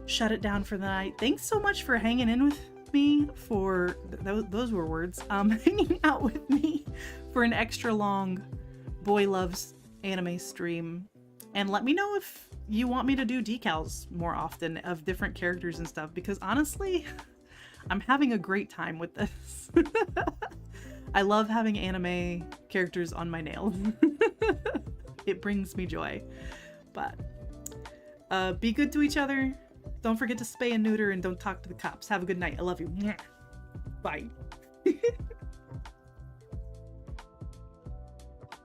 shut it down for the night. Thanks so much for hanging in with me for those were words. Hanging out with me for an extra long Boy Loves Anime stream. And let me know if you want me to do decals more often of different characters and stuff, because honestly, I'm having a great time with this. I love having anime characters on my nails. It brings me joy. But be good to each other. Don't forget to spay and neuter, and don't talk to the cops. Have a good night. I love you. Bye.